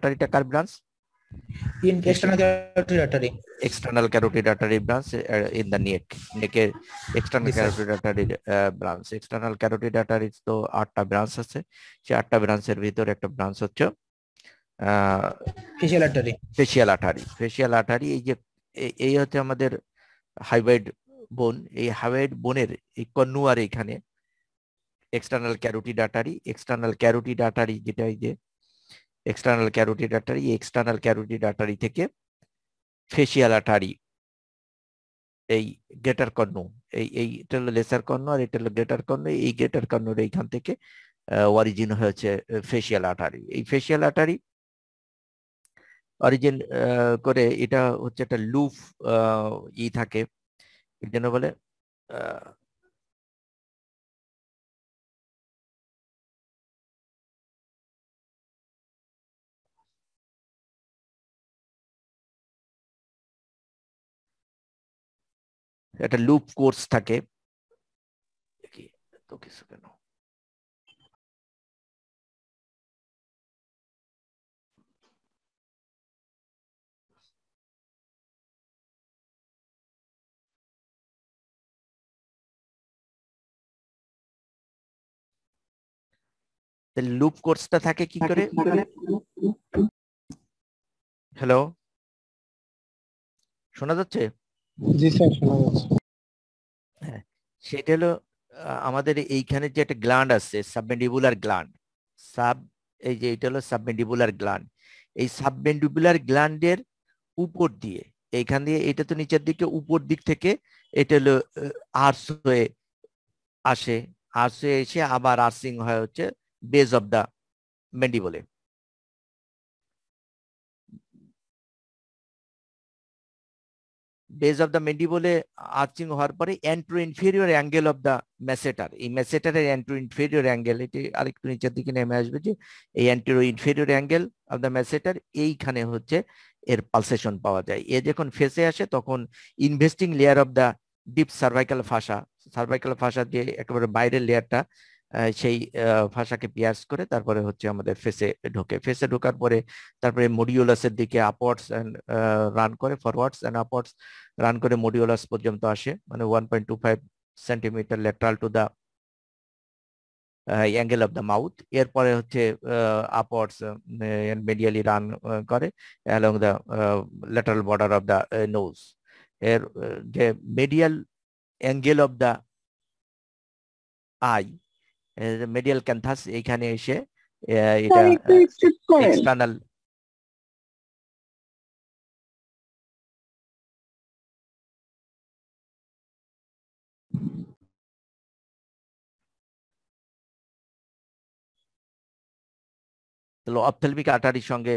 আর্টারিটা কার branch? external carotid artery. External carotid artery branch in the neck. নেকের external carotid artery branch. External carotid artery তো 8টা branch আছে, সেই 8টা ব্রাঞ্চের ভিতরে একটা ব্রাঞ্চ হচ্ছে facial artery. Facial artery. Facial artery এই যে এই হচ্ছে আমাদের হাইওয়েড বোন, এই হাইওয়েড বোনের এই কর্নুয়ার এখানে external carotid artery. External carotid artery যেটা এই যে external carotid artery, external carotid artery থেকে ফেসিয়াল আর্টারি, এই গ্রেটার কর্ণ, এইটা হলো লেসার কর্ণ আর এটা হলো গ্রেটার কর্ণ। এই গ্রেটার কর্ণের এইখান থেকে অরিজিন হয়েছে ফেসিয়াল আর্টারি। এই ফেসিয়াল আর্টারি অরিজিন করে এটা হচ্ছে একটা লুপ থাকে, এর জন্য বলে একটা লুপ কোর্স থাকে। তো কিছু কেন লুপ কোর্সটা থাকে কি করে? হ্যালো, শোনা যাচ্ছে? জি স্যার, শোনা যাচ্ছে। হ্যাঁ, সেটা হলো আমাদের এইখানে যে একটা গ্ল্যান্ড আছে, সাবমেন্ডিবুলার গ্ল্যান্ড। এই যে এটা হলো সাবমেন্ডিবুলার গ্ল্যান্ড। এই সাবমেন্ডিবুলার গ্ল্যান্ডের উপর দিয়ে, এইখান দিয়ে, এটা তো নিচের দিকে, উপর দিক থেকে এটা হলো আর্চ হয়ে আসে, আর্চ হয়ে এসে আবার আর্চিং হয় হচ্ছে বেস অফ দা মেন্ডিবলে। বেস অফ দ্য মেন্ডিবলে আর্চিং হওয়ার পরে antero inferior angle of the masseter, এই ম্যাসেটারের অ্যান্ট্রো ইনফেরিয়র অ্যাঙ্গেল, এটি আরেকটু নিচের দিকে নেমে আসবে, যে এই antero inferior angle of the ম্যাসেটার, এইখানে হচ্ছে এর পালসেশন পাওয়া যায়। এ যখন ফেসে আসে তখন investing layer of the deep cervical ফাসা, cervical ফাসা যে একেবারে বাইরের লেয়ারটা, সেই ভাষাকে পিয়ার্স করে তারপরে হচ্ছে আমাদের ফেসে ঢোকে। ফেসে ঢোকার পরে তারপরে মডিউলাসের দিকে আপওয়ার্ডস এন্ড রান করে, ফরওয়ার্ডস এন্ড আপওয়ার্ডস রান করে মডিউলাস পর্যন্ত আসে, মানে 1.25 centimetre lateral to the angle of the mouth. এরপরে হচ্ছে আপওয়ার্ডস মেডিয়ালি রান করে along the lateral border of the nose. এর যে medial angle of the eye, medial canthus, এইখানে এসে এটা এক্সটার্নাল অপথেলমিক আর্টারির সঙ্গে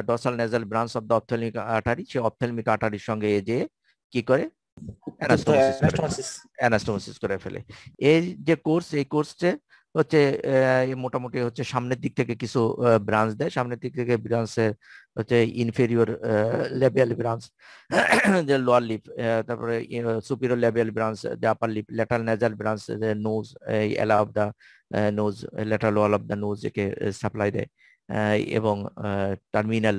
dorsal nasal branch of the ophthalmic artery, সেই অপথেলমিক আর্টারির সঙ্গে যে কি করে অ্যানাস্টোমোসিস করে ফেলে। এই যে কোর্স, এই কোর্সে হচ্ছে মোটামুটি হচ্ছে সামনের দিক থেকে কিছু ব্রাঞ্চ দেয়, সামনের দিক থেকে ব্রাঞ্চের হচ্ছে ইনফেরিয়র লেবিয়াল ব্রাঞ্চ, যে লোয়ার লিপ, তারপরে সুপিরিয়র লেবিয়াল ব্রাঞ্চ, যে upper lip, lateral nasal branch, nose, ala of the nose, lateral wall of the nose একে সাপ্লাই দেয়, এবং টার্মিনাল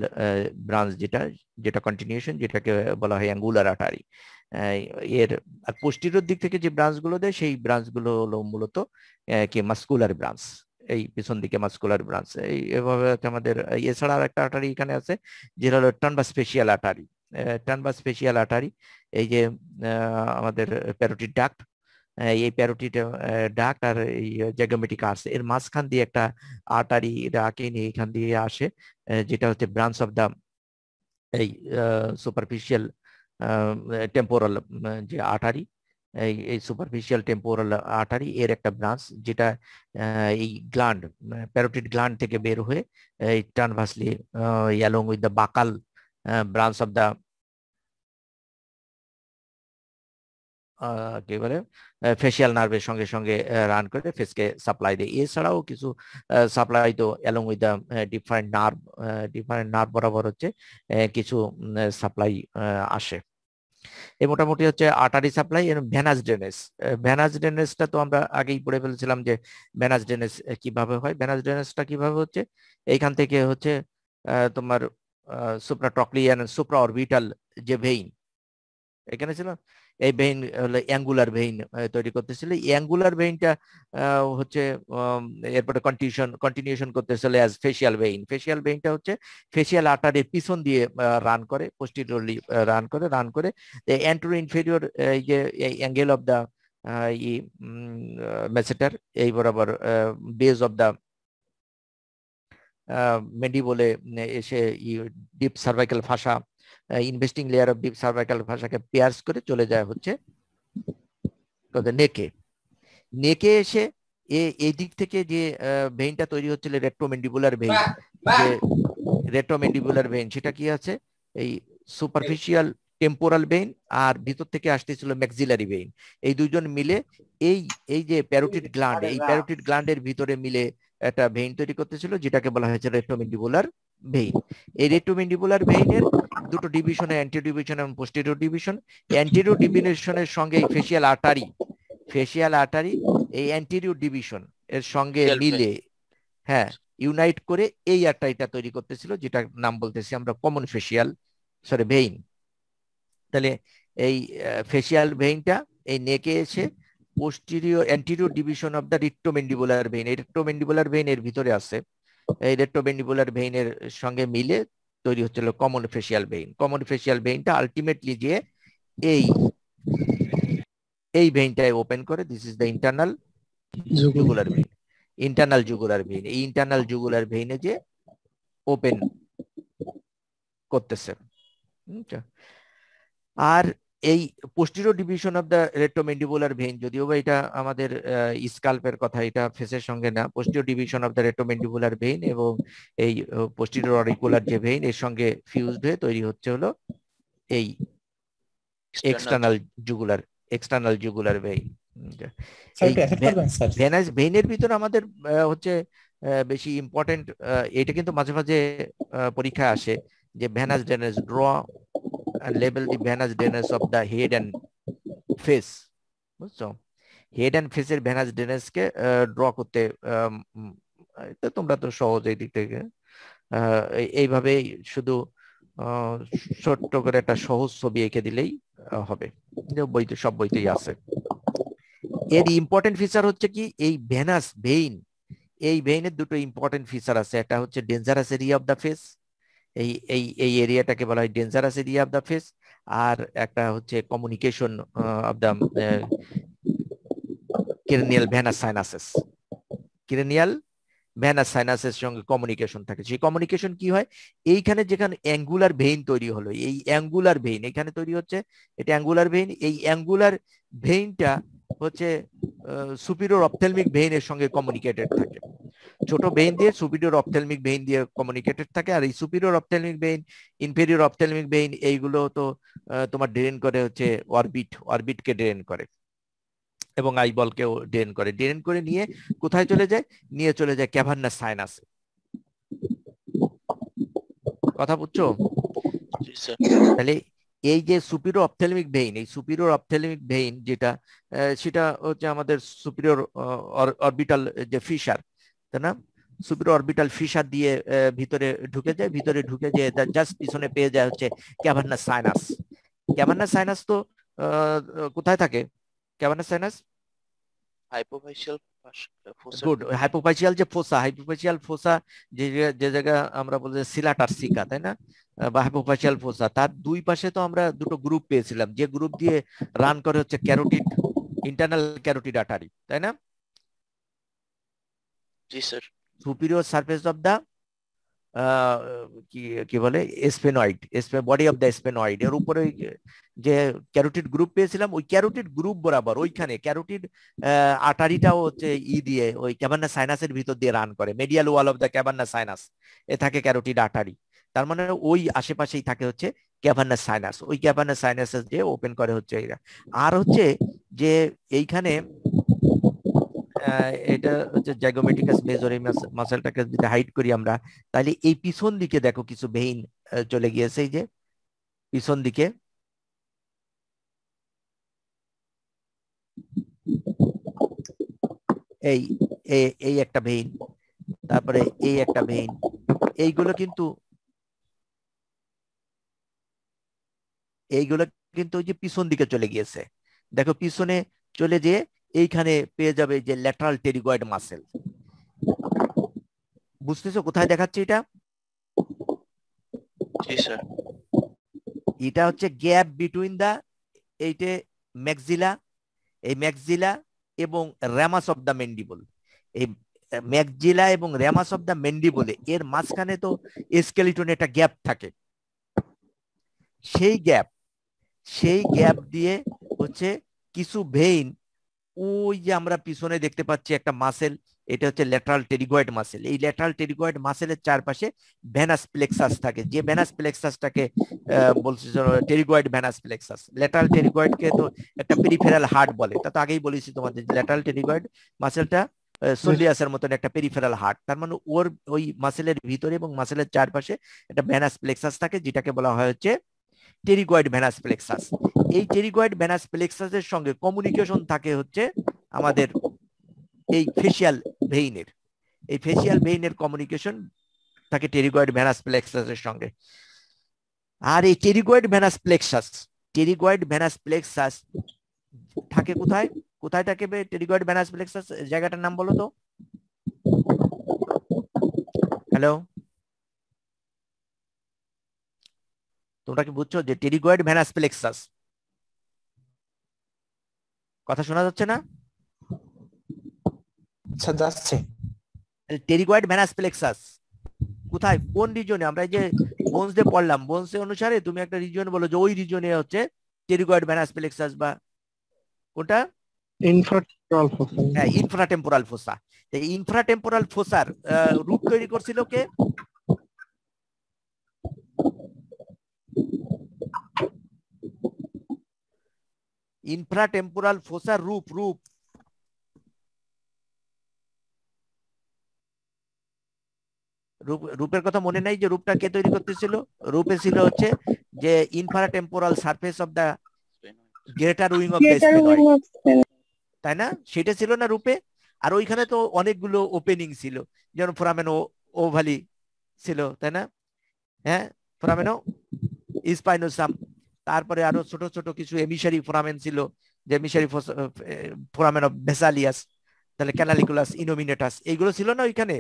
ব্রাঞ্চ যেটা যেটা কন্টিনিউশন, যেটাকে বলা হয় অ্যাঙ্গুলার আর্টারি। এর পোস্টিরিয়র দিক থেকে যে ব্রাঞ্চগুলো দেয় সেই ব্রাঞ্চগুলো হলো মূলত কি মাস্কুলার ব্রাঞ্চ, এই পিছন দিকে মাস্কুলার ব্রাঞ্চ। এই এভাবে আমাদের এছাড়া আর একটা আর্টারি এখানে আছে যেটা হলো টার্নাস ফেসিয়াল আর্টারি। টার্নাস ফেসিয়াল আর্টারি এই যে আমাদের প্যারোটিড ডাক্ট, এই প্যারোটিড ডাক্ট আর এই জ্যাগমেটিক আর্চ, এর মাঝখান দিয়ে একটা আর্টারি ডাকে নিয়ে এখান দিয়ে আসে, যেটা হচ্ছে ব্রাঞ্চ অফ দা এই সুপারফিশিয়াল টেম্পোরাল যে আর্টারি, এই সুপারফিশিয়াল টেম্পোরাল আর্টারি এর একটা ব্রাঞ্চ, যেটা এই গ্ল্যান্ড, প্যারোটিড গ্ল্যান্ড থেকে বের হয়ে এই transversely along with the buccal branch of the কি বলে ফেসিয়াল নার্ভের সঙ্গে সঙ্গে রান করে ফেসকে সাপ্লাই দেয়। এছাড়াও কিছু সাপ্লাই তো along with the different nerve বরাবর হচ্ছে কিছু সাপ্লাই আসে। এই মোটামুটি হচ্ছে artery supply. Venous drainage, venous ড্রেনেজটা তো আমরা আগেই পড়ে ফেলেছিলাম যে ভেনাস ড্রেনেজ কিভাবে হয়। ভেনাস ড্রেনেজটা কিভাবে হচ্ছে, এইখান থেকে হচ্ছে তোমার সুপ্রাট্রক্লিয়ান সুপ্রা অরবিটাল যে ভেইন এখানে ছিল, এই ভেইন হলো অ্যাঙ্গুলার ভেইন তৈরি করতেছিল। অ্যাঙ্গুলার ভেইনটা হচ্ছে এরপরে কন্টিনিউশন করতেছিল অ্যাজ ফেসিয়াল ভেইন। ফেসিয়াল ভেইনটা হচ্ছে ফেসিয়াল আর্টারির পিছন দিয়ে রান করে, পোস্টিরিয়রলি রান করে অ্যান্টেরো ইনফেরিয়র এই যে অ্যাঙ্গেল অফ দা মেসেটার এই বরাবর বেজ অফ দা মেন্ডিবলে এসে deep cervical fascia, investing layer of deep cervical ফাসাকে পেয়ার্স করে চলে যায় হচ্ছে নেকে। নেকে এসে এই দিক থেকে যে ভেইনটা তৈরি হচ্ছিল রেট্রোমেন্ডিবুলার ভেইন, যে রেট্রোমেন্ডিবুলার ভেইন সেটা কি আছে এই সুপারফিশিয়াল টেম্পোরাল ভেইন আর ভিতর থেকে আসতেছিল ম্যাক্সিলারি ভেইন। এই দুইজন মিলে এই যে প্যারোটিড গ্ল্যান্ড, এই প্যারোটিড গ্ল্যান্ডের ভিতরে মিলে একটা ভেইন তৈরি করতেছিল যেটাকে বলা হয়েছে রেট্রোমেন্ডিবুলার ভেইন। এই রেট্রোমেন্ডিবুলার ভেইনের দুটো ডিভিশন, অ্যান্টেরিয়র ডিভিশন এবং পোস্টেরিয়র ডিভিশন। অ্যান্টেরিয়র ডিভিশনের সঙ্গে এই ফেসিয়াল আর্টারি এই অ্যান্টেরিয়র ডিভিশন এর সঙ্গে মিলে হ্যাঁ ইউনাইট করে এই আর্টারিটা তৈরি করতেছিল, যেটার নাম বলতেছি আমরা কমন ফেসিয়াল ভেইন। তাহলে এই ফেসিয়াল ভেইনটা এই নেকে এসে anterior division of the retromandibular vein, এই রেট্রোমেন্ডিবুলার ভেইন এর ভিতরে আছে, এই রেট্রোমেন্ডিবুলার ভেইনের সঙ্গে মিলে তৈরি হচ্ছিল common facial vein. Common facial ভেইনটা আলটিমেটলি যে এই ভেইনটাই ওপেন করে। This is the internal jugular vein. Internal jugular vein, এই ইন্টারনাল জুগুলার ভেইনে যে ওপেন করতেছে। আর এই posterior division of the retromandibular vein, যদিও বা এটা আমাদের স্কাল্পের কথা, এটা ফেসের সঙ্গে না, posterior division of the retromandibular vein এবং এই পোস্টেরিয়র অরিকুলার যে ভেইন এর সঙ্গে ফিউজড হয়ে তৈরি হচ্ছে হলো এই এক্সটার্নাল জুগুলার ভেইন। ভেনাস ভেইনের ভিতর আমাদের হচ্ছে বেশি ইম্পর্টেন্ট, এটা কিন্তু মাঝে মাঝে পরীক্ষায় আসে যে venous drainage, draw label the venous drainage of the head and face. বুঝছো, হেড এন্ড ফেসের ভেনাস ড্রেনেজকে ড্র করতে তোমরা তো সহজ এই দিক থেকে এইভাবেই শুধু ছোট্ট করে একটা সহজ ছবি এঁকে দিলেই হবে, বইতে সব বইতেই আছে। এর ইম্পর্টেন্ট ফিচার হচ্ছে কি এই ভেনাস ভেইন, এই ভেইনের দুটো ইম্পর্টেন্ট ফিচার আছে। একটা হচ্ছে dangerous area of the face, এই এরিয়াটাকে বলা হয় dangerous area of the face. আর একটা হচ্ছে communication of the cranial venous sinuses, cranial venous সাইনাসের সঙ্গে কমিউনিকেশন থাকে। সেই কমিউনিকেশন কি হয়, এইখানে যেখানে অ্যাঙ্গুলার ভেইন তৈরি হলো, এই অ্যাঙ্গুলার ভেইন এখানে তৈরি হচ্ছে, এটা অ্যাঙ্গুলার ভেইন। এই অ্যাঙ্গুলার ভেইনটা হচ্ছে সুপিরিয়র অপথ্যালমিক ভেইনের সঙ্গে কমিউনিকেটেড থাকে। ছোট ভেইন দিয়ে সুপিরিয়র অপথ্যালমিক ভেইন দিয়ে কমিউনিকেটেড থাকে। আর এই superior ophthalmic vein, inferior ophthalmic vein এইগুলো তো তোমার ড্রেন করে হচ্ছে অরবিটকে ড্রেন করে এবং আইবলকেও ড্রেন করে নিয়ে কোথায় চলে যায়, নিয়ে চলে যায় ক্যাভার্নাস সাইনাসে। কথা বুঝছো? তাহলে এই যে সুপিরিয়র অপথ্যালমিক ভেইন, এই সুপিরিয়র অপথ্যালমিক ভেইন যেটা সেটা হচ্ছে আমাদের সুপিরিয়র অরবিটাল যে ফিশার, তাই না, সুপিরিয়র অরবিটাল ফিশার দিয়ে ভিতরে ঢুকে যেয়ে জাস্ট পিছনে পেয়ে যায় হচ্ছে ক্যাভার্নাস সাইনাস। ক্যাভার্নাস সাইনাস তো কোথায় থাকে? ক্যাভার্নাস সাইনাস গুড, হাইপোফাইসিয়াল যে ফোসা, হাইপোফাইসিয়াল ফোসা যে জায়গা আমরা বলছি সিলাটার্সিকা, তাই না, বা হাইপোফাইসিয়াল ফোসা, তার দুই পাশে তো আমরা দুটো গ্রুপ পেয়েছিলাম, যে গ্রুপ দিয়ে রান করে হচ্ছে ক্যারোটিড, ইন্টারনাল ক্যারোটিড আর্টারি, তাই না? জি sir. Superior surface of the কি বলে sphenoid, body of the sphenoid, এর উপরে যে ক্যারোটিড গ্রুপ পেয়েছিলাম, ওই ক্যারোটিড গ্রুপ বরাবর ওইখানে ক্যারোটিড আর্টারিটাও হচ্ছে দিয়ে ওই ক্যাভার্নাস সাইনাসের ভিতর দিয়ে রান করে। Medial wall of the cavernous sinus এ থাকে ক্যারোটিড আর্টারি, তার মানে ওই আশেপাশেই থাকে হচ্ছে ক্যাভার্নাস সাইনাস। ওই ক্যাভার্নাস সাইনাসেস যে ওপেন করে হচ্ছে এরা। আর হচ্ছে যে এইখানে এটা হচ্ছে জাইগোমেটিকাস মেজর, এই মাসেলটাকে যদি হাইড করি আমরা, তাহলে এই পিছন দিকে দেখো কিছু ভেইন চলে গিয়েছে, এই যে পিছন দিকে এই একটা ভেইন, তারপরে এই একটা ভেইন, এইগুলো কিন্তু এইগুলো কিন্তু ওই যে পিছন দিকে চলে গিয়েছে। দেখো পিছনে চলে যেয়ে এইখানে পেয়ে যাবে যে ল্যাটারাল টেরিগয়েড মাসেল। বুঝতেছো কোথায় দেখাচ্ছে এটা? জি স্যার। এটা হচ্ছে গ্যাপ বিটুইন দা এইটে ম্যাক্সিলা, এই ম্যাক্সিলা এবং র্যামাস অফ দা মেন্ডিবল। এই ম্যাক্সিলা এবং র্যামাস অফ দা মেন্ডিবলে এর মাঝখানে তো স্কেলিটনে একটা গ্যাপ থাকে। সেই গ্যাপ দিয়ে হচ্ছে কিছু ভেইন, ওই যে আমরা পিছনে দেখতে পাচ্ছি একটা মাসেল, এটা হচ্ছে ল্যাটারাল টেরিগয়েড মাসেল। এই ল্যাটারাল টেরিগয়েড মাসেলের চারপাশে ভেনাস প্লেক্সাস থাকে, যে ভেনাস প্লেক্সাসটাকে বলছে টেরিগয়েড ভেনাস প্লেক্সাস। ল্যাটারাল টেরিগয়েডকে তো একটা পেরিফেরাল হার্ট বলে, তা তো আগেই বলেছি তোমাদের। ল্যাটারাল টেরিগয়েড মাসেলটা সোলিয়াসের মতন একটা পেরিফেরাল হার্ট, তার মানে ওর ওই মাসেলের ভিতরে এবং মাসেলের চারপাশে একটা ভেনাস প্লেক্সাস থাকে, যেটাকে বলা হয় হচ্ছে টেরিগয়েড ভেনাস প্লেক্সাস। এই টেরিগয়েড ভেনাস প্লেক্সাসের সঙ্গে কমিউনিকেশন থাকে হচ্ছে আমাদের এই ফেসিয়াল ভেইনের। এই ফেসিয়াল ভেইনের কমিউনিকেশন থাকে টেরিগয়েড ভেনাস প্লেক্সাসের সঙ্গে। আর এই টেরিগয়েড ভেনাস প্লেক্সাস থাকে কোথায়? কোথায় থাকে টেরিগয়েড ভেনাস প্লেক্সাস? জায়গাটার নাম বলো তো। হ্যালো, তোমরা কি বুঝছো যে টেরিগয়েড ভেনাস প্লেক্সাস? কথা শোনা যাচ্ছে না? আচ্ছা, যাচ্ছে। টেরিগয়েড ভেনাস প্লেক্সাস কোথায়, কোন রিজনে? আমরা এই যে বোনস দিয়ে পড়লাম, বোনস অনুসারে তুমি একটা রিজন বলো যে ওই রিজনে হচ্ছে টেরিগয়েড ভেনাস প্লেক্সাস, বা কোনটা? ইনফ্রাটেম্পোরাল ফোসা। হ্যাঁ, ইনফ্রাটেম্পোরাল ফোসা। এই ইনফ্রাটেম্পোরাল ফোসার রূপ তৈরি করছিল কে? ইনফ্রাটেম্পোরাল ফোসার রূপের কথা মনে নাই যে রূপটা কে তৈরি করতেছিল? রূপে ছিল হচ্ছে যে infratemporal surface of the greater wing of the sphenoid, তাই না? সেটা ছিল না রূপে। আর ওইখানে তো অনেকগুলো ওপেনিং ছিল, যেমন ফোরামেন ওভালি ছিল, তাই না? হ্যাঁ, ফোরামেন স্পাইনোসাম। তারপরে আরো ছোট ছোট কিছু এমিসারি ফোরামেন ছিল, যে এমিসারি ফোরামেন অফ ভেসালিয়াস, তাহলে ক্যানালিকুলাস, ইনোমিনেটাস, এইগুলো ছিল না ওইখানে।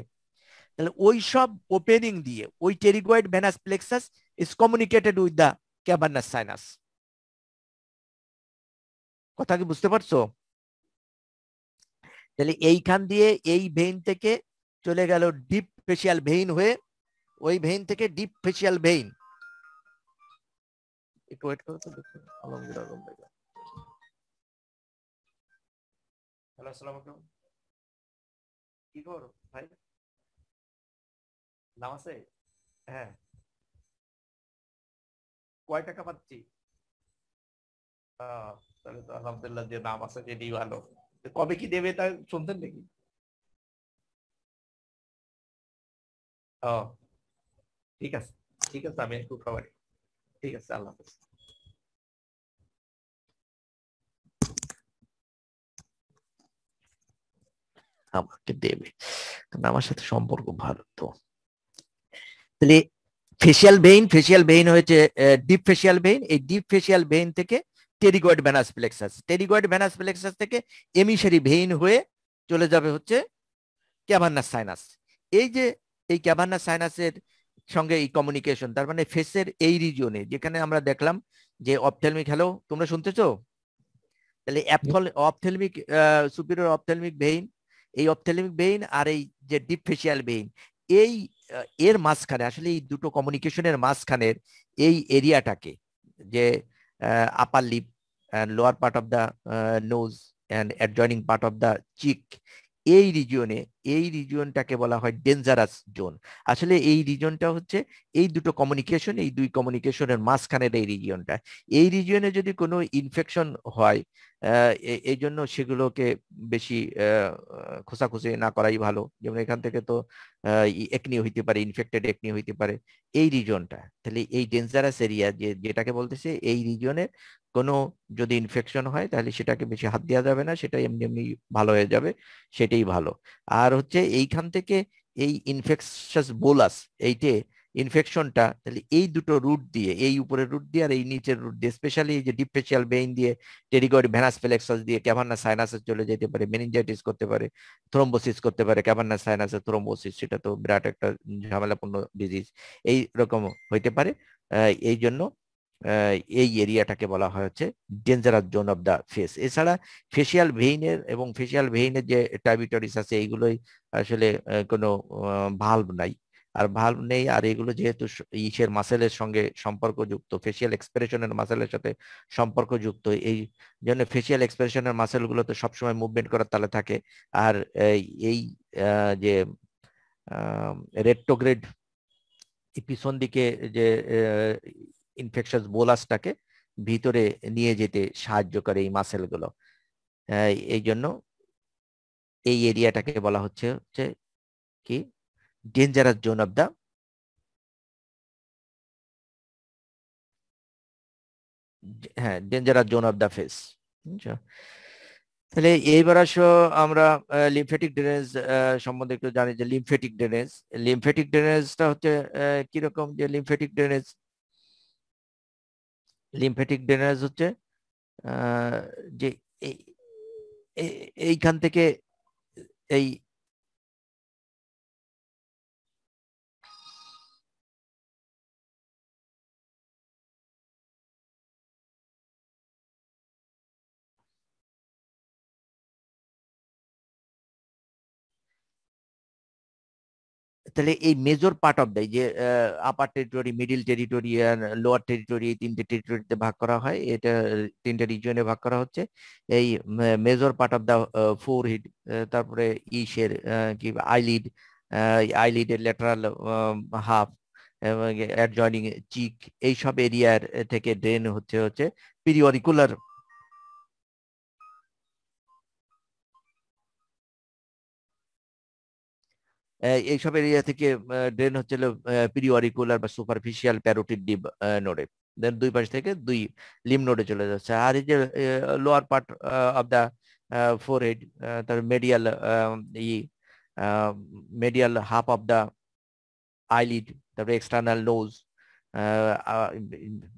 তাহলে ওই সব ওপেনিং দিয়ে ওই pterygoid venous plexus is communicated with the cavernous sinus. কথা কি বুঝতে পারছো? তাহলে এইখান দিয়ে এই ভেইন থেকে চলে গেল ডিপ ফেসিয়াল ভেইন হয়ে, ওই ভেইন থেকে ডিপ ফেসিয়াল ভেইন। একটু ওয়েট করো তো, দেখো আলমগীর আলম ভাই। হ্যালো, আসসালামু আলাইকুম। কি খবর ভাই? নাম আছে? হ্যাঁ। কয় টাকা পাচ্ছি? তাহলে তো আলহামদুলিল্লাহ, যে নাম আছে সেটাই ভালো। কবে কি দেবে তা শুনতেন নাকি? ও, ঠিক আছে ঠিক আছে, আমি একটু খাবারই। ঠিক আছে, আল্লাহ হাফেজ। আমাকে দেবে, কারণ আমার সাথে সম্পর্ক ভালো তো। তাহলে ফেসিয়াল ভেইন হয়েছে ডিপ ফেসিয়াল ভেইন। এই ডিপ ফেসিয়াল ভেইন থেকে pterygoid venous plexus, pterygoid venous plexus থেকে এমিসারি ভেইন হয়ে চলে যাবে হচ্ছে ক্যাভার্নাস সাইনাস। এই যে এই ক্যাভার্নাস সাইনাসের সঙ্গে এই কমিউনিকেশন, তার মানে ফেসের এই রিজিয়নে যেখানে আমরা দেখলাম যে অপথেলমিক, হ্যালো তোমরা শুনতেছো? তাহলে অপথেলমিক, সুপিরিয়র অপথেলমিক ভেইন, এই অপথেলমিক ভেইন আর এই যে ডিপ ফেসিয়াল ভেইন, এই এর মাঝখানে আসলে এই দুটো কমিউনিকেশনের মাঝখানের এই এরিয়াটাকে, যে upper lip and lower part of the nose and adjoining part of the cheek, এই রিজিয়নটাকে বলা হয় ডেঞ্জারাস জোন। আসলে এই রিজিয়নটা হচ্ছে এই দুটো কমিউনিকেশন, এই দুই কমিউনিকেশনের মাঝখানের এই রিজিয়নটা। এই রিজিয়নে যদি কোনো ইনফেকশন হয়, এই জন্য সেগুলোকে বেশি খোঁচাখুচি না করাই ভালো। যেমন এখান থেকে তো একনি হইতে পারে, ইনফেক্টেড একনি হইতে পারে এই রিজিয়নটা। তাহলে এই ডেঞ্জারাস এরিয়া যেটাকে বলতেছে, এই রিজিয়নে কোনো যদি ইনফেকশন হয় তাহলে সেটাকে বেশি হাত দেওয়া যাবে না, সেটা এমনি এমনি ভালো হয়ে যাবে, সেটাই ভালো। আর হচ্ছে এইখান থেকে এই ইনফেকশাস বোলাস, ইনফেকশনটা তাহলে এই দুটো রুট দিয়ে, এই উপরের রুট দিয়ে আর এই নিচের রুট দিয়ে, স্পেশালি এই যে ডিপ ফেসিয়াল ভেইন দিয়ে, টেরিগয়েড ভেনাস প্লেক্সাস দিয়ে ক্যাভার্নাস সাইনাসে চলে যেতে পারে, মেনিনজাইটিস করতে পারে, থ্রোম্বোসিস করতে পারে, ক্যাভার্নাস সাইনাসের থ্রোম্বোসিস, সেটা তো বিরাট একটা ঝামেলাপূর্ণ ডিজিজ, এই রকম হইতে পারে। এই জন্য এই এরিয়াটাকে বলা হয় হচ্ছে dangerous zone of the face. এছাড়া ফেসিয়াল ভেইনের এবং ফেসিয়াল ভেইনের যে ট্রাইবিউটারিস আছে এইগুলোই আসলে কোনো ভালভ নাই, আর ভালভ নেই, আর এগুলো যেহেতু ইসের মাসেলের সঙ্গে সম্পর্কযুক্ত, ফেসিয়াল এক্সপ্রেশনের মাসেলের সাথে সম্পর্কযুক্ত, এই জন্য ফেসিয়াল এক্সপ্রেশনের মাসেলগুলো তো সবসময় মুভমেন্ট করার তালে থাকে। আর এই যে রেট্রোগ্রেড পিছন দিকে যে ইনফেকশাস বোলাসটাকে ভিতরে নিয়ে যেতে সাহায্য করে এই মাসেলগুলো। এই জন্য এই এরিয়াটাকে বলা হচ্ছে কি ডেঞ্জারাস জোন অফ দা, হ্যাঁ, dangerous zone of the face. তাহলে এইবার আসো আমরা লিমফেটিক ড্রেনেজ সম্বন্ধে একটু জানি। যে লিমফেটিক ড্রেনেজটা হচ্ছে কিরকম, যে লিমফেটিক ড্রেনেজ হচ্ছে যে এইখান থেকে এই তাহলে এই মেজর পার্ট অফ দ্য যে আপার টেরিটরি, মিডিল টেরিটরি আর লোয়ার টেরিটরি, এই তিনটে টেরিটরিতে ভাগ করা হয়, এটা তিনটে রিজিয়নে ভাগ করা হচ্ছে। এই major part of the forehead, তারপরে ইসের কি আইলিড, আইলিডের ল্যাটারাল হাফ এবং অ্যাডজয়নিং চিক, এইসব এরিয়ার থেকে ড্রেন হচ্ছে পিরিয়ডিকুলার, এইসব এরিয়া থেকে ড্রেন হচ্ছে পিরিয়ডিকুলার বা সুপারফিশিয়াল প্যারোটিড নোডে, দেন দুই পাশ থেকে দুই লিম নোডে চলে যাচ্ছে। আর এই যে lower part of the forehead, তার medial half of the eyelid, তারপরে external nose,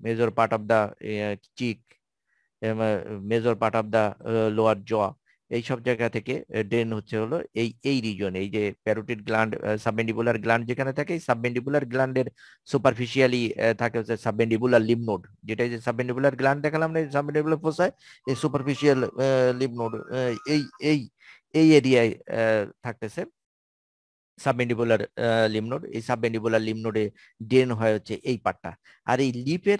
major part of the cheek, major part of the lower jaw, এই সব জায়গা থেকে ড্রেন হলো এই রিজন। এই যে প্যারোটিড গ্ল্যান্ড, সাবমেন্ডিবুলার গ্ল্যান্ড যেখানে থাকে, এই সাবমেন্ডিবুলার গ্ল্যান্ডের সুপারফিশিয়ালি থাকে হচ্ছে সাবমেন্ডিবুলার লিম্ফ নোড, যেটা যে সাবমেন্ডিবুলার গ্ল্যান্ড দেখালাম না, সাবমেন্ডিবুলার ফোসায়, এই সুপারফিশিয়াল লিম্ফ নোড, এই এই এই এরিয়ায় থাকতেছে সাবমেন্ডিবুলার লিম্ফ নোড। এই সাবমেন্ডিবুলার লিম্ফ নোডে ড্রেন হয় হচ্ছে এই পার্টটা। আর এই লিপের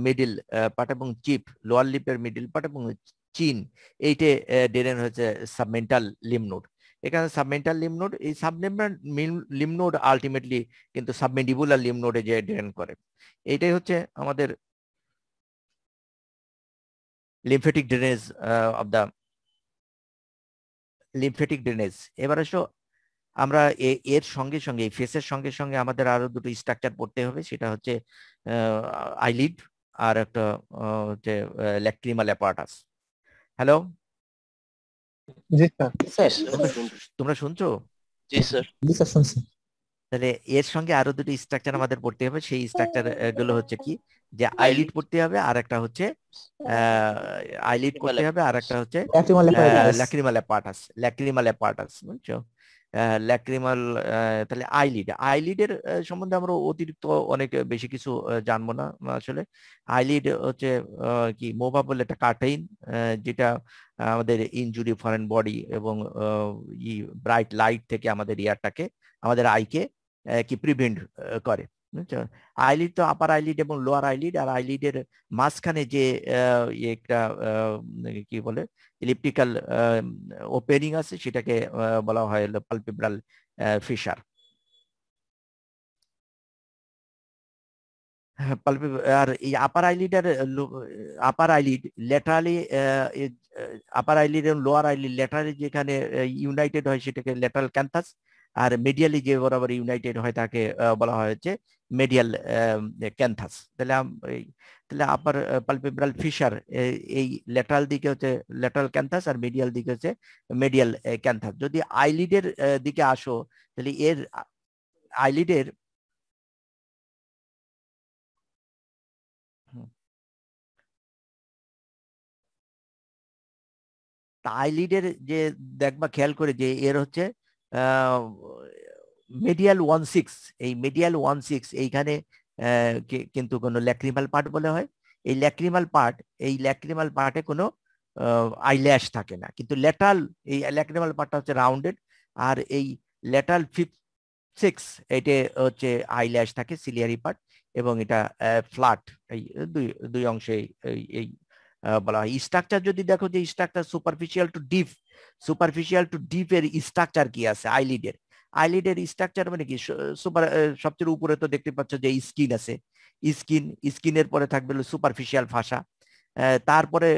মিডিল পার্ট এবং চিপ, লোয়ার লিপের মিডিল পার্ট এবং চিন, এইটে ড্রেন হচ্ছে সাবমেন্টাল লিম্ফ নোড। এখানে সাবমেন্টাল লিম্ফ নোড, এই সাবমেন্টাল লিম্ফ নোড আলটিমেটলি কিন্তু সাবমেন্ডিবুলার লিম্ফ নোডে যে ড্রেন করে। এইটাই হচ্ছে আমাদের lymphatic drainage of the lymphatic drainage. এবার আসো আমরা এর সঙ্গে সঙ্গে, ফেসের সঙ্গে সঙ্গে আমাদের আরো দুটো স্ট্রাকচার পড়তে হবে, সেটা হচ্ছে আইলিড আর একটা হচ্ছে ল্যাক্রিমাল অ্যাপারাটাস। হ্যালো, জি স্যার। তোমরা শুনছো? জি স্যার। জি স্যার শুনছি। তাহলে এর সঙ্গে আরো দুটো স্ট্রাকচার আমাদের পড়তে হবে। সেই স্ট্রাকচার গুলো হচ্ছে কি, যে আইলিড পড়তে হবে, আর একটা হচ্ছে আইলিড করতে হবে, আর একটা হচ্ছে ল্যাক্রিমাল অ্যাপারাটাস, বুঝছো? ল্যাক্রিমাল, তাহলে আইলিডের সম্বন্ধে আমরা অতিরিক্ত অনেক বেশি কিছু জানবো না আসলে। আইলিড হচ্ছে কি মুভাবল একটা কার্টেইন, যেটা আমাদের ইনজুরি ফরেন বডি এবং ব্রাইট লাইট থেকে আমাদের ইয়ারটাকে, আমাদের আইকে কি প্রিভেন্ট করে, বুঝছো? আইলিড তো আপার আইলিড এবং লোয়ার আইলিড, আর আইলিডের মাঝখানে যে একটা কি বলে ইলিপ্টিক্যাল ওপেনিং আছে, সেটাকে বলা হয় পালপেব্রাল ফিশার। আর এই upper eyelid laterally, upper eyelid এবং লোয়ার আইলিড ল্যাটারালি যেখানে ইউনাইটেড হয় সেটাকে ল্যাটারাল ক্যান্থাস, আর মিডিয়ালি যে বরাবর ইউনাইটেড হয় তাকে বলা হয় হচ্ছে মেডিয়াল ক্যান্থাস। তাহলে আপার পালপেব্রাল ফিশার এই ল্যাটারাল দিকে হচ্ছে ল্যাটারাল ক্যান্থাস, আর মিডিয়াল দিকে হচ্ছে মেডিয়াল ক্যান্থাস। যদি আইলিডের দিকে আসো, তাহলে এর আইলিডের তা আইলিডের যে দেখবা খেয়াল করে যে এর হচ্ছে মেডিয়াল 1/6, এই মেডিয়াল 1/6 এইখানে কিন্তু কোনো ল্যাক্রিমাল পার্ট বলে হয়। এই ল্যাক্রিমাল পার্টে কোনো আইল্যাশ থাকে না, কিন্তু ল্যাটারাল এই ল্যাক্রিমাল পার্টটা হচ্ছে রাউন্ডেড, আর এই ল্যাটারাল 5/6 এটা হচ্ছে আইল্যাশ থাকে, সিলিয়ারি পার্ট, এবং এটা ফ্ল্যাট। এই দুই অংশে এই বলা হয়। স্ট্রাকচার যদি দেখো যে স্ট্রাকচার সুপারফিশিয়াল টু ডিপ এর স্ট্রাকচার কি আছে আইলিডের স্ট্রাকচার মানে কি সবচেয়ে উপরে তো দেখতে পাচ্ছ যে স্কিন আছে, স্কিনের পরে থাকবে সুপারফিশিয়াল ফাসা, তারপরে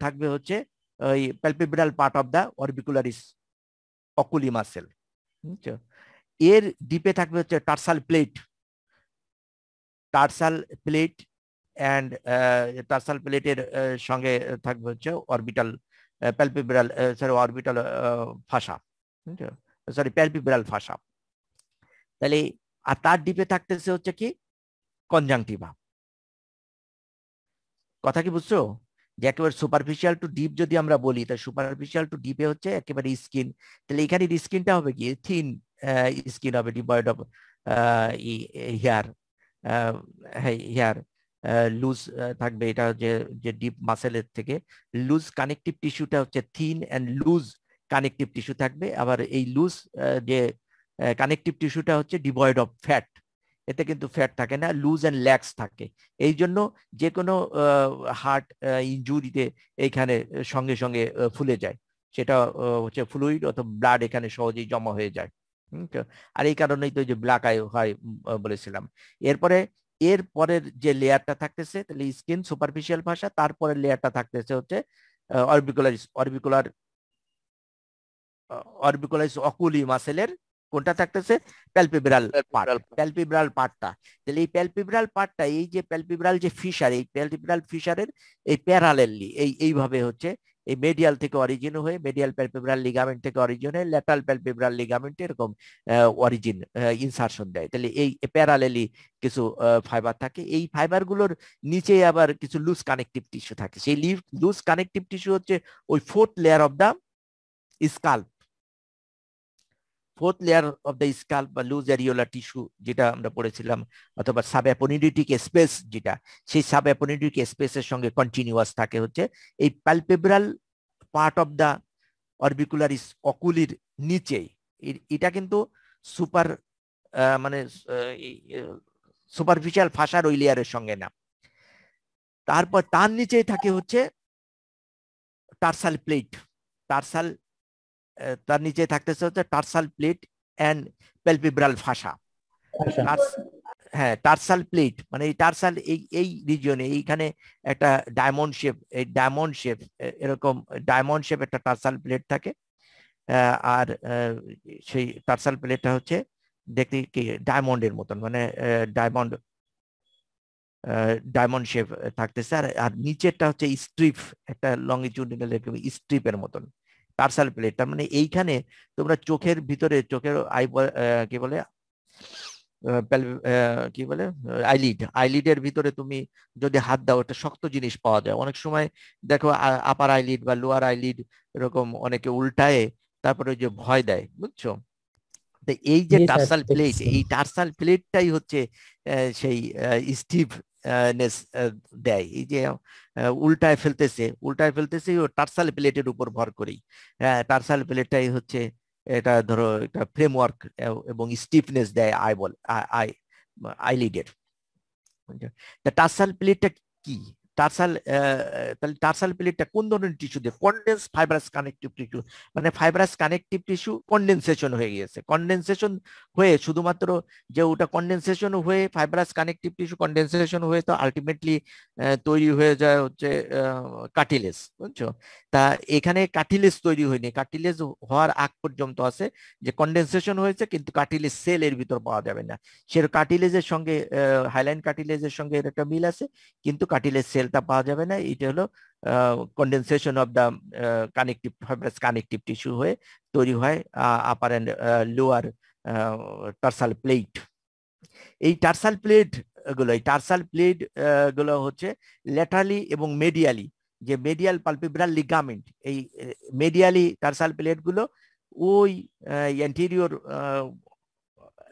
থাকবে হচ্ছে ওই palpebral part of the orbicularis oculi muscle. এর ডিপে থাকবে হচ্ছে টার্সাল প্লেট অ্যান্ড টার্সাল প্লেটের সঙ্গে থাকবে হচ্ছে অরবিটাল ফাসা, প্যালপেব্রাল ফাসা। তাহলে আর তার ডিপে থাকতেছে হচ্ছে কি কনজাংটিভা। কথা কি বুঝছো? যে একেবারে সুপারফিশিয়াল টু ডিপ যদি আমরা বলি, তা সুপারফিশিয়াল টু ডিপে হচ্ছে একেবারে স্কিন। তাহলে এখানে স্কিনটা হবে কি থিন স্কিন হবে, ডিভয়েড অফ হেয়ার লুজ থাকবে। এটা যে ডিপ মাসেলের থেকে লুজ কানেকটিভ টিস্যুটা হচ্ছে thin and loose connective tissue থাকবে। আবার এই লুজ যে কানেকটিভ টিস্যুটা হচ্ছে ডিভয়েড অফ ফ্যাট, এতে কিন্তু ফ্যাট থাকে না, লুজ অ্যান্ড ল্যাক্স থাকে। এই জন্য যে কোনো হার্ট ইনজুরিতে এইখানে সঙ্গে সঙ্গে ফুলে যায়, সেটা হচ্ছে ফ্লুইড অথবা ব্লাড এখানে সহজেই জমা হয়ে যায়। আর এই কারণেই তো যে ব্ল্যাক আই হয় বলেছিলাম। এর পরের যে লেয়ারটা থাকতেছে, তাহলে স্কিন সুপারফিশিয়াল ভাষা, তারপরের লেয়ারটা থাকতেছে হচ্ছে অরবিকুলারিস অকুলি মাসেলের কোনটা থাকতেছে প্যালপেব্রাল পার্টটা। তাহলে এই প্যালপেব্রাল পার্টটা, এই যে প্যালপেব্রাল যে ফিশার, এই প্যালপেব্রাল ফিশারের এই প্যারালেললি এইভাবে হচ্ছে এই মেডিয়াল থেকে অরিজিন হয়ে, মেডিয়াল প্যালপেব্রাল লিগামেন্ট থেকে অরিজিন হয়ে ল্যাটারাল প্যালপেব্রাল লিগামেন্টে এরকম অরিজিন ইনসারশন দেয়। তাহলে এই প্যারালেলি কিছু ফাইবার থাকে, এই ফাইবারগুলোর নিচে আবার কিছু লুজ কানেকটিভ টিস্যু থাকে। সেই লুজ কানেকটিভ টিস্যু হচ্ছে ওই fourth layer of the scalp, বা লুজ অ্যারিওলা টিস্যু যেটা আমরা পড়েছিলাম, অথবা সাবঅ্যাপোনিডিক স্পেস যেটা, সেই সাবঅ্যাপোনিডিক স্পেসের সঙ্গে কন্টিনিউয়াস থাকে হচ্ছে এই palpebral part of the orbicularis অকুলির নিচেই। এটা কিন্তু সুপারফিশিয়াল ফাসার ওই লেয়ারের সঙ্গে না। তারপর তার নিচেই থাকে হচ্ছে টার্সাল প্লেট, তার নিচে থাকতেছে হচ্ছে টার্সাল প্লেট অ্যান্ড প্যালপেব্রাল ফাসা। হ্যাঁ, টার্সাল প্লেট মানে এই টার্সাল এই রিজিয়নে এইখানে একটা ডায়মন্ড শেপ এরকম ডায়মন্ড শেপ একটা টার্সাল প্লেট থাকে। আর সেই টার্সাল প্লেটটা হচ্ছে দেখতে কি ডায়মন্ডের মতন, মানে ডায়মন্ড শেপ থাকতেছে। আর নিচেরটা হচ্ছে স্ট্রিপ, একটা লংজিটিউডিনাল স্ট্রিপের মতন টার্সাল প্লেট। তার মানে এইখানে তোমরা চোখের ভিতরে, চোখের কি বলে আইলিডের ভিতরে তুমি যদি হাত দাও, একটা শক্ত জিনিস পাওয়া যায় অনেক সময়। দেখো আপার আইলিড বা লোয়ার আইলিড এরকম অনেকে উল্টায়, তারপরে ওই যে ভয় দেয়, বুঝছো? তো এই যে টার্সাল প্লেট, এই টার্সাল প্লেটটাই হচ্ছে সেই স্টিফনেস দেয়। এই যে উল্টায় ফেলতেছে ও টার্সাল প্লেটের উপর ভর করেই। টার্সাল প্লেটটাই হচ্ছে এটা ধরো একটা ফ্রেমওয়ার্ক এবং স্টিফনেস দেয় আইলিডের। টার্সাল প্লেটটা কি? তাহলে টার্সাল প্লেটটা কোন ধরনের টিস্যু দিয়ে? কনডেন্স ফাইব্রাস কানেকটিভ টিস্যু, মানে ফাইব্রাস কানেকটিভ টিস্যু কনডেনসেশন হয়ে গিয়েছে। কনডেনসেশন হয়ে শুধুমাত্র যে ওটা কনডেনসেশন হয়ে ফাইব্রাস কানেকটিভ টিস্যু কনডেনসেশন হয়ে তো আলটিমেটলি তৈরি হয়ে যায় হচ্ছে কার্টিলেজ, বুঝছো? তা এখানে কার্টিলেজ তৈরি হয়নি, কার্টিলেজ হওয়ার আগ পর্যন্ত আছে যে কনডেনসেশন হয়েছে, কিন্তু কার্টিলেজ সেল এর ভিতর পাওয়া যাবে না। সে কার্টিলেজের সঙ্গে হাইলাইন কার্টিলেজের সঙ্গে এর একটা মিল আছে, কিন্তু কার্টিলেজ সেলটা পাওয়া যাবে না। এটা হলো condensation of the connective fibrous connective tissue হয়ে তৈরি হয় upper and lower tarsal plate. এই টার্সাল প্লেট গুলো হচ্ছে ল্যাটারালি এবং মেডিয়ালি যে মেডিয়াল পালপেব্রাল লিগামেন্ট, এই মেডিয়ালি টার্সাল প্লেট গুলো ওই অ্যান্টেরিয়র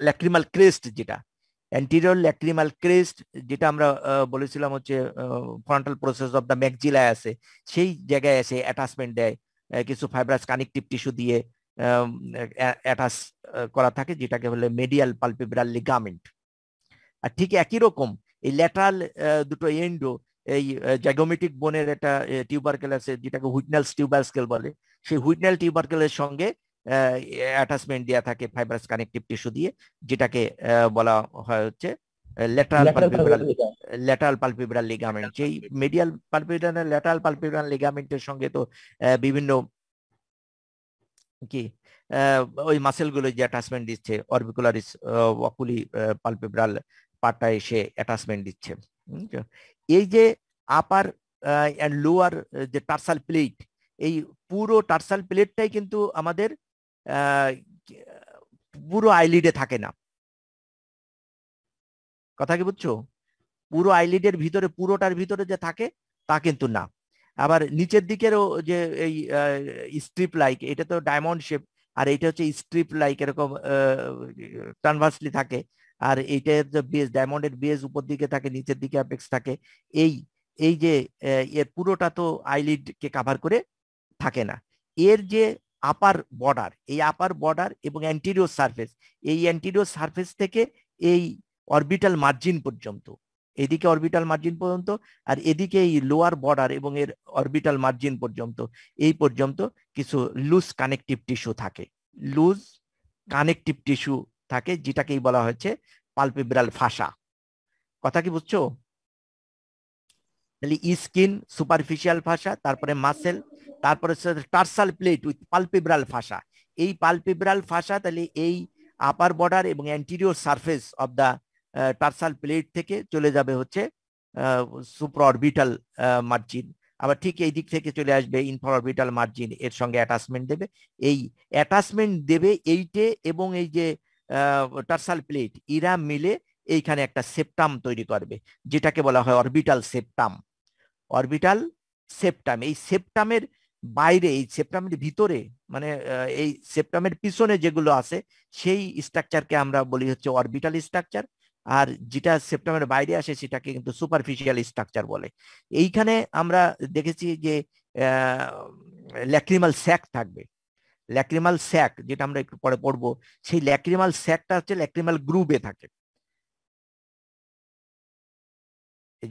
ল্যাক্রিমাল ক্রেস্ট, যেটা অ্যান্টেরিয়র ল্যাক্রিমাল ক্রেস্ট, যেটা আমরা বলেছিলাম হচ্ছে ফ্রন্টাল প্রসেস অফ দ্য ম্যাকজিলা আছে, সেই জায়গায় এসে অ্যাটাচমেন্ট দেয় কিছু ফাইব্রাস কানেকটিভ টিস্যু দিয়ে অ্যাটাচ করা থাকে, যেটাকে বলে মেডিয়াল পালপেব্রাল লিগামেন্ট। আর ঠিক একই রকম এই ল্যাটারাল দুটো এন্ডো, এই জাইগোমেটিক বোনের একটা টিউবারকেল আছে যেটাকে হুইটনেলস টিউবারকেল বলে, সেই হুইটনেল টিউবারকেলের সঙ্গে অ্যাটাচমেন্ট দেওয়া থাকে ফাইব্রাস কানেকটিভ টিস্যু দিয়ে, যেটাকে বলা হয় হচ্ছে ল্যাটারাল পালপেব্রাল লিগামেন্ট। সেই মেডিয়াল পালপেব্রাল ল্যাটারাল পালপেব্রাল লিগামেন্টের সঙ্গে তো বিভিন্ন কি ওই মাসেল গুলো যে অ্যাটাচমেন্ট দিচ্ছে, অরবিকুলারিস অকুলি পালপেব্রাল পার্টটা এসে অ্যাটাচমেন্ট দিচ্ছে। এই যে আপার এন্ড লোয়ার যে টার্সাল প্লেট, এই পুরো টার্সাল প্লেটটাই কিন্তু আমাদের পুরো আইলিডে থাকে না। কথা কি বুঝছো? পুরো আইলিডের ভিতরে, পুরোটার ভিতরে যে থাকে তা কিন্তু না। আবার নিচের দিকেরও যে এই স্ট্রিপ লাইক, এটা তো ডায়মন্ড শেপ, আর এটা হচ্ছে স্ট্রিপ লাইক এরকম ট্রানভার্সলি থাকে, আর এইটা যে বেস, ডায়মন্ডের বেস উপর দিকে থাকে, নিচের দিকে অ্যাপেক্স থাকে। এই যে এর পুরোটা তো আইলিড কে কভার করে থাকে না। এর যে আপার বর্ডার, এই আপার বর্ডার এবং অ্যান্টেরিয়র সারফেস, এই অ্যান্টেরিয়র সারফেস থেকে এই অরবিটাল মার্জিন পর্যন্ত, এদিকে অরবিটাল মার্জিন পর্যন্ত, আর এদিকে এই লোয়ার বর্ডার এবং এর অরবিটাল মার্জিন পর্যন্ত, এই পর্যন্ত কিছু লুজ কানেকটিভ টিস্যু থাকে, লুজ কানেকটিভ টিস্যু থাকে, যেটাকেই বলা হচ্ছে পালপেব্রাল ফাসা। কথা কি বুঝছো? তাহলে স্কিন, সুপারফিশিয়াল ফাসা, তারপরে মাসেল, তারপরে tarsal plate with palpebral fascia. এই পালপেব্রাল ফাসা তাহলে এই আপার বর্ডার এবং anterior surface of the tarsal plate থেকে চলে যাবে হচ্ছে সুপ্রাঅরবিটাল মার্জিন, আবার ঠিক এই দিক থেকে চলে আসবে ইনফ্রাঅরবিটাল মার্জিন, এর সঙ্গে অ্যাটাচমেন্ট দেবে। এই অ্যাটাচমেন্ট দেবে এইটে এবং এই যে টার্সাল প্লেট, এরা মিলে এইখানে একটা সেপ্টাম তৈরি করবে, যেটাকে বলা হয় অরবিটাল সেপ্টাম। অরবিটাল সেপ্টাম, এই সেপ্টামের বাইরে, এই সেপ্টামের ভিতরে, মানে এই সেপ্টামের পিছনে যেগুলো আছে সেই স্ট্রাকচারকে আমরা বলি হচ্ছে অরবিটাল স্ট্রাকচার, আর যেটা সেপ্টামের বাইরে আসে সেটাকে কিন্তু সুপারফিশিয়াল স্ট্রাকচার বলে। এইখানে আমরা দেখেছি যে ল্যাক্রিমাল স্যাক থাকবে, ল্যাক্রিমাল স্যাক, যেটা আমরা একটু পরে পড়বো, সেই ল্যাক্রিমাল স্যাকটা হচ্ছে ল্যাক্রিমাল গ্রুভে থাকে।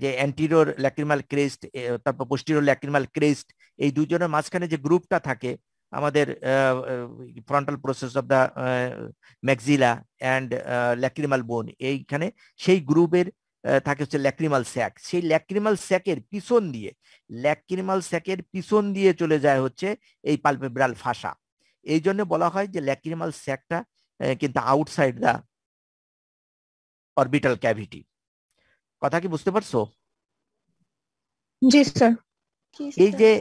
যে অ্যান্টিরিয়র ল্যাক্রিমাল ক্রেস্ট, তারপর পোস্টেরিয়র ল্যাক্রিমাল ক্রেস্ট, এই দুজনের মাঝখানে যে গ্রুপটা থাকে আমাদের frontal process of the maxilla and lacrimal bone, এইখানে সেই গ্রুপের থাকে হচ্ছে ল্যাক্রিমাল স্যাক। সেই ল্যাক্রিমাল স্যাকের পিছন দিয়ে, ল্যাক্রিমাল স্যাকের পিছন দিয়ে চলে যায় হচ্ছে এই পালপেব্রাল ফাসা। এই জন্য বলা হয় যে ল্যাক্রিমাল স্যাকটা কিন্তু আউটসাইড দা অরবিটাল ক্যাভিটি। কথা কি বুঝতে পারছো? জি স্যার। এই যে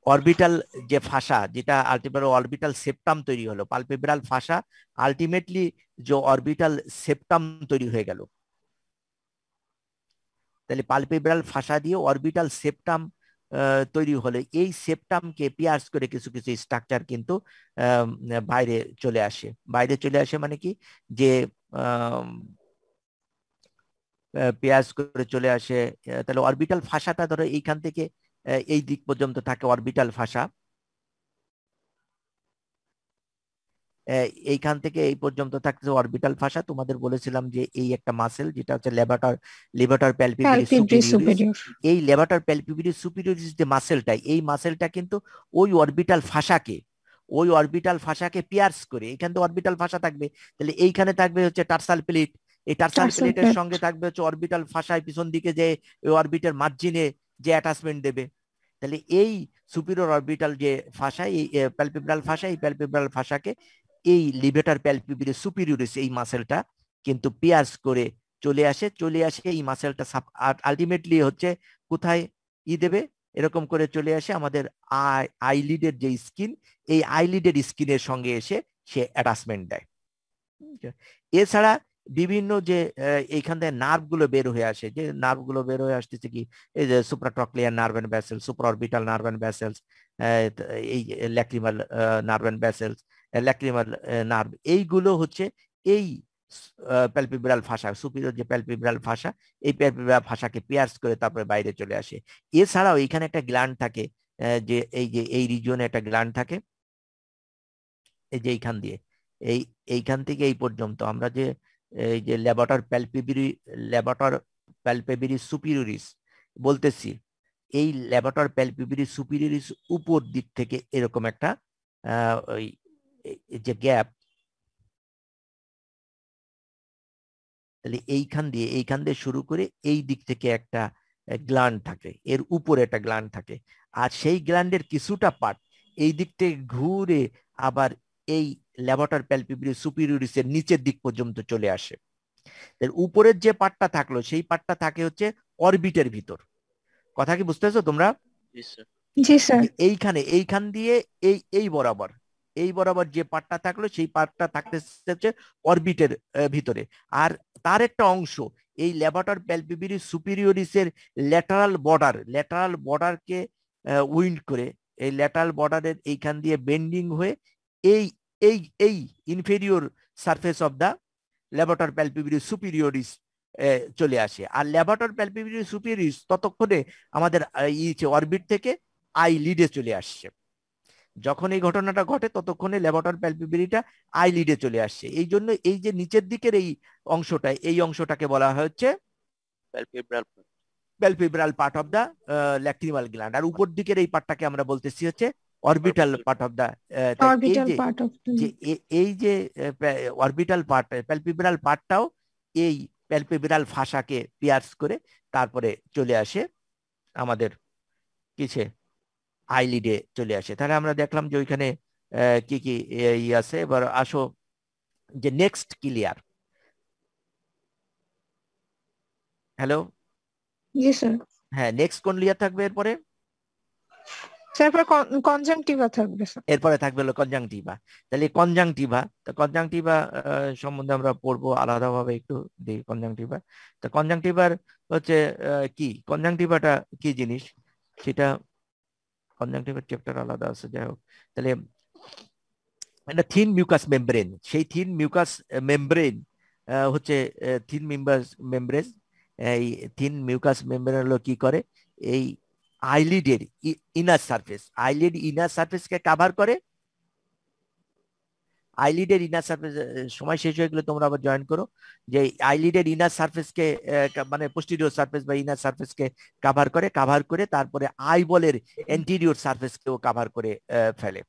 অরবিটাল যে ফাসা, যেটা আলটিমেটলি অরবিটাল সেপ্টাম তৈরি হলো, পালপেব্রাল ফাসা আলটিমেটলি যে অরবিটাল সেপ্টাম তৈরি হয়ে গেল, তাহলে পালপেব্রাল ফাসা দিয়ে অরবিটাল সেপ্টাম তৈরি হলে এই সেপ্টামকে পিয়ার্স করে কিছু কিছু স্ট্রাকচার কিন্তু বাইরে চলে আসে। বাইরে চলে আসে মানে কি, যে পেঁয়াজ করে চলে আসে। তাহলে অরবিটাল ফাসাটা ধরো এইখান থেকে এই দিক পর্যন্ত থাকে অরবিটাল ফাসা, এইখান থেকে এই পর্যন্ত থাকছে অরবিটাল ফাসা। তোমাদের বলেছিলাম যে এই একটা মাসেল যেটা হচ্ছে লেবাটার প্যালপেব্রালিস সুপিরিয়রিস। এই লেবাটার প্যালপেব্রালিস সুপিরিয়রিস যে মাসেলটা, এই মাসেলটা কিন্তু ওই অরবিটাল ফাসাকে পিয়ার্স করে, এইখান থেকে অরবিটাল ফাসা থাকবে, তাহলে এইখানে থাকবে হচ্ছে টার্সাল প্লেট, এই টার্সাল প্লেটের সঙ্গে থাকবে হচ্ছে অরবিটাল ফাসায় পিছন দিকে যে অরবিটাল মার্জিনে যে অ্যাটাচমেন্ট দেবে। তাহলে এই সুপিরিয়র অরবিটাল যে ফাসা, এই প্যালপেব্রাল ফাসা, এই প্যালপেব্রাল ফাসাকে এই লিভেটার প্যালপেব্রালিস সুপিরিয়রিস এই মাসেলটা কিন্তু পিয়ার্স করে চলে আসে এই মাসেলটা আলটিমেটলি হচ্ছে কোথায় দেবে, এরকম করে চলে আসে আমাদের আইলিডের যে স্কিন, এই আইলিডের স্কিনের সঙ্গে এসে সে অ্যাটাচমেন্ট দেয়। এছাড়া বিভিন্ন যে এইখান থেকে নার্ভ গুলো বের হয়ে আসে, যে নার্ভ গুলো বের হয়ে আসতেছে কি, এই যে supratrochlear nerve and vessels, supraorbital nerve and vessels, এই lacrimal nerve and vessels, lacrimal nerve, এইগুলো হচ্ছে এই প্যালপেব্রাল ফাসা, সুপিরিয়র যে প্যালপেব্রাল ফাসা, এই প্যালপেব্রাল ফাসাকে পিয়ার্স করে তারপরে বাইরে চলে আসে। এছাড়াও এখানে একটা গ্ল্যান্ড থাকে, যে এই রিজিয়নে একটা গ্ল্যান্ড থাকে, এই যে এইখান দিয়ে এইখান থেকে এই পর্যন্ত আমরা যে এই যে ল্যাবটর প্যালপেব্রি সুপিরিয়রিস বলতেছি, এই ল্যাবটর প্যালপেব্রি সুপিরিয়রিস উপর দিক থেকে এরকম একটা ওই যে গ্যাপ, তাহলে এইখান দিয়ে শুরু করে এই দিক থেকে একটা গ্ল্যান্ড থাকে, এর উপরে একটা গ্ল্যান্ড থাকে, আর সেই গ্ল্যান্ডের কিছুটা পার্ট এই দিক থেকে ঘুরে আবার এই ল্যাবটর প্যালপেব্রি সুপিরিয়রিস এর নিচের দিক পর্যন্ত চলে আসে। উপরের যে পার্টটা থাকলো সেই পার্টটা থাকে হচ্ছে অরবিটের ভিতর। কথা কি বুঝতেছো তোমরা? জি স্যার। এইখান দিয়ে এই বরাবর যে পার্টটা থাকলো সেই পার্টটা থাকতেছে হচ্ছে অরবিটের ভিতরে। আর তার একটা অংশ এই ল্যাবটর প্যালপেব্রি সুপিরিয়রিসের ল্যাটারাল বর্ডারকে উইন্ড করে, এই ল্যাটারাল বর্ডারের এইখান দিয়ে বেন্ডিং হয়ে এই এই এই ইনফেরিয়র সারফেস অফ দা ল্যাবটর প্যালপেব্রি সুপিরিয়রিস চলে আসে। আর ল্যাবটর প্যালপেব্রি সুপিরিয়রিস ততক্ষণে আমাদের অরবিট থেকে আই লিডে চলে আসছে। যখন এই ঘটনাটা ঘটে ততক্ষণে ল্যাবটর প্যালপেব্রিটা আই লিডে চলে আসছে। এই জন্য এই যে নিচের দিকের এই অংশটাকে বলা হচ্ছে palpebral part of the lacrimal gland, আর উপর দিকের এই পার্টটাকে আমরা বলতেছি হচ্ছে orbital part of the, orbital part of এই যে অরবিটাল পার্ট প্যালপেব্রাল পার্টটাও এই প্যালপেব্রাল ফাসাকে পিয়ার্স করে তারপরে চলে আসে আমাদের কিসে, আইলিডে চলে আসে। তাহলে আমরা দেখলাম যে ওইখানে কি কি আছে। এবার আসো যে নেক্সট ক্লিয়ার। হ্যালো, জি স্যার। হ্যাঁ, নেক্সট কোন লেয়ার থাকবে এরপরে? স্যার এরপর কনজাংটিভা থাকবে স্যার। এরপরে থাকবে হলো কনজাংটিভা। তাহলে কনজাংটিভা, তো কনজাংটিভা সম্বন্ধে আমরা পড়বো আলাদাভাবে একটু দেখি। কনজাংটিভা, তো কনজাংটিভার হচ্ছে কি, কনজাংটিভাটা কি জিনিস সেটা, কনজাংটিভার চ্যাপ্টার আলাদা আছে, যাই হোক। তাহলে একটা থিন মিউকাস মেমব্রেন, সেই থিন মিউকাস মেমব্রেন হচ্ছে থিন মেমব্রেন। এই থিন মিউকাস মেমব্রেন হলো কি করে, এই আইলিডের ইনার সারফেসকে কভার করে। আইলিডের ইনার সারফেস, সময় শেষ হয়ে গেলে তোমরা আবার জয়েন করো, যে আইলিডের ইনার সারফেসকে মানে পোস্টেরিয়র সারফেস বা ইনার সারফেসকে কভার করে তারপরে আইবলের এন্টিরিয়র সারফেসকেও কভার করে ফেলে।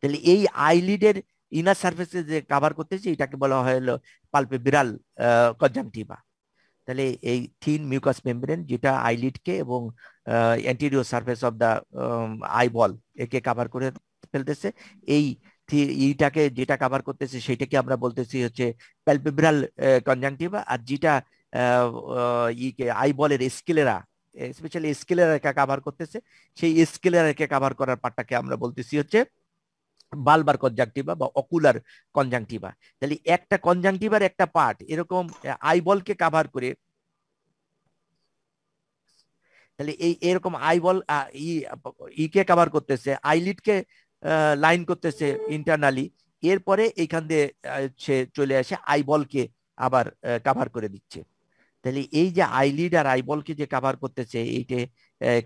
তাহলে এই আইলিডের ইনার সারফেসে যে কভার করতেছে এটাকে বলা হয় হলো পালপেব্রাল কনজাংটিভা। তাহলে এই থিন মিউকাস মেমব্রেন যেটা আইলিডকে এবং anterior surface of the eyeball একে কভার করে ফেলতেছে, এইটাকে যেটা কভার করতেছে সেটাকে আমরা বলতেছি হচ্ছে প্যালপেব্রাল কনজাংটিভা। আর যেটা আইবলের স্কেলেরা, স্পেশালি স্কেলেরাকে কভার করতেছে, সেই স্কেলেরাকে কভার করার পার্টটাকে আমরা বলতেছি হচ্ছে বালবার কনজাংটিভা বা অকুলার কনজাংটিভা। তাহলে একটা কনজাংটিভার একটা পার্ট এরকম আইবলকে কভার করে, তাহলে এরকম আইবল ইকে কভার করতেছে, আইলিডকে লাইন করতেছে ইন্টারনালি, এরপরে এইখান দিয়ে সে চলে আসে আইবলকে আবার কভার করে দিচ্ছে। তাহলে এই যে আইলিড আর আইবলকে যে কভার করতেছে এইটা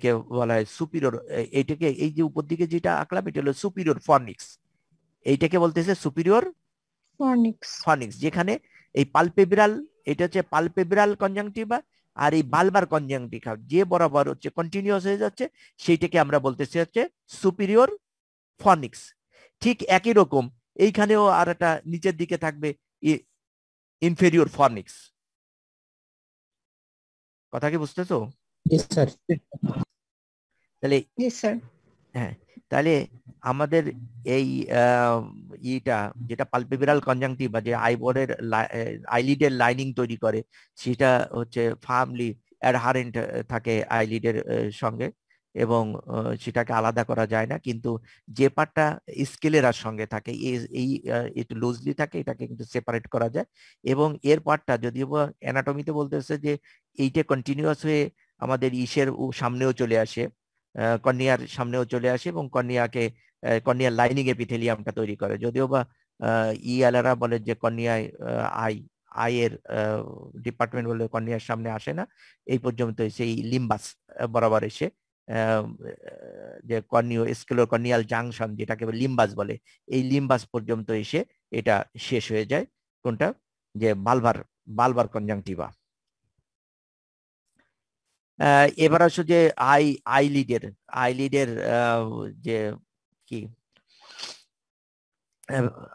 কে বলা হয় সুপিরিয়র, এইটাকে এই যে উপর দিকে যেটা আঁকলাম এটা হলো সুপিরিয়র ফর্নিক্স, এইটাকে বলতেছে সুপিরিয়র ফর্নিক্স। যেখানে এই পালপেব্রাল, এটা হচ্ছে পালপেব্রাল কনজাংটিভা, আর এই বালবার কনজাংটিভা যে বরাবর হচ্ছে কন্টিনিউয়াস হয়ে যাচ্ছে সেইটাকে আমরা বলতেছি হচ্ছে সুপিরিয়র ফর্নিক্স। ঠিক একই রকম এইখানেও আর একটা নিচের দিকে থাকবে ইনফেরিয়র ফর্নিক্স। কথা কি বুঝতেছো? তাহলে হ্যাঁ, তাহলে আমাদের এই ইটা যেটা পালপেব্রাল কনজাংটিভা যে আইবলের আইলিডের লাইনিং তৈরি করে, সেটা হচ্ছে ফার্মলি অ্যাডহারেন্ট থাকে আইলিডের সঙ্গে। এবং সেটাকে আলাদা করা যায় না, কিন্তু যে পার্টটা স্কেলেরার সঙ্গে থাকে এই একটু লুজলি থাকে, এটাকে কিন্তু সেপারেট করা যায়। এবং এর পার্টটা যদিও অ্যানাটমিতে বলতেছে যে এইটা কন্টিনিউয়াস হয়ে আমাদের ইসের সামনেও চলে আসে, কর্নিয়ার সামনেও চলে আসে এবং কর্নিয়ার লাইনিং এপিথেলিয়ামটা তৈরি করে। যদিও বা ইয়ালারা বলে যে কর্নিয়ায় আইয়ের ডিপার্টমেন্ট বলে কর্নিয়ার সামনে আসে না, এই পর্যন্ত সেই লিম্বাস বরাবর এসে যে কর্নিয়াল জাংশন যেটাকে লিম্বাস বলে, এই লিম্বাস পর্যন্ত এসে এটা শেষ হয়ে যায়। কোনটা? যে বালবার কনজাংটিভা। এবার আসো যে আইলিডের যে কি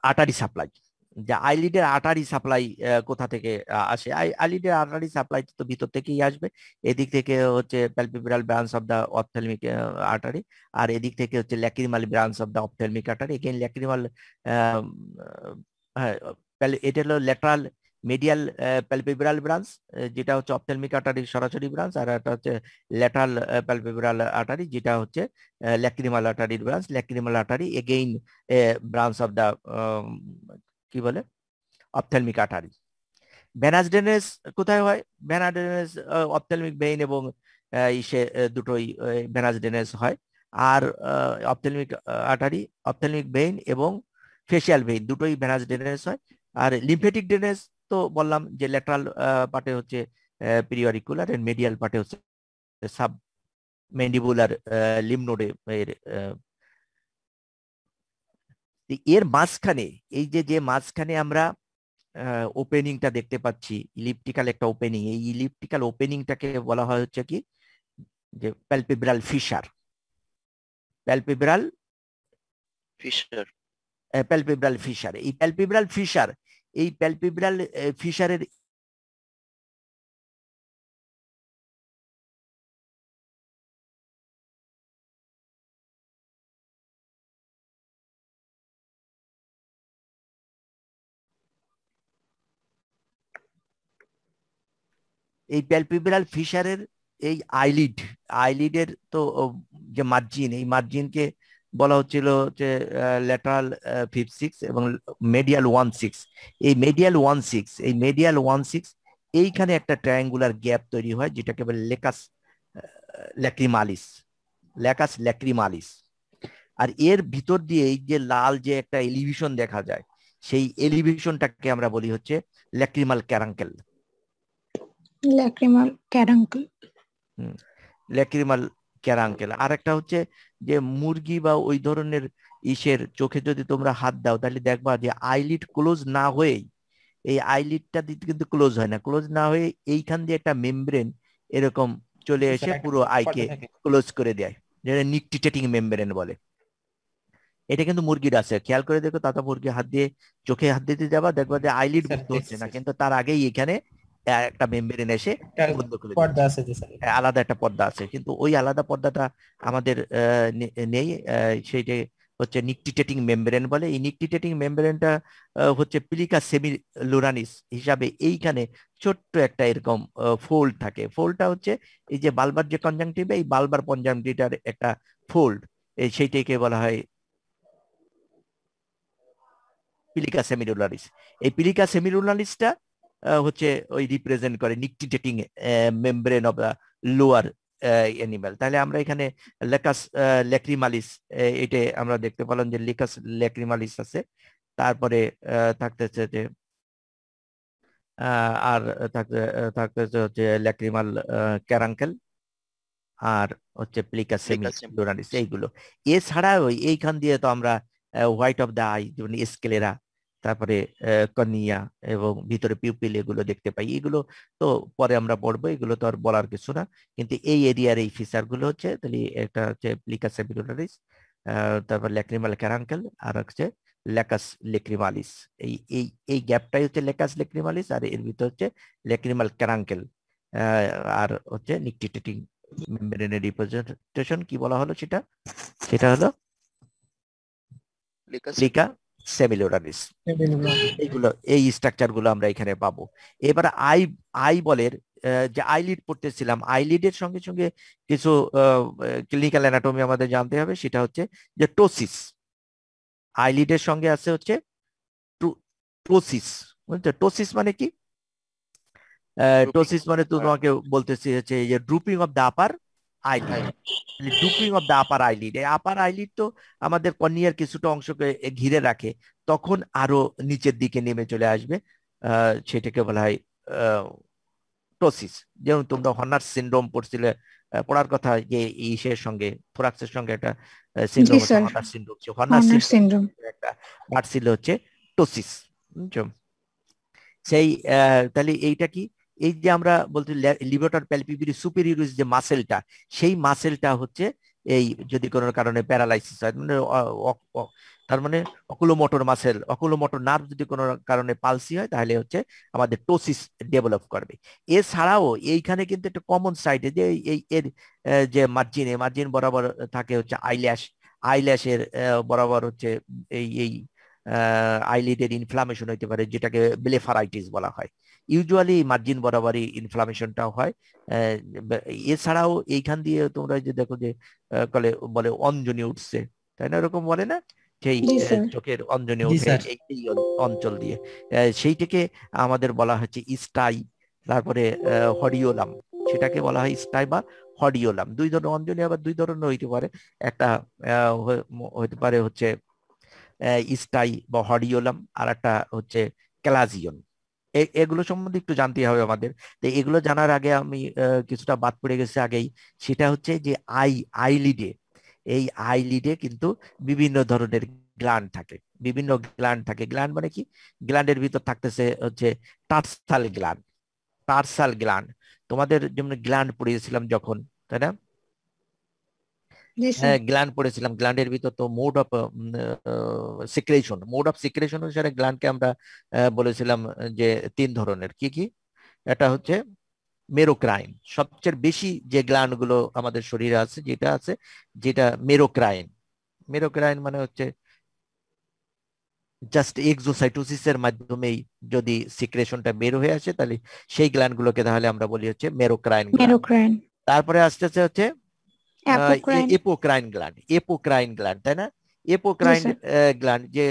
আর্টারি সাপ্লাই, যে আইলিডের আর্টারি সাপ্লাই কোথা থেকে আসে? আইলিডের আর্টারি সাপ্লাই তো ভিতর থেকেই আসবে। এদিক থেকে হচ্ছে palpebral branch of the ophthalmic artery, আর এদিক থেকে হচ্ছে lacrimal branch of the ophthalmic artery. Again lacrimal, হ্যাঁ, এটা হলো ল্যাটারাল মেডিয়াল প্যালপেব্রাল ব্রাঞ্চ, যেটা হচ্ছে অপথ্যালমিক আর্টারির সরাসরি ব্রাঞ্চ, আর এটা হচ্ছে ল্যাটারাল প্যালপেব্রাল আর্টারি, যেটা হচ্ছে ল্যাক্রিমাল আর্টারির branch. Lacrimal artery again branch of the কি বলে অপথ্যালমিক আর্টারি। ভেনাস ড্রেনেজ কোথায় হয়? ভেনাস ড্রেনেজ অপথ্যালমিক ভেইন এবং ইসে দুটোই ভেনাস ড্রেনেজ হয়। আর অপথ্যালমিক আর্টারি, অপথ্যালমিক ভেইন এবং ফেশিয়াল ভেইন দুটোই ভেনাস ড্রেনেজ হয়। আর লিম্ফেটিক ড্রেনেজ তো বললাম যে ল্যাটারাল পার্টে হচ্ছে পিরিয়ডিকুলার, এর মিডিয়াল পার্টে হচ্ছে সাব ম্যান্ডিবুলার লিম্ফ নোডে এর মাঝখানে, এই যে মাঝখানে আমরা ওপেনিংটা দেখতে পাচ্ছি, ইলিপ্টিক্যাল একটা ওপেনিং, এই ইলিপ্টিক্যাল ওপেনিংটাকে বলা হয় হচ্ছে কি যে প্যালপেব্রাল ফিশার। প্যালপেব্রাল ফিশার, এই প্যালপেব্রাল ফিশারের এই আইলিডের তো যে মার্জিন, এই মার্জিনকে বলা হচ্ছিল যে ল্যাটারাল 5-6 এবং মেডিয়াল 1-6। এই মেডিয়াল 1-6 এইখানে একটা ট্রায়াঙ্গুলার গ্যাপ তৈরি হয়, যেটাকে বলে লেকাস ল্যাক্রিমালিস। আর এর ভিতর দিয়ে এই যে লাল যে একটা এলিভেশন দেখা যায়, সেই এলিভেশনটাকে আমরা বলি হচ্ছে ল্যাক্রিমাল ক্যারাঙ্কেল। আর একটা হচ্ছে যে মুরগি বা ওই ধরনের ইসের চোখে যদি তোমরা হাত দাও, তাহলে দেখবা যে আইলিড ক্লোজ না হয়েই, এই আইলিডটা কিন্তু ক্লোজ হয় না, ক্লোজ না হয়ে এইখান দিয়ে একটা মেমব্রেন এরকম চলে এসে পুরো আইকে ক্লোজ করে দেয়, যেটা নিকটিটেটিং মেমব্রেন বলে। এটা কিন্তু মুরগির আছে, খেয়াল করে দেখো, তাতা মুরগি চোখে হাত দিতে যাবা, দেখবা যে আইলিড বন্ধ হচ্ছে না, কিন্তু তার আগেই এখানে একটা মেমব্রেন এসে বন্ধ করে দিচ্ছে, আলাদা একটা পর্দা আছে। কিন্তু ওই আলাদা পর্দাটা আমাদের নেই, সেইটা হচ্ছে নিকটিটেটিং মেমব্রেন বলে। এই নিকটিটেটিং মেমব্রেনটা হচ্ছে পিলিকা সেমিলুরানিস হিসাবে এইখানে ছোট্ট একটা এরকম ফোল্ড থাকে। ফোল্ডটা হচ্ছে এই যে বালবার যে কনজাংটিভা, এই বালবার কনজাংটিভার একটা ফোল্ড, সেইটাকে বলা হয় পিলিকা সেমিলুনারিস। এই পিলিকা সেমিলুনারিসটা হচ্ছে ওই রিপ্রেজেন্ট করে nictitating membrane of the lower animal. তাহলে আমরা এখানে লেকাস ল্যাক্রিমালিস, এটা আমরা দেখতে পেলাম যে লেকাস ল্যাক্রিমালিস আছে। তারপরে থাকতেছে যে আর থাকতেছে হচ্ছে ল্যাক্রিমাল ক্যারাঙ্কেল, আর হচ্ছে প্লিকা সেমিলুনারিস, এইগুলো। এছাড়া এইখান দিয়ে তো আমরা হোয়াইট অফ দা আই যেমন স্কেলেরা, তারপরে কর্নিয়া এবং ভিতরে পিউপিল, এগুলো দেখতে পাই। এগুলো তো পরে আমরা পড়বো, এগুলো তো আর বলার কিছু না। কিন্তু এই এরিয়ার এই ফিচার গুলো হচ্ছে, তাহলে একটা হচ্ছে প্লিকা সেমিলুনারিস, তারপর ল্যাক্রিমাল ক্যারাঙ্কেল, আর হচ্ছে লেকাস ল্যাক্রিমালিস। এই এই এই গ্যাপটাই হচ্ছে লেকাস ল্যাক্রিমালিস, আর এর ভিতর হচ্ছে ল্যাক্রিমাল ক্যারাঙ্কেল, আর হচ্ছে নিকটিটেটিং মেমব্রেনের রিপ্রেজেন্টেশন কি বলা হলো, সেটা হলো প্লিকা সেমিলুনারিস। এইগুলো, এই স্ট্রাকচার গুলো আমরা এখানে পাবো। এবার আই বলের যে আইলিড পড়তেছিলাম, আইলিডের সঙ্গে সঙ্গে কিছু ক্লিনিক্যাল অ্যানাটমি আমাদের জানতে হবে, সেটা হচ্ছে যে টোসিস। আইলিডের সঙ্গে আছে হচ্ছে টোসিস। বুঝছো টোসিস মানে কি? টোসিস মানে তো তোমাকে বলতেছি হচ্ছে যে drooping of the upper eyelid. Drooping of the upper eyelid, এই আপার আইলিড তো আমাদের কর্নিয়ার কিছুটা অংশকে ঘিরে রাখে, তখন আরো নিচের দিকে নেমে চলে আসবে, সেটাকে বলা হয় টোসিস। যেমন তোমরা হর্নার সিনড্রোম পড়ছিলে, পড়ার কথা যে ইসের সঙ্গে থোরাক্সের সঙ্গে একটা সিনড্রোম জি হচ্ছে sir, Honor syndrome. Honor Honor syndrome syndrome. একটা পার্ট ছিল হচ্ছে টোসিস। বুঝছো? সেই তাহলে এইটা কি, এই যে আমরা বলতে লিভার প্যালপিব্রি সুপিরিয়রিস যে মাসেলটা, সেই মাসেলটা হচ্ছে এই যদি কোনো কারণে প্যারালাইসিস হয়, মানে তার মানে অকুলোমোটর মাসেল, অকুলোমোটর নার্ভ যদি কোনো কারণে পালসি হয়, তাহলে হচ্ছে আমাদের টোসিস ডেভেলপ করবে। এছাড়াও এইখানে কিন্তু একটা কমন সাইটে যে এই এর যে মার্জিন বরাবর থাকে হচ্ছে আইল্যাশ, আইল্যাশের বরাবর হচ্ছে এই আইলিডের ইনফ্লামেশন হইতে পারে, যেটাকে ব্লেফারাইটিস বলা হয়। ইউজুয়ালি মার্জিন বরাবরই ইনফ্লামেশনটাও হয়। এছাড়াও এইখান দিয়ে তোমরা যে দেখো যে বলে অঞ্জনি উঠছে, তাই না, এরকম বলে না, সেই জি স্যার। চোখের অঞ্জনি জি উঠে স্যার। এই অঞ্চল দিয়ে, সেইটাকে আমাদের বলা হচ্ছে স্টাই, তারপরে হডিওলাম, সেটাকে বলা হয় স্টাই বা হডিওলাম। দুই ধরনের অঞ্জনি আবার দুই ধরনের হইতে পারে, একটা হইতে পারে হচ্ছে স্টাই বা হডিওলাম, আর একটা হচ্ছে ক্যালাজিয়ন। এগুলো সম্বন্ধে একটু জানতে হবে আমাদের। তো এগুলো জানার আগে আমি কিছুটা বাদ পড়ে গেছে আগেই, সেটা হচ্ছে যে আইলিডে, এই আইলিডে কিন্তু বিভিন্ন ধরনের গ্ল্যান্ড থাকে, বিভিন্ন গ্ল্যান্ড থাকে। গ্ল্যান্ড মানে কি? গ্ল্যান্ডের ভিতর থাকতেছে হচ্ছে টার্সাল গ্ল্যান্ড। টার্সাল গ্ল্যান্ড তোমাদের যেমন গ্ল্যান্ড পড়িয়েছিলাম যখন, তাই না? জি স্যার। গ্ল্যান্ড পড়েছিলাম, গ্ল্যান্ডের ভিতর তো mode of secretion, mode of secretion অনুসারে গ্ল্যান্ডকে আমরা বলেছিলাম যে তিন ধরনের। কি কি? এটা হচ্ছে মেরোক্রাইন, সবচেয়ে বেশি যে গ্ল্যান্ড গুলো আমাদের শরীরে আছে যেটা আছে, যেটা মেরোক্রাইন। মেরোক্রাইন মানে হচ্ছে জাস্ট এক্সোসাইটোসিসের মাধ্যমেই যদি সিক্রেশনটা বের হয়ে আসে, তাহলে সেই গ্ল্যান্ড গুলোকে তাহলে আমরা বলি হচ্ছে মেরোক্রাইন গ্ল্যান্ড। মেরোক্রাইন। তারপরে আসতেছে হচ্ছে অ্যাপোক্রাইন। এপোক্রাইন গ্ল্যান্ড, এপোক্রাইন গ্ল্যান্ড, তাই না? জি এপোক্রাইন স্যার। গ্ল্যান্ড যে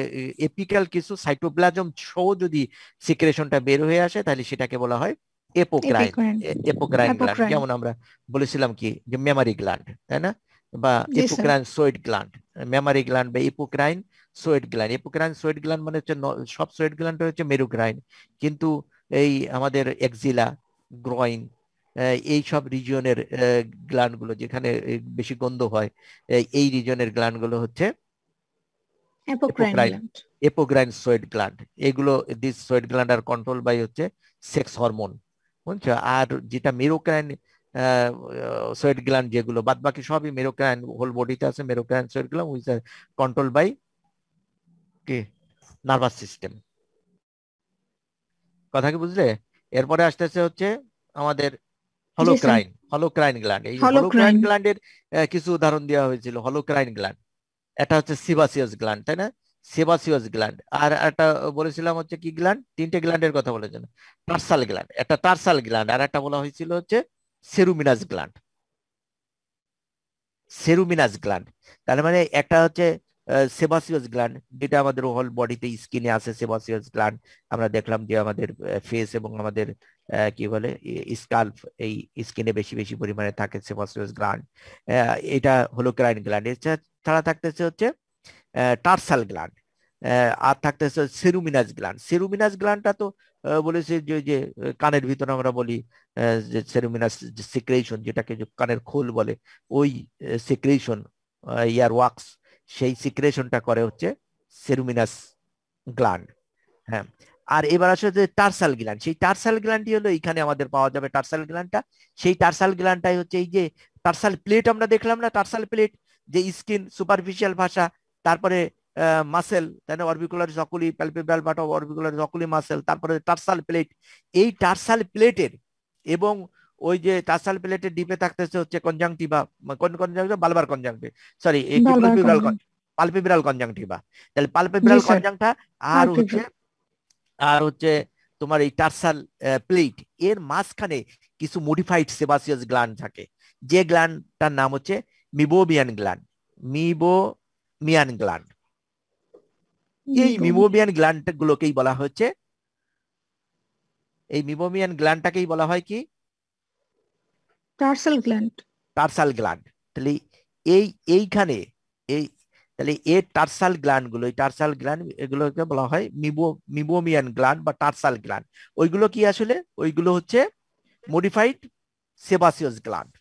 এপিক্যাল কিছু সাইটোপ্লাজম সহ যদি সিক্রেশনটা বের হয়ে আসে, তাহলে সেটাকে বলা হয় এপোক্রাইন। এপিক্রাইন। এপোক্রাইন গ্ল্যান্ড, অ্যাপোক্রাইন। যেমন আমরা বলেছিলাম কি যে মেমারি গ্ল্যান্ড, তাই না, বা জি sir. Apocrine sweat gland. Mammary gland বা apocrine sweat gland. Apocrine sweat gland মানে হচ্ছে সব সোয়েট গ্ল্যান্ড হচ্ছে মেরোক্রাইন, কিন্তু এই আমাদের এক্সিলা, গ্রোইন, এই সব রিজিয়নের গ্ল্যান্ড গুলো যেখানে বেশি গন্ধ হয়, এই রিজিয়নের গ্ল্যান্ড গুলো হচ্ছে apocrine apocrine, gland. Apocrine sweat gland. এগুলো this sweat gland are control by হচ্ছে সেক্স হরমোন, বুঝছো? আর যেটা মেরোক্রাইন সোয়েট গ্ল্যান্ড, যেগুলো বাদ বাকি সবই মেরোক্রাইন, হোল বডিতে আছে merocrine sweat gland, which are control by কি নার্ভাস সিস্টেম। কথা কি বুঝলে? এরপরে আসতেছে হচ্ছে আমাদের জি স্যার। হলোক্রাইন, হলোক্রাইন গ্ল্যান্ড। এই হলোক্রাইন হলোক্রাইন। গ্ল্যান্ডের কিছু উদাহরণ দেওয়া হয়েছিল। হলোক্রাইন গ্ল্যান্ড, এটা হচ্ছে সিবাসিয়াস গ্ল্যান্ড, তাই না? Sebaceous gland. আর একটা বলেছিলাম হচ্ছে কি গ্ল্যান্ড, তিনটে গ্ল্যান্ডের কথা বলেছিলাম। টার্সাল গ্ল্যান্ড, একটা টার্সাল গ্ল্যান্ড, আর একটা বলা হয়েছিল হচ্ছে সেরুমিনাস গ্ল্যান্ড। সেরুমিনাস গ্ল্যান্ড তার মানে একটা হচ্ছে সেবাসিয়াস গ্ল্যান্ড, যেটা আমাদের হোল বডিতে স্কিনে আছে। সেবাসিয়াস গ্ল্যান্ড আমরা দেখলাম যে আমাদের ফেস এবং আমাদের কি বলে স্কাল্প, এই স্কিনে বেশি বেশি পরিমাণে থাকে সেবাসিয়াস গ্ল্যান্ড। এটা হলো ক্রাইন গ্ল্যান্ড। এছাড়া থাকতেছে হচ্ছে টার্সাল গ্ল্যান্ড, আর থাকতেছে সেরুমিনাস গ্ল্যান্ড। সেরুমিনাস গ্ল্যান্ডটা তো বলেছে যে যে কানের ভিতরে আমরা বলি যে সেরুমিনাস সিক্রেশন, যেটাকে যে কানের খোল বলে, ওই সিক্রেশন, ইয়ার ওয়াক্স, সেই সিক্রেশনটা করে হচ্ছে সেরুমিনাস গ্ল্যান্ড। হ্যাঁ, আর এবার আসলে যে টার্সাল গ্ল্যান্ড, সেই টার্সাল গ্ল্যান্ডই হলো এখানে আমাদের পাওয়া যাবে টার্সাল গ্ল্যান্ডটা। সেই টার্সাল গ্ল্যান্ডটাই হচ্ছে এই যে টার্সাল প্লেট আমরা দেখলাম না, টার্সাল প্লেট যে স্কিন সুপারফিশিয়াল ভাষা, তারপরে মাসেল, তাই না, orbicularis অকুলি, palpebral part of orbicularis oculi muscle, তারপরে টার্সাল প্লেট। এই টার্সাল প্লেটের এবং ওই যে টার্সাল প্লেটের ডিপে থাকতেছে হচ্ছে কনজাংটিভা, কোন কনজাংটিভা, বালবার কনজাংটিভা, সরি কি Balbir palpebral, conjunctiva. Palpebral conjunctiva. তাহলে জি পালপেব্রাল স্যার। কনজাংটা আর হচ্ছে পালপেব্রাল। আর হচ্ছে তোমার এই টার্সাল প্লেট, এর মাঝখানে কিছু মডিফাইড সেবাসিয়াস গ্ল্যান্ড থাকে, যে গ্ল্যান্ডটার নাম হচ্ছে মিবোমিয়ান গ্ল্যান্ড। মিবোমিয়ান গ্ল্যান্ড, এই মিবোমিয়ান গ্ল্যান্ড গুলোকেই বলা হচ্ছে, এই মিবোমিয়ান গ্ল্যান্ডটাকেই বলা হয় কি? টার্সাল গ্ল্যান্ড। টার্সাল গ্ল্যান্ড। তাহলে এইখানে এই তাহলে এই টার্সাল গ্ল্যান্ড গুলো, এই টার্সাল গ্ল্যান্ড এগুলোকে বলা হয় মিবোমিয়ান গ্ল্যান্ড বা টার্সাল গ্ল্যান্ড। ওইগুলো কি আসলে? ওইগুলো হচ্ছে modified sebaceous gland.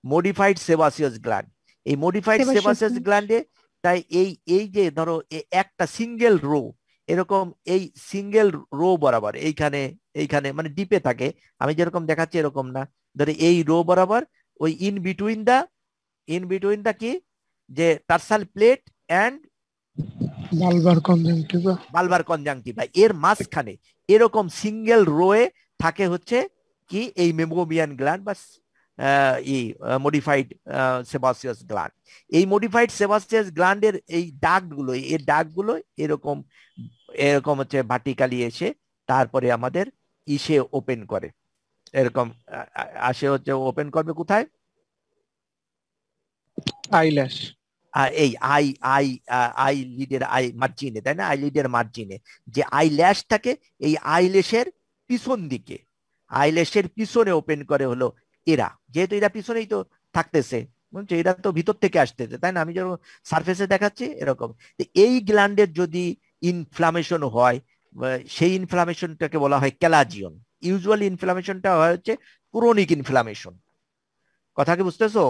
Modified sebaceous gland, এই মডিফাইড সেবাসিয়াস গ্ল্যান্ডে তাই এই যে ধরো একটা সিঙ্গেল রো, এরকম এই সিঙ্গেল রো বরাবর এইখানে মানে ডিপে থাকে, আমি যেরকম দেখাচ্ছি এরকম না, ধরে এই রো বরাবর ওই ইন বিটুইন দা কি যে টার্সাল প্লেট এন্ড বালবার কনজাংটিভা, এর মাঝখানে এরকম সিঙ্গেল রোয়ে থাকে হচ্ছে কি এই মেমোমিয়ান গ্ল্যান্ড বা মডিফাইড সেবাসিয়াস গ্ল্যান্ড। এই মডিফাইড সেবাসিয়াস গ্ল্যান্ডের এই দাগগুলো এরকম এরকম হচ্ছে ভার্টিক্যালি এসে তারপরে আমাদের ইসে ওপেন করে, এরকম আসে হচ্ছে ওপেন করবে কোথায়? আইল্যাশ, এই আই লিডের মার্জিনে, তাই না? আই লিডের মার্জিনে যে আইল্যাশ থাকে, এই আইল্যাশের পিছন দিকে, আইল্যাশের পিছনে ওপেন করে হলো এরা, যেহেতু এরা পিছনেই তো থাকতেছে, বুঝছো, এরা তো ভিতর থেকে আসতেছে, তাই না? আমি যখন সারফেসে দেখাচ্ছি এরকম। এই গ্ল্যান্ডের যদি ইনফ্লামেশন হয়, সেই ইনফ্লামেশনটাকে বলা হয় ক্যালাজিয়ন। ইউজুয়ালি ইনফ্লামেশনটা হয় হচ্ছে ক্রনিক ইনফ্লামেশন। কথা কি বুঝতেছো?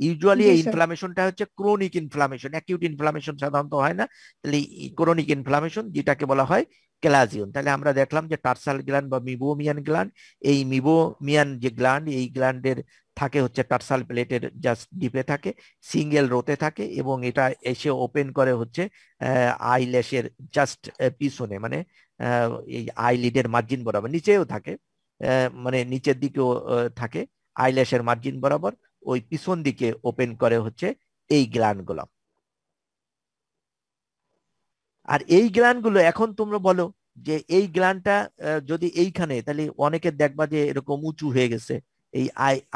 ইউজুয়ালি এই ইনফ্লামেশনটা হচ্ছে ক্রনিক ইনফ্লামেশন, অ্যাকিউট ইনফ্লামেশন সাধারণত হয় না। তাহলে ক্রনিক ইনফ্লামেশন যেটাকে বলা হয় ক্যালাজিয়ন। তাহলে আমরা দেখলাম যে টার্সাল গ্ল্যান্ড বা মিবোমিয়ান গ্ল্যান্ড, এই মিবোমিয়ান যে গ্ল্যান্ড, এই গ্ল্যান্ডের থাকে হচ্ছে টার্সাল প্লেটের জাস্ট ডিপে থাকে, সিঙ্গেল রোতে থাকে, এবং এটা এসে ওপেন করে হচ্ছে আইল্যাশের জাস্ট পিছনে, মানে এই আইলিডের মার্জিন বরাবর, নিচেও থাকে, মানে নিচের দিকেও থাকে, আইল্যাশের মার্জিন বরাবর ওই পিছন দিকে ওপেন করে হচ্ছে এই গ্ল্যান্ডগুলো। আর এই গ্ল্যান্ডগুলো এখন তোমরা বলো যে এই গ্ল্যান্ডটা যদি এইখানে, তাহলে অনেকের দেখবা যে এরকম উঁচু হয়ে গেছে, এই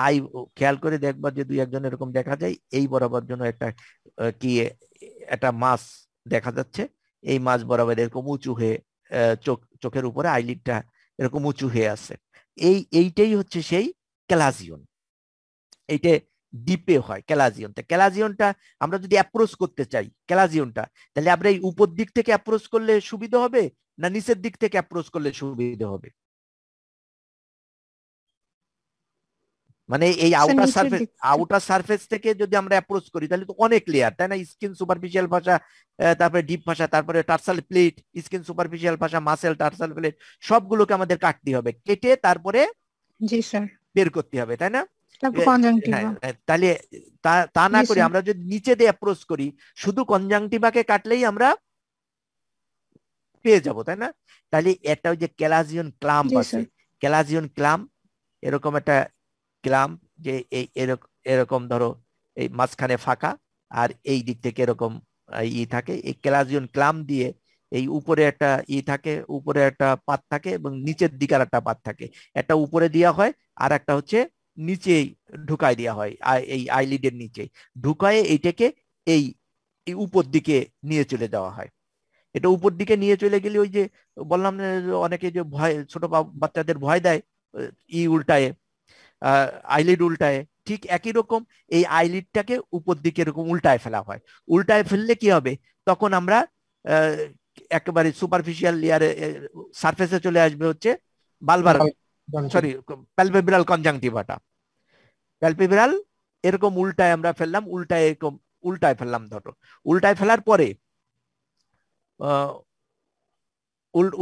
আই খেয়াল করে দেখবা যে দুই একজন এরকম দেখা যায়, এই বরাবর জন্য একটা কি একটা মাছ দেখা যাচ্ছে, এই মাছ বরাবর এরকম উঁচু হয়ে চোখের উপরে আইলিডটা এরকম উঁচু হয়ে আছে, এইটাই হচ্ছে সেই ক্যালাজিয়ন। এইটা ডিপে হয় ক্যালাজিয়নটা। ক্যালাজিয়নটা আমরা যদি অ্যাপ্রোচ করতে চাই ক্যালাজিয়নটা, তাহলে আমরা এই উপর দিক থেকে অ্যাপ্রোচ করলে সুবিধা হবে না নিচের দিক থেকে অ্যাপ্রোচ করলে সুবিধা হবে? মানে এই আউটার সারফেস থেকে যদি আমরা অ্যাপ্রোচ করি তাহলে তো অনেক লেয়ার, তাই না? স্কিন সুপারফিশিয়াল ভাষা, তারপরে ডিপ ভাষা, তারপরে টার্সাল প্লেট, স্কিন সুপারফিশিয়াল ভাষা, মাসেল, টার্সাল প্লেট, সবগুলোকে আমাদের কাটতে হবে, কেটে তারপরে জি স্যার বের করতে হবে, তাই না? তাহলে তা না করে আমরা যদি নিচে দিয়ে অ্যাপ্রোচ করি, শুধু কনজাংটিভাকে কাটলেই আমরা পেয়ে যাব, তাই না? তাহলে এটা ওই যে ক্যালাজিয়ন ক্লাম্প আছে, ক্যালাজিয়ন ক্লাম্প, এরকম একটা ক্লাম্প যে এই এরকম ধরো এই মাঝখানে ফাঁকা আর এই দিক থেকে এরকম থাকে, এই ক্যালাজিয়ন ক্লাম্প দিয়ে এই উপরে একটা থাকে, উপরে একটা পাত থাকে এবং নিচের দিকে আর একটা পাত থাকে, একটা উপরে দেওয়া হয় আর একটা হচ্ছে নিচেই ঢুকাই দেওয়া হয়, এই আইলিডের নিচে ঢুকায় এইটাকে এই উপর দিকে নিয়ে চলে যাওয়া হয়। এটা উপর দিকে নিয়ে চলে গেলে ওই যে বললাম অনেকে যে ভয়, ছোট বাচ্চাদের ভয় দেয় উল্টায়, আইলিড উল্টায়, ঠিক একই রকম এই আইলিডটাকে উপর দিকে এরকম উল্টায় ফেলা হয়। উল্টায় ফেললে কি হবে, তখন আমরা একেবারে সুপারফিশিয়াল লেয়ারে সারফেসে চলে আসবে হচ্ছে বালবার প্যালপেব্রাল কনজাংটিভাটা। প্যালপেব্রাল এরকম উল্টায় আমরা ফেললাম, উল্টায় এরকম উল্টায় ফেললাম, ধরো উল্টায় ফেলার পরে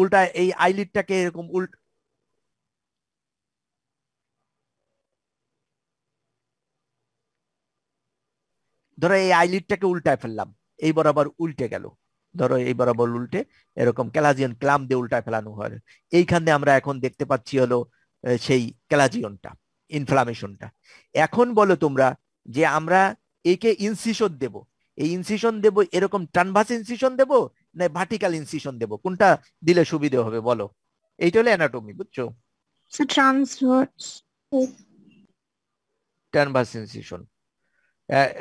উল্টায় এই আইলিডটাকে এরকম ধরো এই আইলিডটাকে উল্টায় ফেললাম, এই বরাবর উল্টে গেল, ধরো এই বরাবর উল্টে এরকম ক্যালাজিয়ন ক্লাম্প দিয়ে উল্টায় ফেলানো হয়। এইখানে আমরা এখন দেখতে পাচ্ছি হলো সেই ক্যালাজিয়নটা, ইনফ্লামেশনটা। এখন বলো তোমরা যে আমরা একে ইনসিশন দেব, এই ইনসিশন দেব এরকম ট্রানভার্স ইনসিশন দেব না ভার্টিক্যাল ইনসিশন দেব, কোনটা দিলে সুবিধা হবে বলো? এইটা হলো অ্যানাটমি, বুঝছো? So transverse. Transverse incision.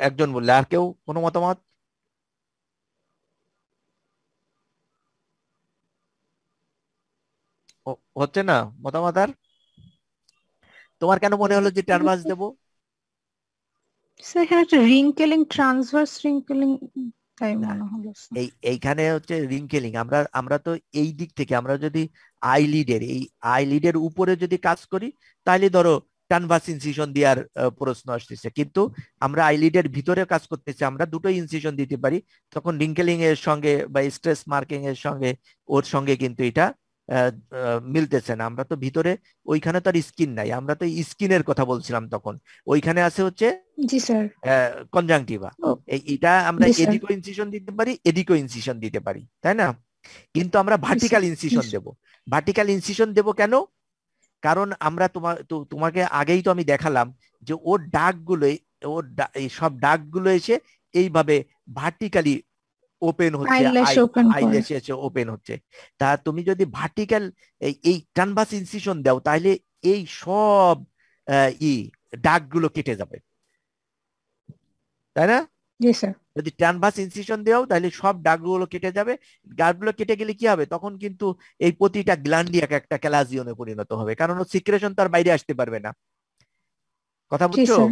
একজন বললে, আর কেউ কোনো মতামত? হচ্ছে না মতামত আর? তোমার কেন মনে হলো যে ট্রান্সভার্স দেবো? স্যার এখানে একটা রিঙ্কেলিং, ট্রান্সভার্স রিঙ্কেলিং তাই মনে হলো স্যার। এইখানে হচ্ছে রিঙ্কেলিং। আমরা তো এই দিক থেকে আমরা যদি আইলিডের উপরে যদি কাজ করি তাহলে ধরো ট্রান্সভার্স ইনসিশন দেওয়ার প্রশ্ন আসতেছে, কিন্তু আমরা আইলিডের ভিতরে কাজ করতেছি, আমরা দুটো ইনসিশন দিতে পারি, তখন রিঙ্কেলিং এর সঙ্গে বা স্ট্রেস মার্কিং এর সঙ্গে ওর সঙ্গে কিন্তু এটা মিলতেছে না। আমরা তো ভিতরে ওইখানে তো আর স্কিন নাই, আমরা তো স্কিনের কথা বলছিলাম তখন। ওইখানে আছে হচ্ছে জি স্যার। কনজাংটিভা। এটা আমরা এদিকও ইনসিশন দিতে পারি, এদিকও ইনসিশন দিতে পারি, তাই না? কিন্তু আমরা ভার্টিক্যাল ইনসিশন দেব। ভার্টিক্যাল ইনসিশন দেব কেন? কারণ আমরা তোমাকে আগেই তো আমি দেখালাম যে ওর দাগগুলো, এই সব দাগগুলো এসে এইভাবে ভার্টিক্যালি ওপেন হচ্ছে, আইল্যাশ এসে ওপেন হচ্ছে। তা তুমি যদি ভার্টিক্যাল এই ট্রান্সভার্স ইনসিশন দাও তাহলে এই সব দাগগুলো কেটে যাবে, তাই না? জি স্যার। যদি ট্রান্সভার্স ইনসিশন দেও তাহলে সব দাগগুলো কেটে যাবে। দাগগুলো কেটে গেলে কি হবে? তখন কিন্তু এই প্রতিটা গ্ল্যান্ডই একটা ক্যালাজিয়নে পরিণত হবে, কারণ সিক্রেশন তার বাইরে আসতে পারবে না। কথা বুঝছো?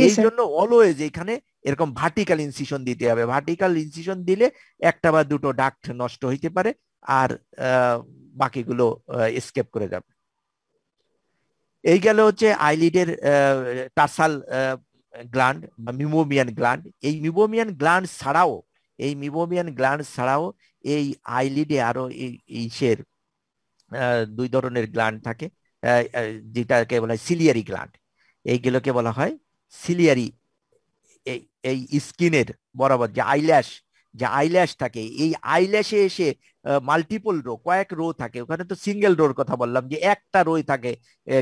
এই জন্য অলওয়েজ এখানে এরকম ভার্টিক্যাল ইনসিশন দিতে হবে। ভার্টিক্যাল ইনসিশন দিলে একটা বা দুটো দাগ নষ্ট হইতে পারে, আর বাকিগুলো এসকেপ করে যাবে। এই গেল হচ্ছে আইলিডের টার্সাল গ্ল্যান্ড বা মিবোমিয়ান গ্ল্যান্ড। এই মিবোমিয়ান গ্ল্যান্ড ছাড়াও এই আইলিডে আরো এইসের দুই ধরনের গ্ল্যান্ড থাকে, যেটাকে বলা হয় সিলিয়ারি গ্ল্যান্ড। এইগুলোকে বলা হয় সিলিয়ারি। এই স্কিনের বরাবর যে আইল্যাশ থাকে, এই আইল্যাশে এসে মাল্টিপল রো, কয়েক রো থাকে। ওখানে তো সিঙ্গেল রোর কথা বললাম, যে একটা রোই থাকে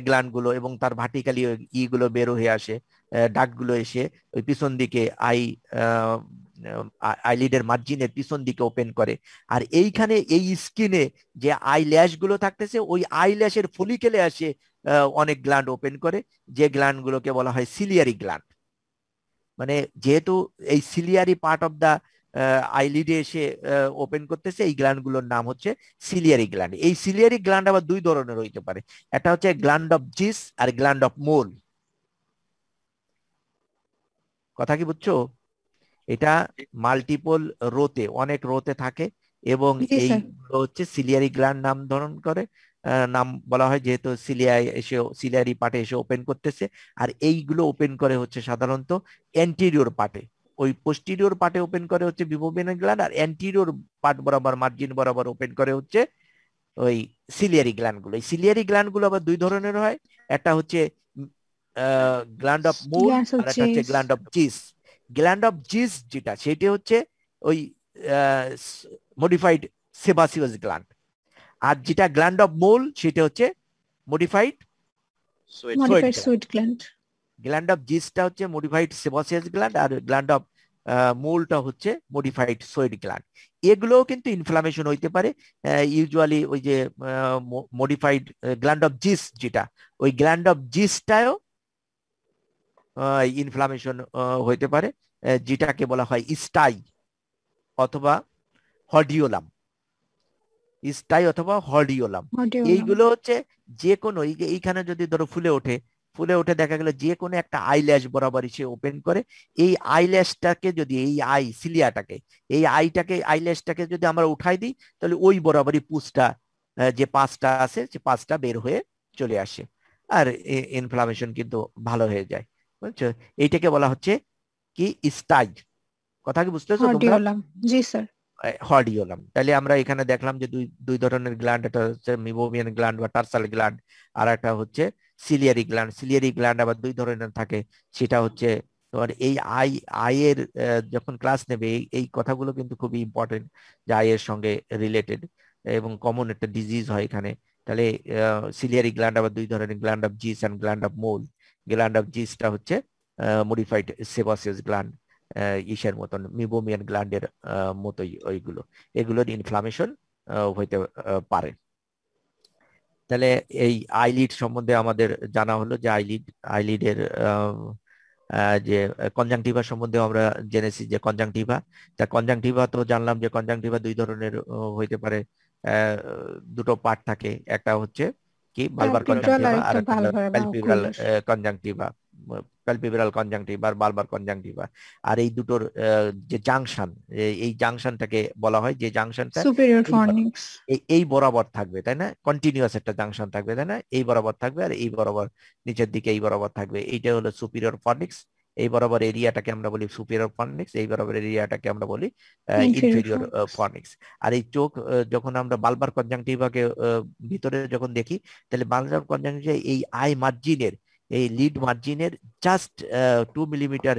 গ্ল্যান্ড গুলো, এবং তার ভার্টিক্যালি ইগুলো বের হয়ে আসে, ডাকগুলো এসে ওই পিছন দিকে আইলিডের মার্জিনের পিছন দিকে ওপেন করে। আর এইখানে এই স্কিনে যে আইল্যাশ গুলো থাকতেছে, ওই আইল্যাশের ফলিকেলে আসে অনেক গ্ল্যান্ড ওপেন করে, যে গ্ল্যান্ড গুলোকে বলা হয় সিলিয়ারি গ্ল্যান্ড। মানে যেহেতু এই সিলিয়ারি পার্ট অফ দা আইলিডে এসে ওপেন করতেছে, এই গ্ল্যান্ড গুলোর নাম হচ্ছে সিলিয়ারি গ্ল্যান্ড। এই সিলিয়ারি গ্ল্যান্ড আবার দুই ধরনের হইতে পারে, একটা হচ্ছে গ্ল্যান্ড অফ জিস আর গ্ল্যান্ড অফ মোল। কথা কি বুঝছো? এটা মাল্টিপল রোতে, অনেক রোতে থাকে, এবং এই হচ্ছে সিলিয়ারি গ্ল্যান্ড নাম ধারণ করে, নাম বলা হয় যেহেতু সিলিয়ারি পার্টে এসে ওপেন করতেছে। আর এইগুলো ওপেন করে হচ্ছে সাধারণত অ্যান্টিরিয়র পার্টে, ওই পোস্টিরিয়র পার্টে ওপেন করে হচ্ছে মিবোমিয়ান গ্ল্যান্ড, আর অ্যান্টিরিয়র পার্ট বরাবর মার্জিন বরাবর ওপেন করে হচ্ছে ওই সিলিয়ারি গ্ল্যান্ড গুলো। এই সিলিয়ারি গ্ল্যান্ড গুলো আবার দুই ধরনের হয়, একটা হচ্ছে গ্ল্যান্ড অফ মোল, আর একটা হচ্ছে গ্ল্যান্ড অফ জিস। গ্ল্যান্ড অফ জিস যেটা, সেটা হচ্ছে ওই মডিফাইড সেবাসিয়াস গ্ল্যান্ড, আর যেটা গ্ল্যান্ড অফ মোল সেটা হচ্ছে modified sweat gland. Gland of জিসটা হচ্ছে মডিফাইড সেবাসিয়াস গ্ল্যান্ড, আর গ্ল্যান্ড অফ মোলটা হচ্ছে মডিফাইড সুইট গ্ল্যান্ড। এগুলোও কিন্তু ইনফ্লামেশন হইতে পারে। ইউজুয়ালি ওই যে মডিফাইড গ্ল্যান্ড অফ জিস যেটা, ওই গ্ল্যান্ড অফ জিসটাও ইনফ্লামেশন হইতে পারে, যেটাকে বলা হয় স্টাই অথবা হডিওলাম। স্টাই অথবা হডিওলাম, এইগুলো হচ্ছে যে কোনো, এইখানে যদি ধরো ফুলে ওঠে দেখা গেল যে কোনো একটা আইল্যাশ বরাবর সে ওপেন করে। এই আইল্যাশটাকে যদি, এই আইল্যাশটাকে যদি আমরা উঠাই দিই, তাহলে ওই বরাবরই পুঁজটা, যে পাঁচটা আছে, সে পাঁচটা বের হয়ে চলে আসে, আর ইনফ্লামেশন কিন্তু ভালো হয়ে যায়। বুঝছো? এইটাকে বলা হচ্ছে কি স্টাই। কথা কি বুঝতেছো তোমরা? জি স্যার। হডিওলাম। তাহলে আমরা এখানে দেখলাম যে দুই ধরনের গ্ল্যান্ড, একটা হচ্ছে মিবোমিয়ান গ্ল্যান্ড বা টার্সাল গ্ল্যান্ড, আর একটা হচ্ছে সিলিয়ারি গ্ল্যান্ড। সিলিয়ারি গ্ল্যান্ড আবার দুই ধরনের থাকে, সেটা হচ্ছে তোমার এই আইয়ের যখন ক্লাস নেবে এই কথাগুলো কিন্তু খুবই ইম্পর্টেন্ট, যে আইয়ের সঙ্গে রিলেটেড এবং কমন একটা ডিজিজ হয় এখানে। তাহলে সিলিয়ারি গ্ল্যান্ড আবার দুই ধরনের, gland of Zeis and gland of Moll. Gland of জিসটা হচ্ছে মডিফাইড সেবাসিয়াস গ্ল্যান্ড, ইসের মতন মিবোমিয়ান গ্ল্যান্ডের মতোই ওইগুলো, এগুলোর ইনফ্লামেশন হইতে পারে। তাহলে এই আইলিড সম্বন্ধে আমাদের জানা হলো যে আইলিডের যে কনজাংটিভা সম্বন্ধে আমরা জেনেছি যে কনজাংটিভা, তা কনজাংটিভা তো জানলাম যে কনজাংটিভা দুই ধরনের হইতে পারে, দুটো পার্ট থাকে, একটা হচ্ছে কি বালবার Palpebral কনজাংটিভা আর আর একটা একটা হলো valvular বা প্যালপিব্রাল ocular। কনজাংটিভা, প্যালপিব্রাল কনজাংটিভা আর বালবার কনজাংটিভা। আর এই দুটোর যে জাংশন, এই জাংশনটাকে বলা হয় যে জাংশনটা Superior এই fornix। এই বরাবর থাকবে, তাই না? কন্টিনিউয়াস একটা জাংশন থাকবে, তাই না? এই বরাবর থাকবে আর এই বরাবর নিচের দিকে এই বরাবর থাকবে, এইটা হলো সুপিরিয়র ফর্নিক্স। এই বরাবর এরিয়াটাকে আমরা বলি সুপিরিয়র ফর্নিক্স, এই বরাবর এরিয়াটাকে আমরা বলি Inferior ইনফেরিয়র fornix। ফর্নিক্স। আর এই চোখ যখন আমরা বালবার কনজাংটিভাকে ভিতরে যখন দেখি, তাহলে বালবার কনজাংটিভা এই আই মার্জিনের, এই লিড মার্জিনের জাস্ট 2 মিলিমিটার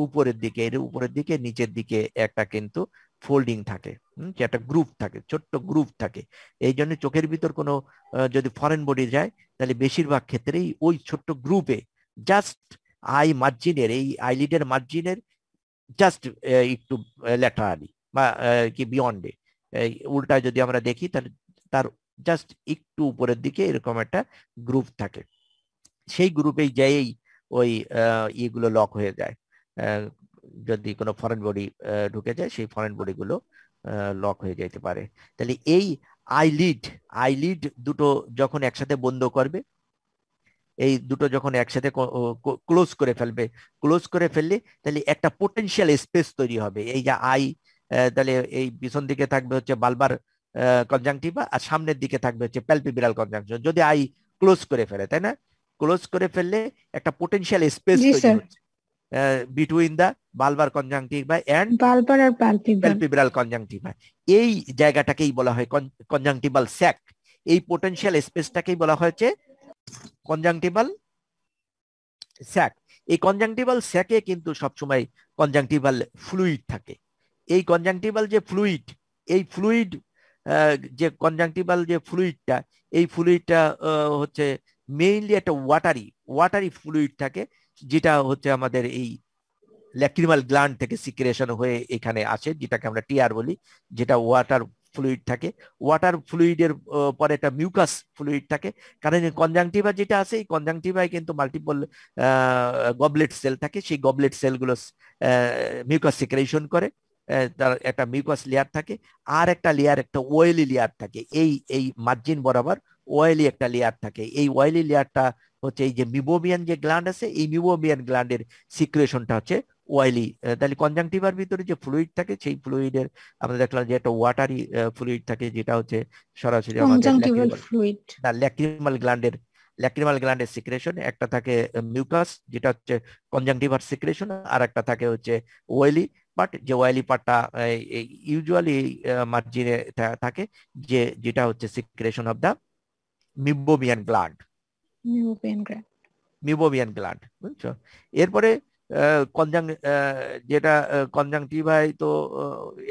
উপরের দিকে, এর উপরের দিকে নিচের দিকে একটা কিন্তু ফোল্ডিং থাকে, যে একটা গ্রুপ থাকে, ছোট্ট গ্রুপ থাকে। এই জন্য চোখের ভিতর কোনো যদি ফরেন বডি যায়, তাহলে বেশিরভাগ ক্ষেত্রেই ওই ছোট্ট গ্রুপে জাস্ট আই মার্জিনের, এই আইলিডের মার্জিনের জাস্ট একটু ল্যাটারালি বা কি বিয়ন্ডে, উল্টায় যদি আমরা দেখি তাহলে তার জাস্ট একটু উপরের দিকে এরকম একটা গ্রুপ থাকে। সেই গ্রুপেই যেই ওই ইয়েগুলো লক হয়ে যায়, যদি কোনো ফরেন বডি ঢুকে যায়, সেই ফরেন বডি গুলো লক হয়ে যেতে পারে। তাহলে এই আইলিড দুটো যখন একসাথে বন্ধ করবে, এই দুটো যখন একসাথে ক্লোজ করে ফেলবে, ক্লোজ করে ফেললে তাহলে একটা পোটেনশিয়াল স্পেস তৈরি হবে। এই যে তাহলে এই পিছন দিকে থাকবে হচ্ছে বালবার কনজাংটিভা আর সামনের দিকে থাকবে হচ্ছে প্যালপিব্রাল কনজাংশন, যদি ক্লোজ করে ফেলে, তাই না? ক্লোজ করে ফেললে একটা পোটেনশিয়াল স্পেস জি তৈরি স্যার। হচ্ছে between the bulbar conjunctiva and bulbar আর palpebral। Palpebral conjunctiva. এই জায়গাটাকেই বলা হয় কনজাংটিভাল স্যাক। এই পোটেনশিয়াল স্পেসটাকেই বলা হয়েছে কনজাংটিভাল স্যাক। এই কনজাংটিভাল স্যাকে কিন্তু সবসময় কনজাংটিভাল ফ্লুইড থাকে। এই কনজাংটিভাল যে ফ্লুইড, এই ফ্লুইড যে কনজাংটিভাল যে ফ্লুইডটা, এই ফ্লুইডটা হচ্ছে মেইনলি একটা ওয়াটারি ফ্লুইড থাকে, যেটা হচ্ছে আমাদের এই ল্যাক্রিমাল গ্ল্যান্ড থেকে সিক্রেশন হয়ে এখানে আসে, যেটাকে আমরা টিআর বলি, যেটা ওয়াটার ফ্লুইড থাকে। ওয়াটার ফ্লুইডের পরে একটা মিউকাস ফ্লুইড থাকে, কারণ কনজাংটিভা যেটা আছে, এই কনজাংটিভায় কিন্তু মাল্টিপল গবলেট সেল থাকে। সেই গবলেট সেলগুলো মিউকাস সিক্রেশন করে, তার একটা মিউকাস লেয়ার থাকে, আর একটা লেয়ার, একটা ওয়েলি লেয়ার থাকে। এই মার্জিন বরাবর ওয়েলি একটা লেয়ার থাকে। এই ওয়েলি লেয়ারটা হচ্ছে এই যে মিবোমিয়ান যে গ্ল্যান্ড আছে, এই মিবোমিয়ান গ্ল্যান্ডের সিক্রেশনটা হচ্ছে ওয়েলি। তাহলে কনজাংটিভার ভিতরে যে ফ্লুইড থাকে, সেই ফ্লুইডের আমরা দেখলাম যে একটা ওয়াটারি ফ্লুইড থাকে, যেটা হচ্ছে সরাসরি আমাদের Conjunctival fluid। ল্যাক্রিমাল গ্ল্যান্ডের সিক্রেশন। একটা থাকে মিউকাস, যেটা হচ্ছে কনজাংটিভার সিক্রেশন, আর একটা থাকে হচ্ছে ওয়েলি পার্ট, যে ওয়েলি পার্টটা ইউজুয়ালি মার্জিনে থাকে, যেটা হচ্ছে secretion of the meibomian gland. Meibomian gland, বুঝছো? এরপরে যেটা কনজাংটিভাই, তো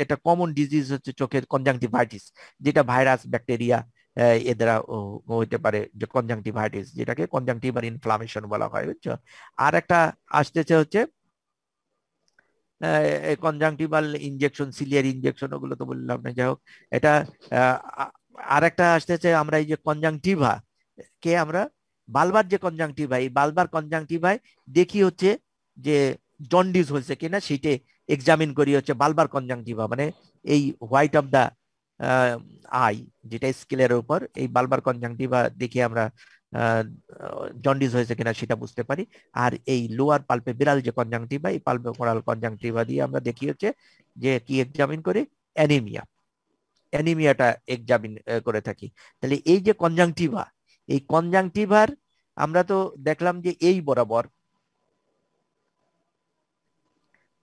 এটা কমন ডিজিজ হচ্ছে চোখের কনজাংটিভাইটিস, যেটা ভাইরাস ব্যাকটেরিয়া এ দ্বারা হইতে পারে, যে কনজাংটিভাইটিস, যেটাকে কনজাংটিভার ইনফ্লামেশন বলা হয়, বুঝছো? আর একটা আসতেছে হচ্ছে কনজাংটিভাল ইনজেকশন, সিলিয়ার ইনজেকশন, ওগুলো তো বললাম না। যাই হোক, এটা আর একটা আসতেছে, আমরা এই যে কনজাংটিভা কে আমরা বালবার যে কনজাংটিভা, এই বালবার কনজাংটিভায় দেখি হচ্ছে যে জন্ডিস হয়েছে কিনা, সেটা এক্সামিন করি হচ্ছে বালবার কনজাংটিভা, মানে এই হোয়াইট অফ দা আই, যেটা স্কেলের উপর, এই বালবার কনজাংটিভা দেখে আমরা জন্ডিস হয়েছে কিনা সেটা বুঝতে পারি। আর এই লোয়ার পালপেব্রাল যে কনজাংটিভা, এই পালপেব্রাল কনজাংটিভা দিয়ে আমরা দেখি হচ্ছে যে কি এক্সামিন করে, অ্যানিমিয়াটা এক্সামিন করে থাকি। তাহলে এই যে কনজাংটিভা, এই কনজাংটিভার আমরা তো দেখলাম যে এই বরাবর,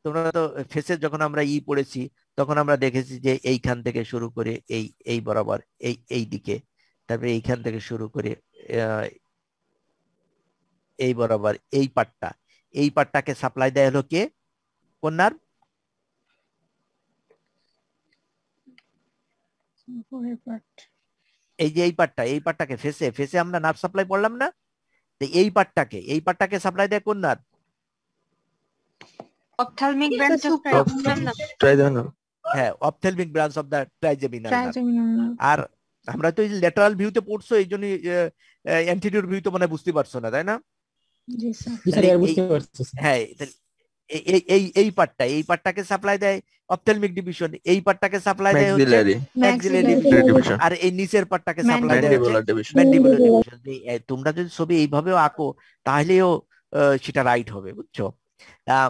তোমরা তো ফেসে যখন আমরা পড়েছি, তখন আমরা দেখেছি যে এইখান থেকে শুরু করে এই বরাবর এই দিকে, তারপরে এইখান থেকে শুরু করে এই বরাবর এই পার্টটাকে সাপ্লাই দেয় হলো কে? কোন নার্ভ? এই যে এই পার্টটাকে ফেসে আমরা নার্ভ সাপ্লাই পড়লাম না? এই পার্টটাকে সাপ্লাই দেয় কোন nerve? Ophthalmic branch of trigeminal nerve. Trigeminal। হ্যাঁ, ophthalmic branch of the trigeminal nerve. আর আমরা তো এই ল্যাটারাল ভিউতে পড়ছো, এই জন্য অ্যান্টেরিয়র ভিউ তো মানে বুঝতে পারছো না, তাই না? জি স্যার। জি স্যার, তাহলে এবার এই বুঝতে পারছি স্যার। হ্যাঁ তাহলে এই পার্টটাকে সাপ্লাই দেয় অপথেলমিক ডিভিশন, এই পার্টটাকে সাপ্লাই দেয় হচ্ছে maxillary maxillary maxillary division, division, আর এই নিচের পার্টটাকে সাপ্লাই দেয় হচ্ছে ম্যান্ডিবুলার ডিভিশন। Mandibular division. তোমরা যদি ছবি এইভাবেও আঁকো তাহলেও সেটা রাইট হবে, বুঝছো? আহ,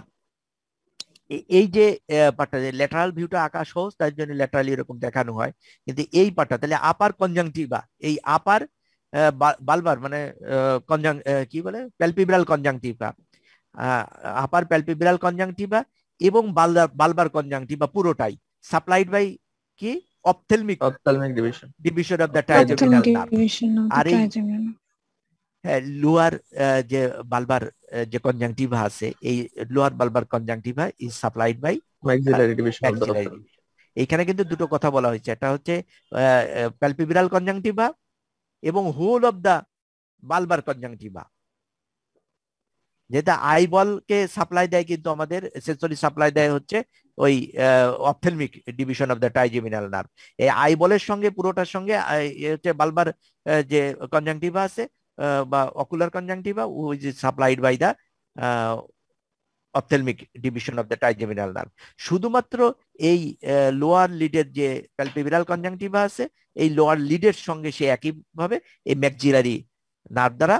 এই যে পার্টটা, যে ল্যাটারাল ভিউটা আঁকা সহজ, তার জন্য ল্যাটারালি এরকম দেখানো হয়। কিন্তু এই পার্টটা তাহলে আপার কনজাংটিভা, এই আপার বালবার মানে কি বলে প্যালপিব্রাল কনজাংটিভা, আপার প্যালপিব্রাল কনজাংটিভা এবং বালবার কনজাংটিভা পুরোটাই সাপ্লাইড বাই কি ophthalmic ophthalmic division. Division of the trigeminal nerve. Division of আর দ্য এই ট্রাইজেমিনাল। লোয়ার যে বালবার যে কনজাংটিভা আছে, এই lower bulbar conjunctiva is supplied by maxillary division of the maxillary ophthalmic. Division. এইখানে কিন্তু দুটো কথা বলা হয়েছে, একটা হচ্ছে প্যালপিব্রাল কনজাংটিভা এবং whole of the bulbar conjunctiva. যেটা আইবলকে সাপ্লাই দেয়, কিন্তু আমাদের সেন্সরি সাপ্লাই দেয় হচ্ছে ওই ophthalmic division of the trigeminal nerve. এই আইবলের সঙ্গে পুরোটার সঙ্গে হচ্ছে বালবার যে কনজাংটিভা আছে বা ocular conjunctiva, which is supplied by the ophthalmic division of the trigeminal nerve. শুধুমাত্র এই লোয়ার লিডের যে প্যালপিব্রাল কনজাংটিভা আছে, এই লোয়ার লিডের সঙ্গে সে একইভাবে এই ম্যাক্সিলারি নার্ভ দ্বারা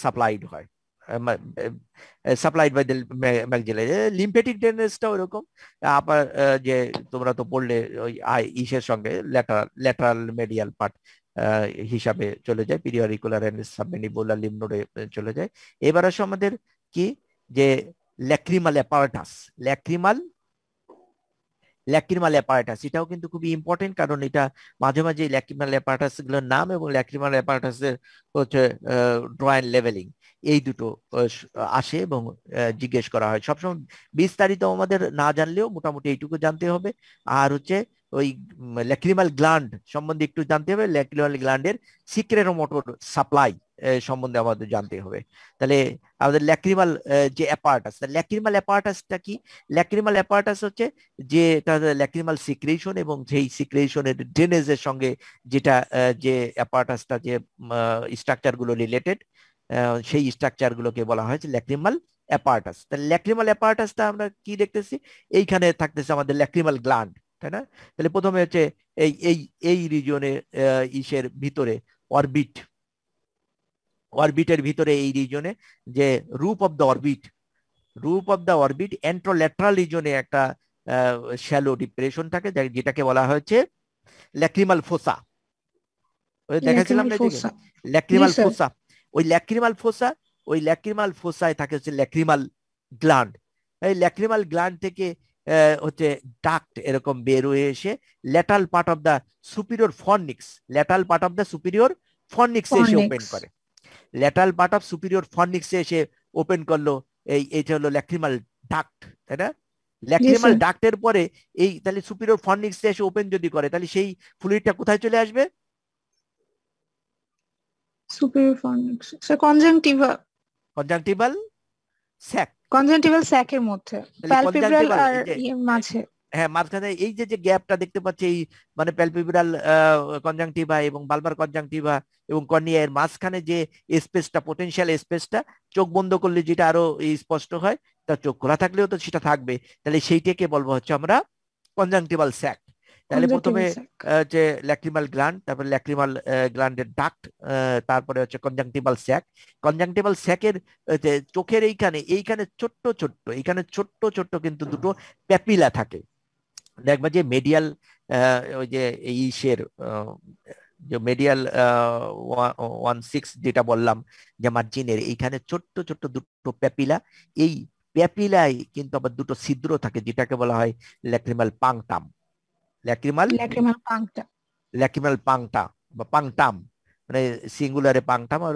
সাপ্লাইড হয়, supplied by the maxillary. Lymphatic ড্রেনেজটাও এরকম। আবার যে তোমরা তো পড়লে ওই ইসের সঙ্গে ল্যাটারাল মেডিয়াল পার্ট হিসাবে চলে যায়, পিরিয়রিকুলার এন্ড সাবমেনিবুলার লিম্ফ নোডে চলে যায়। এবার আসো আমাদের কি, যে ল্যাক্রিমাল অ্যাপারাটাস। ল্যাক্রিমাল অ্যাপারাটাস এটাও কিন্তু খুবই ইম্পর্টেন্ট, কারণ এটা মাঝে মাঝে ল্যাক্রিমাল অ্যাপারাটাস গুলোর নাম এবং ল্যাক্রিমাল অ্যাপারাটাসের হচ্ছে ড্রয়েন লেভেলিং, এই দুটো আসে এবং জিজ্ঞেস করা হয় সবসময়। বিস্তারিত আমাদের না জানলেও মোটামুটি এইটুকু জানতে হবে। আর হচ্ছে ওই ল্যাক্রিমাল গ্ল্যান্ড সম্বন্ধে একটু জানতে হবে, ল্যাক্রিমাল গ্ল্যান্ডের সিক্রেটোমোটর সাপ্লাই সম্বন্ধে আমাদের জানতে হবে। তাহলে আমাদের ল্যাক্রিমাল যে অ্যাপারাটাস, ল্যাক্রিমাল অ্যাপারাটাসটা কি? ল্যাক্রিমাল অ্যাপারাটাস হচ্ছে যে ল্যাক্রিমাল সিক্রেশন এবং সেই সিক্রেশনের ড্রেনেজের সঙ্গে যেটা যে অ্যাপারাটাসটা যে স্ট্রাকচার গুলো রিলেটেড, সেই স্ট্রাকচার গুলোকে বলা হয়েছে ল্যাক্রিমাল অ্যাপারাটাস। তাহলে ল্যাক্রিমাল অ্যাপারাটাসটা আমরা কি দেখতেছি, এইখানে থাকতেছে আমাদের ল্যাক্রিমাল গ্ল্যান্ড, তাই না? তাহলে প্রথমে হচ্ছে এই এই এই রিজিয়নে ইসের ভিতরে অরবিটের ভিতরে এই রিজিয়নে যে রুপ অফ দ্য অরবিট এন্ট্রোল্যাটারাল রিজিয়নে একটা শ্যালো ডিপ্রেশন থাকে, যেটাকে বলা হয়েছে ল্যাক্রিমাল ফোসা। দেখাছিলাম না ল্যাক্রিমাল ফোসা। ওই ল্যাক্রিমাল ফোসায় থাকে হচ্ছে ল্যাক্রিমাল গ্ল্যান্ড। এই ল্যাক্রিমাল গ্ল্যান্ড থেকে হচ্ছে ডাক্ট এরকম বের হয়ে এসে lateral part of the superior fornix এসে ওপেন করে। ল্যাটারাল পার্ট অফ সুপিরিয়র ফর্নিক্সে এসে ওপেন করলো, এইটা হলো ল্যাক্রিমাল ডাক্ট, তাই না? ল্যাক্রিমাল ডাক্টের পরে এই তাহলে সুপিরিয়র ফর্নিক্সে এসে ওপেন যদি করে, তাহলে সেই ফ্লুইডটা কোথায় চলে আসবে? সুপিরিয়র ফর্নিক্স, কনজাংটিভাল স্যাকের মধ্যে, প্যালপিব্রাল আর মাঝে। হ্যাঁ, মাঝখানে এই যে গ্যাপটা দেখতে পাচ্ছি, এই মানে প্যালপিব্রাল কনজাংটিভা এবং বালবার কনজাংটিভা এবং কর্নিয়া এর মাঝখানে যে স্পেসটা, পটেনশিয়াল স্পেসটা, চোখ বন্ধ করলে যেটা আরো স্পষ্ট হয়, তা চোখ খোলা থাকলেও তো সেটা থাকবে। তাহলে সেইটাকে বলবো হচ্ছে আমরা কনজাংটিভাল স্যাক। তাহলে প্রথমে যে ল্যাক্রিমাল গ্ল্যান্ড, তারপরে ল্যাক্রিমাল গ্ল্যান্ডের ডাক্ট, তারপরে হচ্ছে কনজাংটিভাল স্যাকের চোখের এইখানে ছোট্ট ছোট্ট কিন্তু দুটো প্যাপিলা থাকে। দেখবা যে মেডিয়াল ওই যে ইসের যে মেডিয়াল 1/6 যেটা বললাম যে মার্জিনের, এইখানে ছোট্ট ছোট্ট দুটো প্যাপিলা, এই প্যাপিলায় কিন্তু আবার দুটো ছিদ্র থাকে, যেটাকে বলা হয় ল্যাক্রিমাল পাংটাম। ল্যাক্রিমাল পাংটা বা পাংটাম, মানে সিঙ্গুলারে পাংটাম আর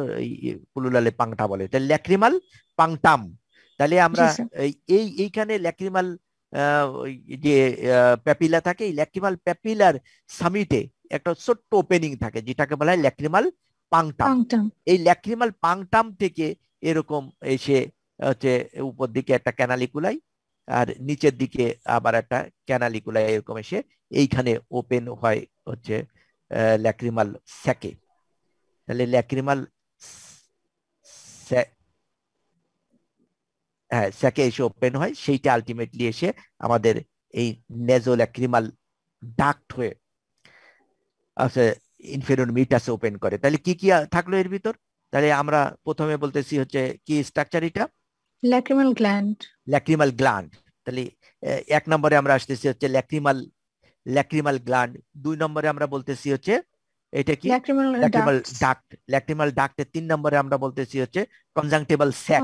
প্লুরালে পাংটা বলে, তাহলে ল্যাক্রিমাল পাংটাম। তাহলে আমরা এইখানে ল্যাক্রিমাল যে প্যাপিলা থাকে, এই ল্যাক্রিমাল প্যাপিলার সামিটে একটা ছোট্ট ওপেনিং থাকে, যেটাকে বলা হয় ল্যাক্রিমাল পাংটাম। এই ল্যাক্রিমাল পাংটাম থেকে এরকম এসে হচ্ছে উপর দিকে একটা ক্যানালিকুলাই, আর নিচের দিকে আবার একটা ক্যানালিকুলাই, এরকম এসে এইখানে ওপেন হয় হচ্ছে ল্যাক্রিমাল স্যাকে। তাহলে ল্যাক্রিমাল স্যাকে এসে ওপেন হয়, সেইটা আলটিমেটলি এসে আমাদের এই নেজোল্যাক্রিমাল ডাক্ট হয়ে আচ্ছা ইনফেরিয়র মিটাসে ওপেন করে। তাহলে কি কি থাকলো এর ভিতর? তাহলে আমরা প্রথমে বলতেছি হচ্ছে কি স্ট্রাকচার এটা, lacrimal gland, ল্যাক্রিমাল গ্ল্যান্ড। তাহলে 1 নম্বরে আমরা আসতেছি হচ্ছে ল্যাক্রিমাল গ্ল্যান্ড। 2 নম্বরে আমরা বলতেছি হচ্ছে এটা কি lacrimal lacrimal ducts, duct. Lacrimal ডাক্টের 3 নম্বরে আমরা বলতেছি হচ্ছে conjunctival sac.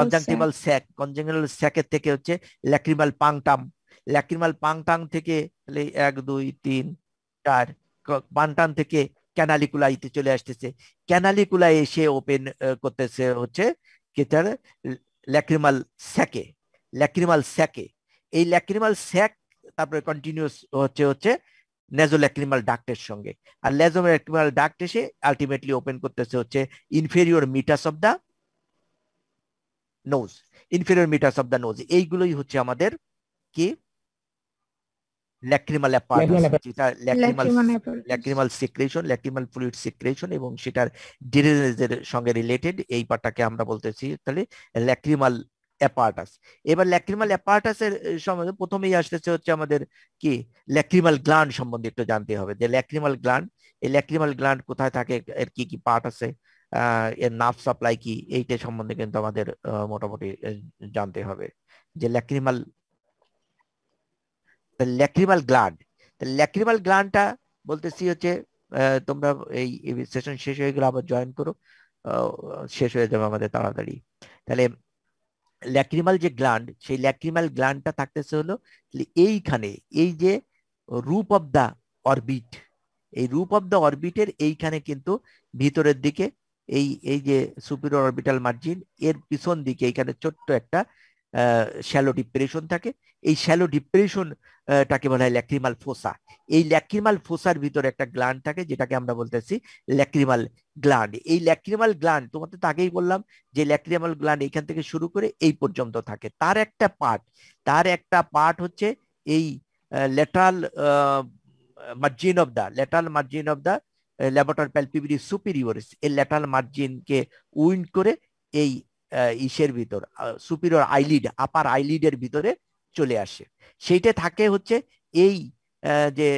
conjunctival sac, conjunctival স্যাকের থেকে হচ্ছে ল্যাক্রিমাল পাংটাম। ল্যাক্রিমাল পাংটাং থেকে তাহলে 1 2 3 4 পাংটাম থেকে ক্যানালিকুলাইতে চলে আসতেছে। ক্যানালিকুলাই এসে ওপেন করতেছে হচ্ছে কেটার ল্যাক্রিমাল স্যাকে। ল্যাক্রিমাল স্যাকে এই ল্যাক্রিমাল স্যাক তারপরে কন্টিনিউস হচ্ছে নেজোল্যাক্রিমাল ডাক্টের সঙ্গে। আর নেজোল্যাক্রিমাল ডাক্ট এসে আলটিমেটলি ওপেন করতেছে হচ্ছে inferior meatus of the nose. Inferior meatus of the nose এইগুলোই হচ্ছে আমাদের কি ল্যাক্রিমাল অ্যাপারাটাস, যেটা lacrimal apparatus, lacrimal secretion, lacrimal fluid secretion এবং সেটার ড্রেনেজের সঙ্গে রিলেটেড এই পার্টটাকে আমরা বলতেছি তাহলে ল্যাক্রিমাল অ্যাপারাটাস। এবার ল্যাক্রিমাল অ্যাপারাটাসের সম্বন্ধে প্রথমেই আসতেছে হচ্ছে আমাদের কি ল্যাক্রিমাল গ্ল্যান্ড সম্বন্ধে একটু জানতে হবে। যে ল্যাক্রিমাল গ্ল্যান্ড, এই ল্যাক্রিমাল গ্ল্যান্ড কোথায় থাকে, এর কি কি পার্ট আছে, এর নার্ভ সাপ্লাই কি, এইটা সম্বন্ধে কিন্তু আমাদের মোটামুটি জানতে হবে। যে ল্যাক্রিমাল গ্ল্যান্ড, ল্যাক্রিমাল গ্ল্যান্ডটা বলতেছি হচ্ছে তোমরা এই সেশন শেষ হয়ে গেলে আবার জয়েন করো, শেষ হয়ে যাবে আমাদের তাড়াতাড়ি। তাহলে ল্যাক্রিমাল যে গ্ল্যান্ড, সেই ল্যাক্রিমাল গ্ল্যান্ডটা থাকতেছে হলো এইখানে, এই যে রুপ অফ দা অরবিট, এই রুপ অফ দা অরবিটের এইখানে কিন্তু ভিতরের দিকে এই যে সুপিরিয়র অরবিটাল মার্জিন, এর পিছন দিকে এইখানে ছোট্ট একটা শ্যালো ডিপ্রেশন থাকে। এই শ্যালো ডিপ্রেশন টাকে বলা হয় ল্যাক্রিমাল ফোসা। এই ল্যাক্রিমাল ফোসার ভিতরে একটা গ্ল্যান্ড থাকে যেটাকে আমরা বলতেছি ল্যাক্রিমাল গ্ল্যান্ড। এই ল্যাক্রিমাল গ্ল্যান্ড তোমাদের তো আগেই বললাম যে ল্যাক্রিমাল গ্ল্যান্ড এখান থেকে শুরু করে এই পর্যন্ত থাকে। তার একটা পার্ট হচ্ছে এই ল্যাটারাল মার্জিন অফ দা ল্যাবটার প্যালপিব্রি সুপিরিয়রিস। এই ল্যাটারাল মার্জিনকে উইন্ড করে এই ইসের ভিতর সুপিরিয়র আইলিড, আপার আইলিডের ভিতরে চলে আসে। সেইটা থাকে হচ্ছে এই যে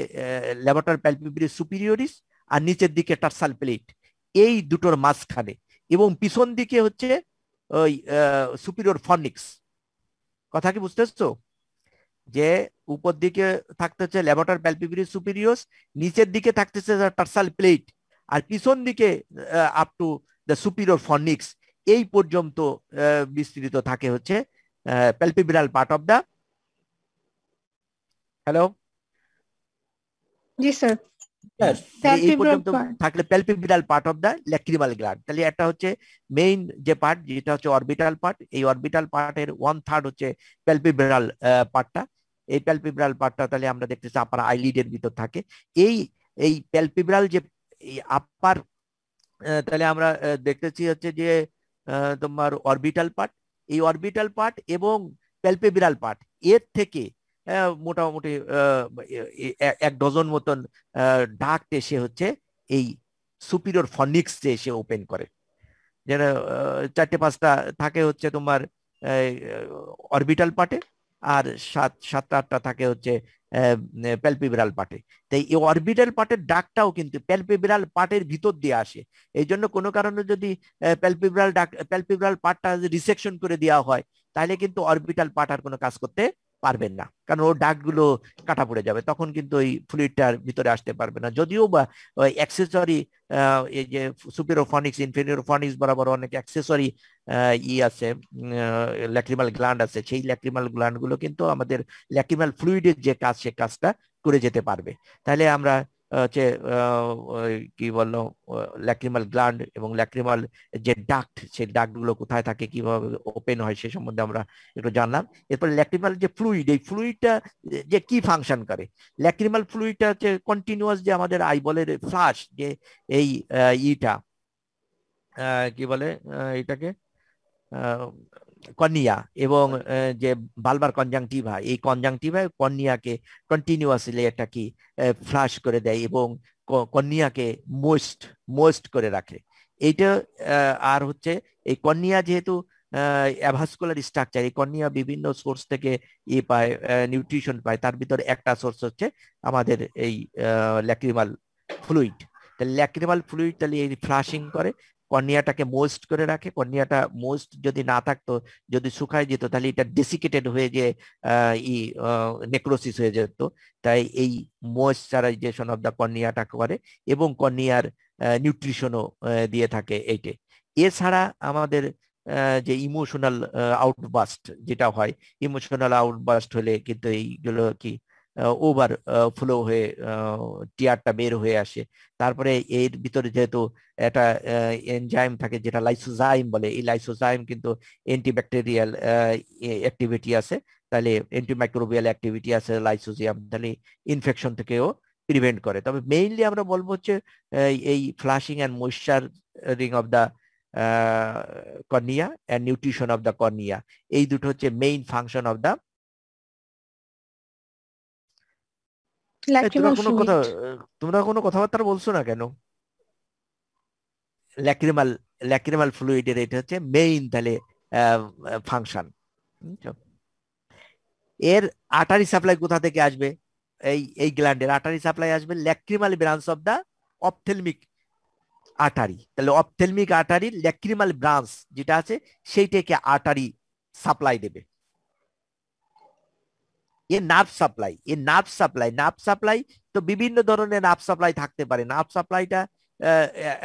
ল্যাবটার প্যালপিব্রি সুপিরিয়রিস আর নিচের দিকে টার্সাল প্লেট, এই দুটোর মাঝখানে, এবং পিছন দিকে হচ্ছে ওই সুপিরিয়র ফর্নিক্স। কথা কি বুঝতেছো? যে উপর দিকে থাকতে হচ্ছে ল্যাবটার প্যালপিব্রি সুপিরিয়স, নিচের দিকে থাকতেছে টার্সাল প্লেট, আর পিছন দিকে up to the superior fornix এই পর্যন্ত বিস্তৃত থাকে হচ্ছে palpebral part of the, hello জি স্যার, এই পর্যন্ত থাকলে palpebral part of the lacrimal gland. তাহলে একটা হচ্ছে মেইন যে পার্ট, যেটা হচ্ছে অরবিটাল পার্ট। এই অরবিটাল পার্টের 1/3 হচ্ছে প্যালপিব্রাল পার্টটা। এই প্যালপিব্রাল পার্টটা তাহলে আমরা দেখতেছি আপার আইলিডের ভিতর থাকে। এই প্যালপিব্রাল যে আপার, তাহলে আমরা দেখতেছি হচ্ছে যে তোমার অরবিটাল পার্ট, এই অরবিটাল পার্ট এবং প্যালপেব্রাল পার্ট, এর থেকে মোটামুটি 1 ডজন মতন ডাক্ট এসে হচ্ছে এই সুপিরিয়র ফর্নিক্স এসে ওপেন করে। যেন 4-5টা থাকে হচ্ছে তোমার অরবিটাল পার্টে, আর 7-8টা থাকে হচ্ছে প্যালপেব্রাল পার্টে। তাই এই অরবিটাল পার্টের ডাকটাও কিন্তু প্যালপেব্রাল পার্টের ভিতর দিয়ে আসে। এই জন্য কোনো কারণে যদি প্যালপেব্রাল পার্টটা রিসেকশন করে দেওয়া হয়, তাহলে কিন্তু অরবিটাল পার্ট আর কোনো কাজ করতে পারবেন না, কারণ ওর ডাকগুলো কাটা পড়ে যাবে, তখন কিন্তু ওই ফ্লুইডটার ভিতরে আসতে পারবে না। যদিও বা ওই অ্যাক্সেসরি এই যে সুপিরিয়র ফর্নিক্স ইনফেরিয়র ফর্নিক্স বরাবর অনেক অ্যাক্সেসরি আছে, ল্যাক্রিমাল গ্ল্যান্ড আছে, সেই ল্যাক্রিমাল গ্ল্যান্ড গুলো কিন্তু আমাদের ল্যাক্রিমাল ফ্লুইডের যে কাজ সে কাজটা করে যেতে পারবে। তাহলে আমরা হচ্ছে কি বললো ল্যাক্রিমাল গ্ল্যান্ড এবং ল্যাক্রিমাল যে ডাক্ট, সেই ডাক্ট গুলো কোথায় থাকে, কিভাবে ওপেন হয়, সে সম্বন্ধে আমরা একটু জানলাম। এরপর ল্যাক্রিমাল যে ফ্লুইড, এই ফ্লুইডটা যে কি ফাংশন করে, ল্যাক্রিমাল ফ্লুইডটা হচ্ছে কন্টিনিউয়াস যে আমাদের আইবলের ফ্লাশ, যে এই ইটা কি বলে এটাকে কর্নিয়া, এবং যে বালবার কনজাংটিভা, এই কনজাংটিভা কর্নিয়াকে কন্টিনিউয়াসলি এটা কি ফ্লাশ করে দেয়, এবং কর্নিয়াকে মোয়েস্ট করে রাখে। এইটা আর হচ্ছে এই কর্নিয়া যেহেতু অ্যাভাস্কুলার স্ট্রাকচার, এই কর্নিয়া বিভিন্ন সোর্স থেকে পায়, নিউট্রিশন পায়। তার ভিতরে একটা সোর্স হচ্ছে আমাদের এই ল্যাক্রিমাল ফ্লুইড। তাহলে ল্যাক্রিমাল ফ্লুইড তাহলে এই ফ্লাশিং করে, কর্নিয়াটাকে মোয়েস্ট করে রাখে। কর্নিয়াটা মোয়েস্ট যদি না থাকতো, যদি শুকায় যেত, তাহলে এটা ডেসিকেটেড হয়ে যে নেক্রোসিস হয়ে যেত। তাই এই ময়েশ্চারাইজেশন অফ দ্য কর্নিয়াটা করে এবং কর্নিয়ার নিউট্রিশনও দিয়ে থাকে এইটে। এছাড়া আমাদের যে ইমোশনাল আউটবাস্ট যেটা হয়, ইমোশনাল আউটবাস্ট হলে কিন্তু এইগুলো কি ওভার ফ্লো হয়ে টিয়ারটা বের হয়ে আসে। তারপরে এর ভিতরে যেহেতু একটা এনজাইম থাকে যেটা লাইসোজাইম বলে, এই লাইসোজাইম কিন্তু অ্যান্টিব্যাকটেরিয়াল অ্যাক্টিভিটি আছে, তাহলে অ্যান্টিমাইক্রোবিয়াল অ্যাক্টিভিটি আছে লাইসোজিয়াম, তাহলে ইনফেকশন থেকেও প্রিভেন্ট করে। তবে মেইনলি আমরা বলবো হচ্ছে এই flushing and moisturing of the cornea and nutrition of the cornea, এই দুটো হচ্ছে মেইন ফাংশন অফ দ্য। তোমরা কোনো কথাবার্তা বলছো না কেন? ল্যাক্রিমাল ফ্লুইডের এটা হচ্ছে মেইন তাহলে ফাংশন। এর আর্টারি সাপ্লাই কোথা থেকে আসবে? এই গ্ল্যান্ডের আর্টারি সাপ্লাই আসবে lacrimal branch of the ophthalmic artery. তাহলে অপথেলমিক আর্টারির ল্যাক্রিমাল ব্রাঞ্চ যেটা আছে সেইটাকে আর্টারি সাপ্লাই দেবে। নার্ভ সাপ্লাই তো বিভিন্ন ধরনের নার্ভ সাপ্লাই থাকতে পারে। নার্ভ সাপ্লাইটা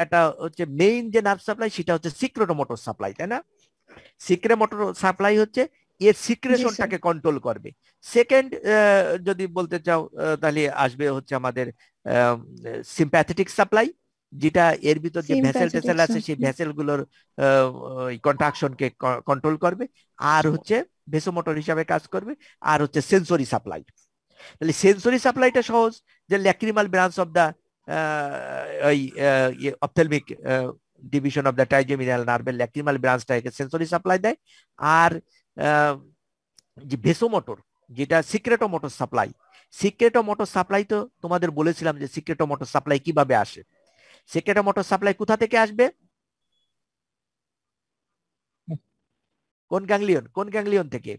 এটা হচ্ছে মেইন যে নার্ভ সাপ্লাই সেটা হচ্ছে সিক্রেটোমোটর সাপ্লাই, তাই না? সিক্রেটোমোটর সাপ্লাই হচ্ছে এর সিক্রেশনটাকে কন্ট্রোল করবে। সেকেন্ড যদি বলতে চাও তাহলে আসবে হচ্ছে আমাদের সিম্প্যাথেটিক সাপ্লাই, যেটা এর ভিতর যে ভেসেল টেসেল আছে সেই ভেসেল গুলোর কন্ট্রাকশনকে কন্ট্রোল করবে, আর হচ্ছে ভেসোমোটর হিসাবে কাজ করবে। আর হচ্ছে সেন্সরি সাপ্লাই। তাহলে সেন্সরি সাপ্লাইটা সহজ, যে lacrimal branch of the ophthalmic division of the trigeminal নার্ভের ল্যাক্রিমাল ব্রাঞ্চটাকে সেন্সরি সাপ্লাই দেয়। আর যে ভেসোমোটর যেটা সিক্রেটোমোটর সাপ্লাই তো তোমাদের বলেছিলাম যে সিক্রেটোমোটর সাপ্লাই কিভাবে আসে। সিক্রেটোমোটর সাপ্লাই কোথা থেকে আসবে? কোন গ্যাংলিয়ন থেকে?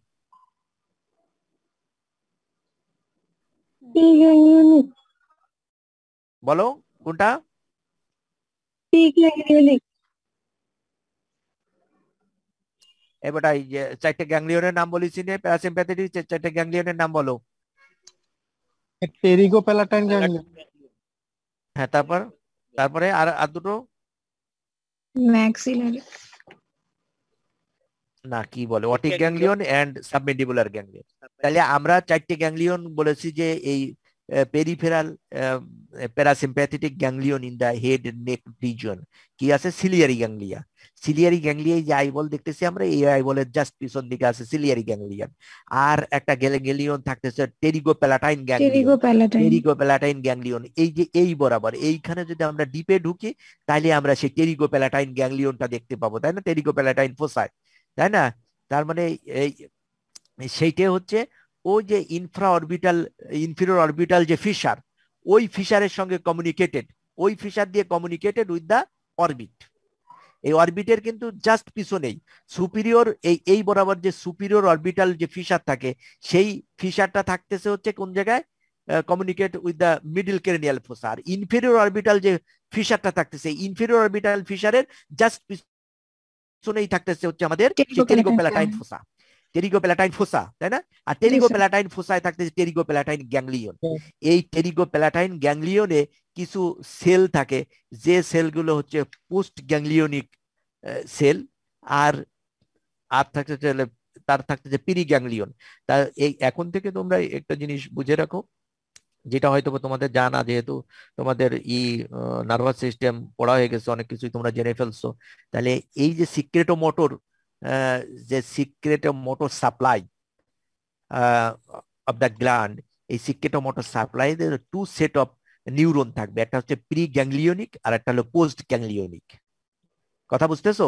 বলো কোনটা? এবার এই যে চারটে গ্যাংলিয়নের নাম বলেছি, প্যারাসিম্প্যাথেটিক চারটে গ্যাংলিয়নের নাম বলো। Pterygopalatine ganglion. হ্যাঁ, তারপরে আর দুটো ম্যাক্সিলারি না, কি বলে, otic ganglion and submandibular ganglion. তাহলে আমরা চারটে গ্যাংলিয়ন বলেছি যে এই peripheral parasympathetic ganglion in the head neck region কি আছে? Ciliary ganglia. যে আইবল দেখতেছি আমরা, এই আইবলের জাস্ট পিছন দিকে আছে সিলিয়ারি গ্যাংলিয়ন। আর একটা গ্যাংলিয়ন থাকতেছে টেরিগোপ্যালাটাইন গ্যাংলিয়ন। এই যে এই বরাবর এইখানে যদি আমরা ডিপে ঢুকি তাহলে আমরা সেই টেরিগোপ্যালাটাইন গ্যাংলিয়নটা দেখতে পাবো, তাই না? টেরিগোপ্যালাটাইন ফোসাই, তাই না? তার মানে সেইটা হচ্ছে ওই যে ইনফিরিয়র অরবিটাল যে ফিশার, ওই ফিশারের সঙ্গে কমিউনিকেটেড, ওই ফিশার দিয়ে কমিউনিকেটেড উইথ দা অরবিট। এই অরবিটের কিন্তু জাস্ট পিছনেই সুপিরিয়র এই বরাবর যে সুপিরিয়র অরবিটাল যে ফিশার থাকে, সেই ফিশারটা থাকতেছে হচ্ছে কোন জায়গায়? Communicate with the middle cranial fossa. আর ইনফিরিয়র অরবিটাল যে ফিশারটা থাকতেছে, ইনফিরিয়র অরবিটাল ফিশারের জাস্ট পিছনেই থাকতেছে হচ্ছে আমাদের টেরিগোপ্যালাটাইন ফোসা, তাই না? আর টেরিগোপ্যালাটাইন ফোসায় থাকতেছে টেরিগোপ্যালাটাইন গ্যাংলিয়ন। এই টেরিগোপ্যালাটাইন গ্যাংলিয়নে কিছু সেল থাকে, যে সেলগুলো হচ্ছে পোস্ট গ্যাংলিয়নিক সেল, আর থাকতেছে পিরি গ্যাংলিয়ন। তা এই এখন থেকে তোমরা একটা জিনিস বুঝে রাখো, যেটা হয়তো তোমাদের জানা, যেহেতু তোমাদের নার্ভাস সিস্টেম পড়া হয়ে গেছে, অনেক কিছুই তোমরা জেনে ফেলছো। তাহলে এই যে secretomotor supply of the gland, এই secretomotor supply two set of neuron থাকবে, একটা হচ্ছে প্রি গ্যাংলিয়নিক আর একটা হলো পোস্ট গ্যাংলিয়নিক। কথা বুঝতেছো?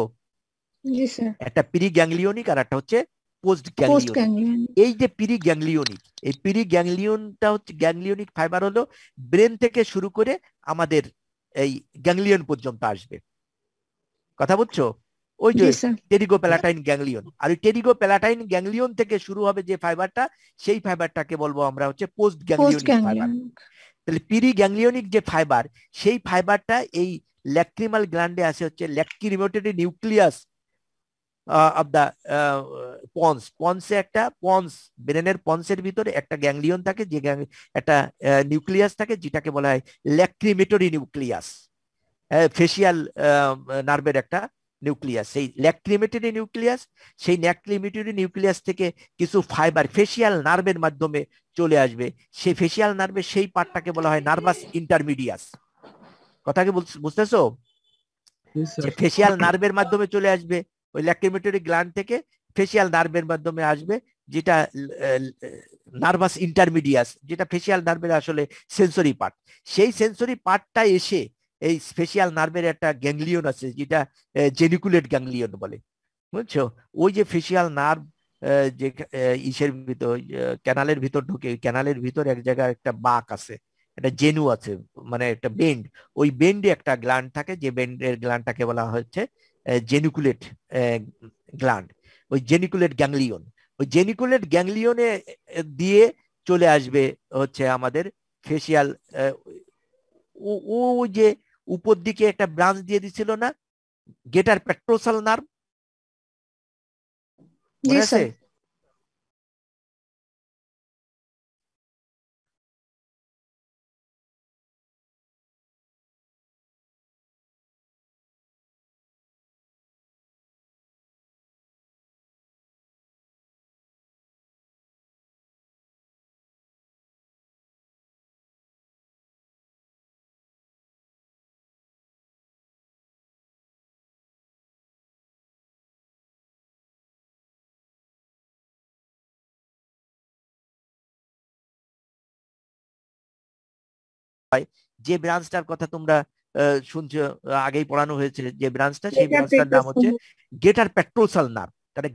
জি স্যার। একটা প্রি গ্যাংলিয়নিক আর একটা হচ্ছে পোস্ট পোস্ট গ্যাংলিয়নিক। গ্যাংলিয়ন। এই যে পিরি গ্যাংলিয়নিক, এই পিরি গ্যাংলিয়নটা হচ্ছে গ্যাংলিয়নিক ফাইবার হলো ব্রেন থেকে শুরু করে আমাদের এই গ্যাংলিয়ন পর্যন্ত আসবে। কথা বুঝছো? ওই যে জি স্যার। টেরিগোপ্যালাটাইন গ্যাংলিয়ন, আর ওই টেরিগোপ্যালাটাইন গ্যাংলিয়ন থেকে শুরু হবে যে ফাইবারটা, সেই ফাইবারটাকে বলবো আমরা হচ্ছে পোস্ট পোস্ট গ্যাংলিয়নিক ফাইবার। গ্যাংলিয়ন। তাহলে পিরি গ্যাংলিয়নিক যে ফাইবার, সেই ফাইবারটা এই ল্যাক্রিমাল গ্ল্যান্ডে আসে হচ্ছে ল্যাক্রিমেটরি নিউক্লিয়াস অফ দা পন্স। পন্সে একটা পন্স, ব্রেনের পন্সের ভিতরে একটা গ্যাংলিয়ন থাকে, যে একটা নিউক্লিয়াস থাকে, যেটাকে বলা হয় ল্যাক্রিমেটরি নিউক্লিয়াস, ফেসিয়াল নার্ভের একটা নিউক্লিয়াস। সেই ল্যাক্রিমেটরি নিউক্লিয়াস, সেই ল্যাক্রিমেটরি নিউক্লিয়াস থেকে কিছু ফাইবার ফেসিয়াল নার্ভের মাধ্যমে চলে আসবে। সেই ফেসিয়াল নার্ভের সেই পার্টটাকে বলা হয় নার্ভাস ইন্টারমিডিয়াস। কথা কি বুঝতেছো? যে ফেসিয়াল নার্ভের মাধ্যমে চলে আসবে, ওই ল্যাক্রিমেটরি গ্ল্যান্ড থেকে ফেসিয়াল নার্ভের মাধ্যমে আসবে, যেটা নার্ভাস ইন্টারমিডিয়াস, যেটা ফেসিয়াল নার্ভের আসলে সেন্সরি পার্ট। সেই সেন্সরি পার্টটা এসে এই ফেসিয়াল নার্ভের একটা গ্যাংলিয়ন আছে, যেটা জেনিকুলেট গ্যাংলিয়ন বলে, বুঝছো? ওই যে ফেসিয়াল নার্ভ যে ইসের ভিতর ক্যানালের ভিতর ঢুকে, ক্যানালের ভিতর এক জায়গায় একটা বাঁক আছে, একটা জেনু আছে, মানে একটা বেন্ড। ওই বেন্ডে একটা গ্ল্যান্ড থাকে, যে বেন্ডের গ্ল্যান্ডটাকে বলা হচ্ছে জেনিকুলেট গ্ল্যান্ড, ওই জেনিকুলেট গ্যাংলিয়ন। ওই জেনিকুলেট গ্যাংলিয়নে দিয়ে চলে আসবে হচ্ছে আমাদের ফেসিয়াল, ও যে উপর দিকে একটা ব্রাঞ্চ দিয়ে দিছিল না, গেটার পেট্রোসাল নার্ভ, জি মনে আছে? স্যার। যে ব্রাঞ্চটার কথা তোমরা শুনছো, আগেই পড়ানো হয়েছে যে ব্রাঞ্চটা, সেই ব্রাঞ্চটার নাম হচ্ছে গেটার পেট্রোসাল নার্ভ। তাহলে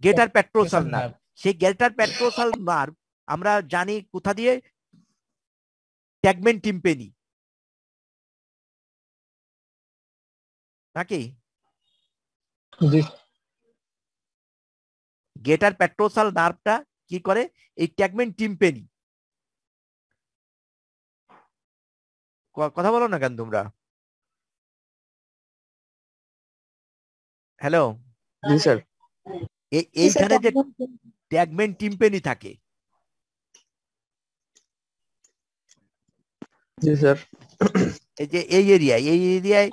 গেটার পেট্রোসাল নার্ভ, সেই গেটার পেট্রোসাল নার্ভ আমরা জানি কোথা দিয়ে, ট্যাগমেন্ট টিম্পেনি, নাকি? গেটার পেট্রোসাল নার্ভটা কি করে, এই ট্যাগমেন্ট টিম্পেনি। কথা বলো না কেন তোমরা? হ্যালো, জি স্যার। এইখানে যে ট্যাগমেন্ট টিম্পেনি থাকে, জি স্যার। এই যে এই এরিয়ায়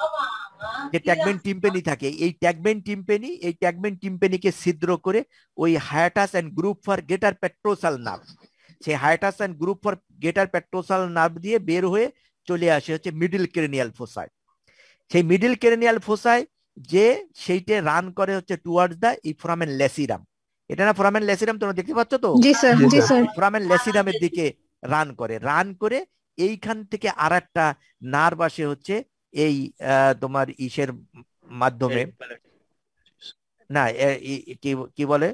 যে ট্যাগমেন্ট টিম্পেনি থাকে, এই ট্যাগমেন্ট টিম্পেনিকে ছিদ্র করে ওই hiatus and groove for greater petrosal nerve, সেই hiatus and groove for greater petrosal nerve দিয়ে বের হয়ে চলে আসে হচ্ছে মিডল ক্রেনিয়াল ফোসায়। সেই মিডল ক্রেনিয়াল ফোসায় যে সেইটা রান করে হচ্ছে টুয়ার্ডস দা এই ফোরামেন ল্যাসিরাম। এটা না ফোরামেন ল্যাসিরাম, তোমরা দেখতে পাচ্ছ তো? জি স্যার। জি স্যার। ফোরামেন ল্যাসিরামের দিকে রান করে এইখান থেকে আর একটা নার্ভ আসে হচ্ছে এই তোমার ইসের মাধ্যমে, না কি বলে,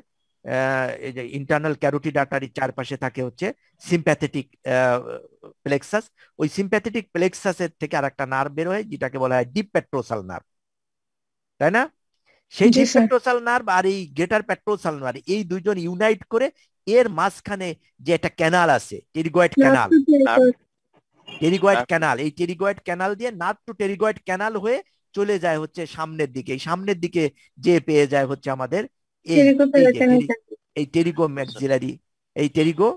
এই যে ইন্টারনাল ক্যারোটিড আর্টারির চারপাশে থাকে হচ্ছে সিম্প্যাথেটিক প্লেক্সাস। ওই সিম্প্যাথেটিক প্লেক্সাসের থেকে আর একটা নার্ভ বের হয়, যেটাকে বলা হয় ডিপ পেট্রোসাল নার্ভ, তাই না? সেই ডিপ পেট্রোসাল নার্ভ আর এই গেটার পেট্রোসাল নার্ভ, এই দুইজন ইউনাইট করে এর মাঝখানে যে একটা ক্যানাল আছে, টেরিগয়েড ক্যানাল, এই টেরিগয়েড ক্যানাল দিয়ে নার্ভ টু টেরিগয়েড ক্যানাল হয়ে চলে যায় হচ্ছে সামনের দিকে। এই সামনের দিকে যে পেয়ে যায় হচ্ছে আমাদের এই টেরিগো ম্যাক্সিলারি, এই টেরিগো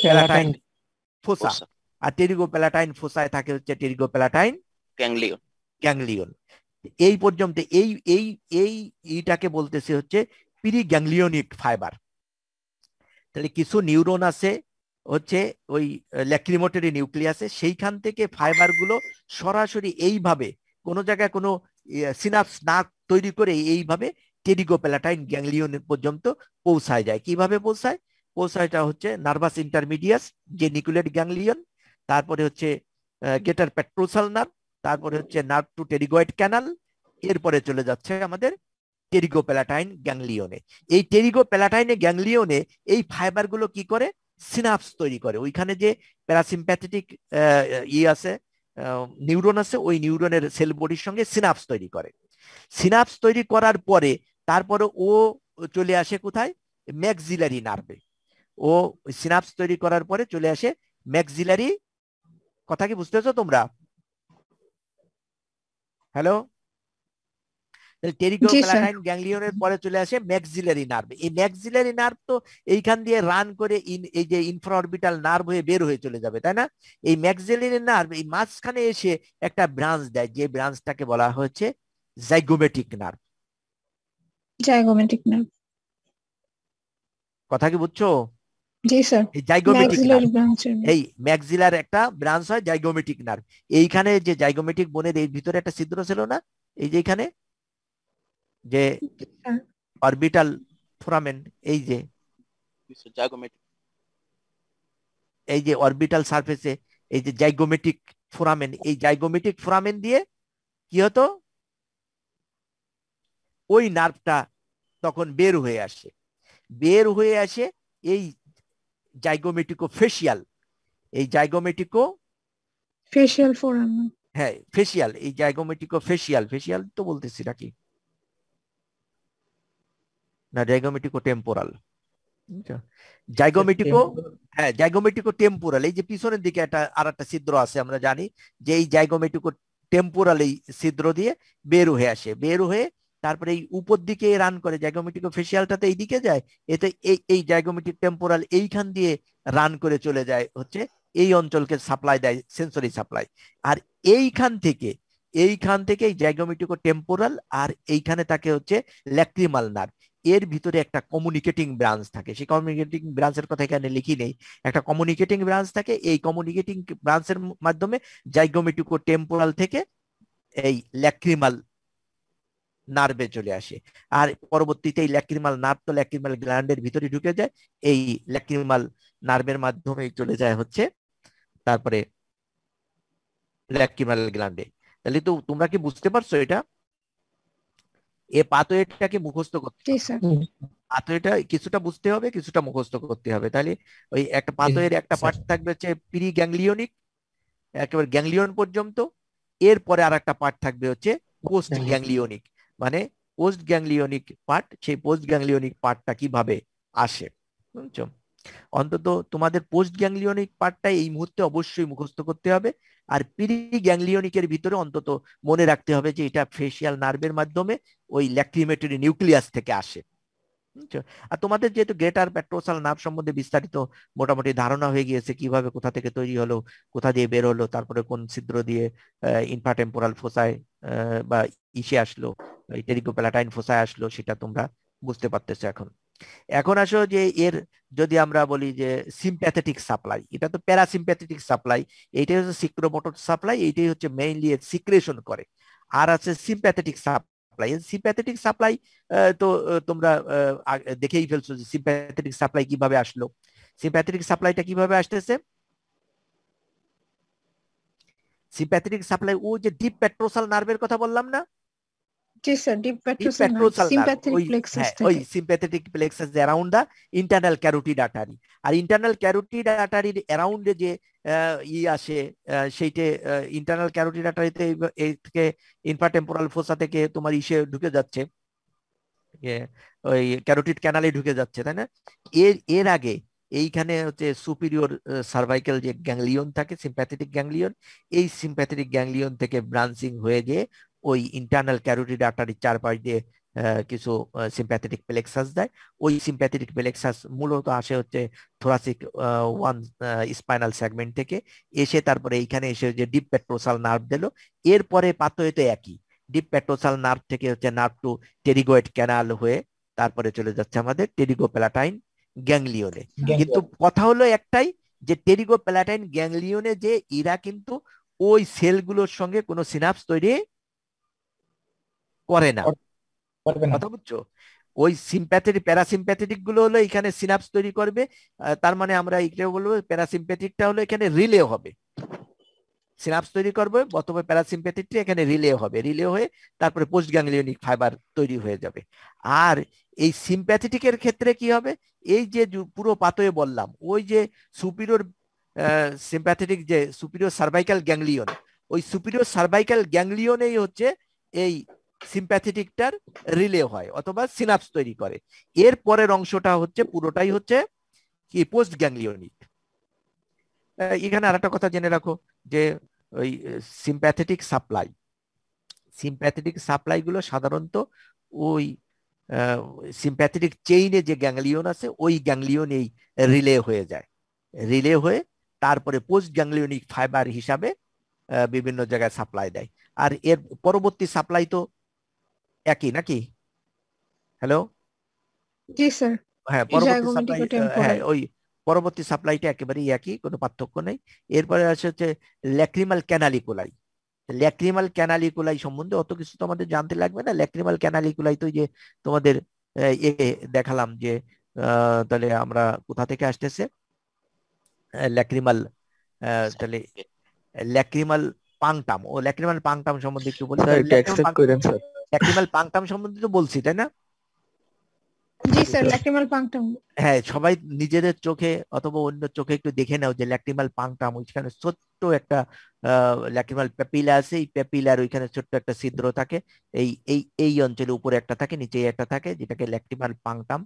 প্যালাটাইন ফোসা। আর টেরিগো প্যালাটাইন ফোসায় থাকে হচ্ছে টেরিগো প্যালাটাইন গ্যাংলিয়ন। এই পর্যন্ত এইটাকে বলতেছে হচ্ছে পিরি গ্যাংলিয়নিক ফাইবার। তাহলে কিছু নিউরন আছে হচ্ছে ওই ল্যাক্রিমোটরি নিউক্লিয়াসে, সেইখান থেকে ফাইবার গুলো সরাসরি এইভাবে কোনো জায়গায় কোনো সিনাপস না তৈরি করে এইভাবে টেরিগোপ্যালাটাইন গ্যাংলিয়ন পর্যন্ত পৌঁছায় যায়। কিভাবে পৌঁছায়টা হচ্ছে নার্ভাস ইন্টারমিডিয়াস জেনিকুলেট গ্যাংলিয়ন, তারপরে হচ্ছে গেটার পেট্রোসাল নার্ভ, তারপরে হচ্ছে নার্ভ টু টেরিগয়েড ক্যানাল, এরপরে চলে যাচ্ছে আমাদের টেরিগোপ্যালাটাইন গ্যাংলিয়নে। এই টেরিগোপ্যালাটাইন গ্যাংলিয়নে এই ফাইবারগুলো কি করে, সিনাপস তৈরি করে। ওইখানে যে প্যারাসিম্প্যাথেটিক আছে, নিউরন আছে, ওই নিউরনের সেল বডির সঙ্গে সিনাপস তৈরি করে। সিনাপস তৈরি করার পরে তারপরে ও চলে আসে কোথায়, ম্যাক্সিলারি নার্ভে। ও সিনাপস তৈরি করার পরে চলে আসে ম্যাক্সিলারি, কথা কি বুঝতেছো তোমরা? হ্যালো, টেরিগোপ্যালাটাইন গ্যাংলিয়নের পরে চলে আসে ম্যাক্সিলারি নার্ভ। এই ম্যাক্সিলারি নার্ভ তো এইখান দিয়ে রান করে এই যে ইনফ্রাঅরবিটাল নার্ভ হয়ে বের হয়ে চলে যাবে, তাই না? এই ম্যাক্সিলারি নার্ভ এই মাঝখানে এসে একটা ব্রাঞ্চ দেয়, যে ব্রাঞ্চটাকে বলা হচ্ছে জাইগোমেটিক নার্ভ। Zygomatic nerve. কথা কি বুঝছো? জি স্যার। এই জাইগোমেটিক ম্যাক্সিলারি ব্রাঞ্চ। এই ম্যাক্সিলার একটা ব্রাঞ্চ হয় জাইগোমেটিক নার্ভ। এইখানে যে জাইগোমেটিক বোনের এই ভিতরে একটা ছিদ্র ছিল না, এই যে এখানে যে অরবিটাল ফোরামেন, এই যে অরবিটাল সারফেসে এই যে জাইগোমেটিক ফোরামেন, এই জাইগোমেটিক ফোরামেন দিয়ে কি হতো, ওই নার্ভটা তখন বের হয়ে আসে। এই জাইগোমেটিকো ফেসিয়াল, এই জাইগোমেটিকো ফেশিয়াল ফোরামেন। হ্যাঁ ফেসিয়াল, এই জাইগোমেটিকো ফেসিয়াল, ফেসিয়াল তো বলতেছি নাকি না, জাইগোমেটিকো টেম্পোরাল, জাইগোমেটিকো, হ্যাঁ জাইগোমেটিকো টেম্পোরাল। এই যে পিছনের দিকে একটা আর একটা ছিদ্র আছে, আমরা জানি যে এই জাইগোমেটিকো টেম্পোরাল এই ছিদ্র দিয়ে বের হয়ে আসে। বের হয়ে তারপরে এই উপর দিকে রান করে, জাইগোমেটিকো ফেসিয়ালটাতে এই দিকে যায়, এতে এই জাইগোমেটিক টেম্পোরাল এইখান দিয়ে রান করে চলে যায় হচ্ছে এই অঞ্চলকে সাপ্লাই দেয়, সেন্সরি সাপ্লাই। আর এইখান থেকে এই জাইগোমেটিকো টেম্পোরাল আর এইখানে থাকে হচ্ছে ল্যাক্রিমাল নার্ভ। এর ভিতরে একটা কমিউনিকেটিং ব্রাঞ্চ থাকে, সেই কমিউনিকেটিং ব্রাঞ্চের কথা এখানে লিখি নেই। একটা কমিউনিকেটিং ব্রাঞ্চ থাকে, এই কমিউনিকেটিং ব্রাঞ্চের মাধ্যমে জাইগোমেটিকো টেম্পোরাল থেকে এই ল্যাক্রিমাল নার্ভে চলে আসে। আর পরবর্তীতে এই ল্যাক্রিমাল নার্ভ তো ল্যাক্রিমাল গ্ল্যান্ডের ভিতরে ঢুকে যায়, এই ল্যাক্রিমাল নার্ভের মাধ্যমে চলে যায় হচ্ছে তারপরে ল্যাক্রিমাল গ্ল্যান্ডে। তাহলে তো তোমরা কি বুঝতে পারছো এটা? এই পাথওয়েটাকে মুখস্থ করতে হবে, পাথওয়েটা কিছুটা বুঝতে হবে, কিছুটা মুখস্থ করতে হবে। তাহলে ওই একটা পাথওয়ের একটা পার্ট থাকবে হচ্ছে প্রি গ্যাংলিয়নিক, একেবারে গ্যাংলিয়ন পর্যন্ত। এরপরে আর একটা পার্ট থাকবে হচ্ছে পোস্ট গ্যাংলিয়নিক, মানে পোস্ট গ্যাংলিয়নিক পার্ট। সেই পোস্ট গ্যাংলিয়নিক পার্টটা কিভাবে আসে, বুঝছো? অন্তত তোমাদের পোস্ট গ্যাংলিয়নিক পার্টটা এই মুহূর্তে অবশ্যই মুখস্থ করতে হবে। আর প্রি গ্যাংলিয়নিকের ভিতরে অন্তত মনে রাখতে হবে যে এটা ফেসিয়াল নার্ভের মাধ্যমে ওই ল্যাক্রিমেটরি নিউক্লিয়াস থেকে আসে। আর তোমাদের যেহেতু গ্রেটার পেট্রোসাল নার্ভ সম্বন্ধে বিস্তারিত মোটামুটি ধারণা হয়ে গিয়েছে, কিভাবে কোথা থেকে তৈরি হলো, কোথা দিয়ে বের হলো, তারপরে কোন ছিদ্র দিয়ে ইনফ্রাটেম্পোরাল ফোসায় বা ইসে আসলো, টেরিগোপ্যালাটাইন ফোসায় আসলো, সেটা তোমরা বুঝতে পারতেছো। এখন আসো যে এর যদি আমরা বলি যে সিম্প্যাথেটিক সাপ্লাই, এটা তো প্যারাসিম্প্যাথেটিক সাপ্লাই, এইটাই হচ্ছে সিক্রোমোটর সাপ্লাই, এইটাই হচ্ছে মেইনলি সিক্রেশন করে। আর আছে সিম্প্যাথেটিক সাপ্লাই। সিম্প্যাথেটিক সাপ্লাই তো তোমরা দেখেই ফেলছো যে সিম্প্যাথেটিক সাপ্লাই কিভাবে আসলো। সিম্প্যাথেটিক সাপ্লাইটা কিভাবে আসতেছে, সিম্প্যাথেটিক সাপ্লাই ও যে ডিপ পেট্রোসাল নার্ভের কথা বললাম না, জি sir, deep petrosal nerve, sympathetic plexus থেকে। ওই sympathetic plexus around the internal carotid artery. আর ইন্টারনাল ক্যারোটিড আর্টারির অ্যারাউন্ডে যে আসে, সেইটে ইন্টারনাল ক্যারোটিড আর্টারিতে এই থেকে ইনফ্রাটেম্পোরাল ফোসা থেকে তোমার ইসে ঢুকে যাচ্ছে, ওই ক্যারোটিড ক্যানালে ঢুকে যাচ্ছে, তাই না? এর আগে এইখানে হচ্ছে সুপিরিয়র সার্ভাইকাল যে গ্যাংলিয়ন থাকে, সিম্প্যাথেটিক গ্যাংলিয়ন, এই সিম্প্যাথেটিক গ্যাংলিয়ন থেকে ব্রাঞ্চিং হয়ে যে ওই ইন্টারনাল ক্যারোটিড আর্টারির চারপাশ দিয়ে কিছু সিম্প্যাথেটিক প্লেক্সাস দেয়। ওই সিম্প্যাথেটিক প্লেক্সাস মূলত আসে হচ্ছে থোরাসিক ওয়ান স্পাইনাল সেগমেন্ট থেকে, এসে তারপরে এইখানে এসে যে ডিপ পেট্রোসাল নার্ভ দিল। এরপরে পাথওয়েতে একই, ডিপ পেট্রোসাল নার্ভ থেকে হচ্ছে নার্ভ টু টেরিগয়েড ক্যানাল হয়ে তারপরে চলে যাচ্ছে আমাদের টেরিগোপ্যালাটাইন গ্যাংলিয়নে। কিন্তু কথা হলো একটাই, যে টেরিগোপ্যালাটাইন গ্যাংলিয়নে যে এরা কিন্তু ওই সেলগুলোর সঙ্গে কোনো সিনাপস তৈরি করে না, কথা বুঝছো? ওই সিম্প্যাথেটিক প্যারাসিম্প্যাথেটিক গুলো হলো এখানে সিনাপস তৈরি করবে। তার মানে আমরা এইটাও বলবো প্যারাসিম্প্যাথিকটা হলো এখানে রিলে হবে, সিনাপস তৈরি করবে, প্রথমে প্যারাসিম্প্যাথেটিক এখানে রিলে হবে, রিলে হয়ে তারপরে পোস্ট গ্যাংলিয়নিক ফাইবার তৈরি হয়ে যাবে। আর এই সিম্প্যাথেটিকের ক্ষেত্রে কি হবে, এই যে পুরো পাতয়ে বললাম, ওই যে সুপিরিয়র সিম্প্যাথেটিক যে সুপিরিয়র সার্ভাইকাল গ্যাংলিয়ন, ওই সুপিরিয়র সার্ভাইকাল গ্যাংলিয়নেই হচ্ছে এই সিম্প্যাথেটিকটার রিলে হয় অথবা সিনাপস তৈরি করে। এর পরের অংশটা হচ্ছে পুরোটাই হচ্ছে কি পোস্ট গ্যাংলিয়নিক। এখানে আরেকটা কথা জেনে রাখো যে ওই সিম্প্যাথেটিক সাপ্লাই গুলো সাধারণত ওই সিম্প্যাথেটিক চেইনে যে গ্যাংলিয়ন আছে ওই গ্যাংলিয়নেই রিলে হয়ে যায়, রিলে হয়ে তারপরে পোস্ট গ্যাংলিয়নিক ফাইবার হিসাবে বিভিন্ন জায়গায় সাপ্লাই দেয়। আর এর পরবর্তী সাপ্লাই তো একই নাকি? হ্যালো, জি স্যার, হ্যাঁ পরবর্তী সাপ্লাই, জাইগোমেটিক ও হ্যাঁ টেম্পোরাল। ওই পরবর্তী সাপ্লাইটা একেবারেই একই, কোনো পার্থক্য নেই। এরপরে আছে হচ্ছে ল্যাক্রিমাল ক্যানালিকুলাই। ল্যাক্রিমাল ক্যানালিকুলাই সম্বন্ধে অত কিছু তো আমাদের জানতে লাগবে না। ল্যাক্রিমাল ক্যানালিকুলাই তো যে তোমাদের দেখালাম যে তাহলে আমরা কোথা থেকে আসতেছে ল্যাক্রিমাল, তাহলে ল্যাক্রিমাল পাংটাম ও ল্যাক্রিমাল পাংটাম সম্বন্ধে একটু বলি। স্যার একটু অ্যাকসেপ্ট করেন স্যার। ল্যাক্রিমাল পাংটাম সম্বন্ধে তো বলছি তাই না? জি স্যার, ল্যাক্রিমাল পাংটাম। হ্যাঁ, সবাই নিজেদের চোখে অথবা অন্য চোখে একটু দেখে নাও যে ল্যাক্রিমাল পাংটাম, ওইখানে ছোট্ট একটা ল্যাক্রিমাল প্যাপিলা আছে, এই প্যাপিলার ওইখানে ছোট্ট একটা ছিদ্র থাকে, এই এই এই অঞ্চলে উপরে একটা থাকে নিচে একটা থাকে, যেটাকে ল্যাক্রিমাল পাংটাম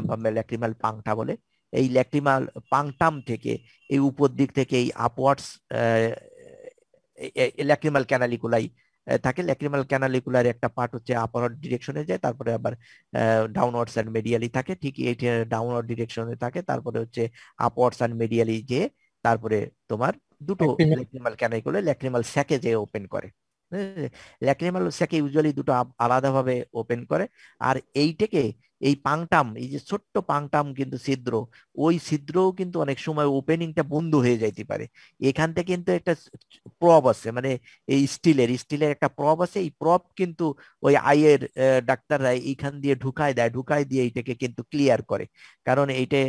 বা ল্যাক্রিমাল পাংটা বলে। এই ল্যাক্রিমাল পাংটাম থেকে এই উপর দিক থেকে এই আপওয়ার্ডস ল্যাক্রিমাল ক্যানালিকুলাই থাকে। ল্যাক্রিমাল ক্যানালিকুলার একটা পার্ট হচ্ছে আপওয়ার্ড ডিরেকশনে যায়, তারপরে আবার ডাউনওয়ার্ডস এন্ড মেডিয়ালি থাকে, ঠিক এইটা ডাউনওয়ার্ড ডিরেকশনে থাকে, তারপরে হচ্ছে আপওয়ার্ডস এন্ড মেডিয়ালি যে তারপরে তোমার দুটো ল্যাক্রিমাল ক্যানালিকুলার ল্যাক্রিমাল স্যাকে যে ওপেন করে। ল্যাক্রিমাল স্যাকে ইউজুয়ালি দুটো আলাদাভাবে ওপেন করে। আর এইটাকে এই পাংটাম, এই যে ছোট্ট পাংটাম কিন্তু ছিদ্র, ওই ছিদ্রও কিন্তু অনেক সময় ওপেনিংটা বন্ধ হয়ে যাইতে পারে। এখান থেকে কিন্তু একটা প্রব আছে, মানে এই স্টিলের একটা প্রব আছে, এই প্রব কিন্তু ওই আইয়ের ডাক্তাররা এইখান দিয়ে ঢুকায় দেয়, ঢুকায় দিয়ে এইটাকে কিন্তু ক্লিয়ার করে। কারণ এইটা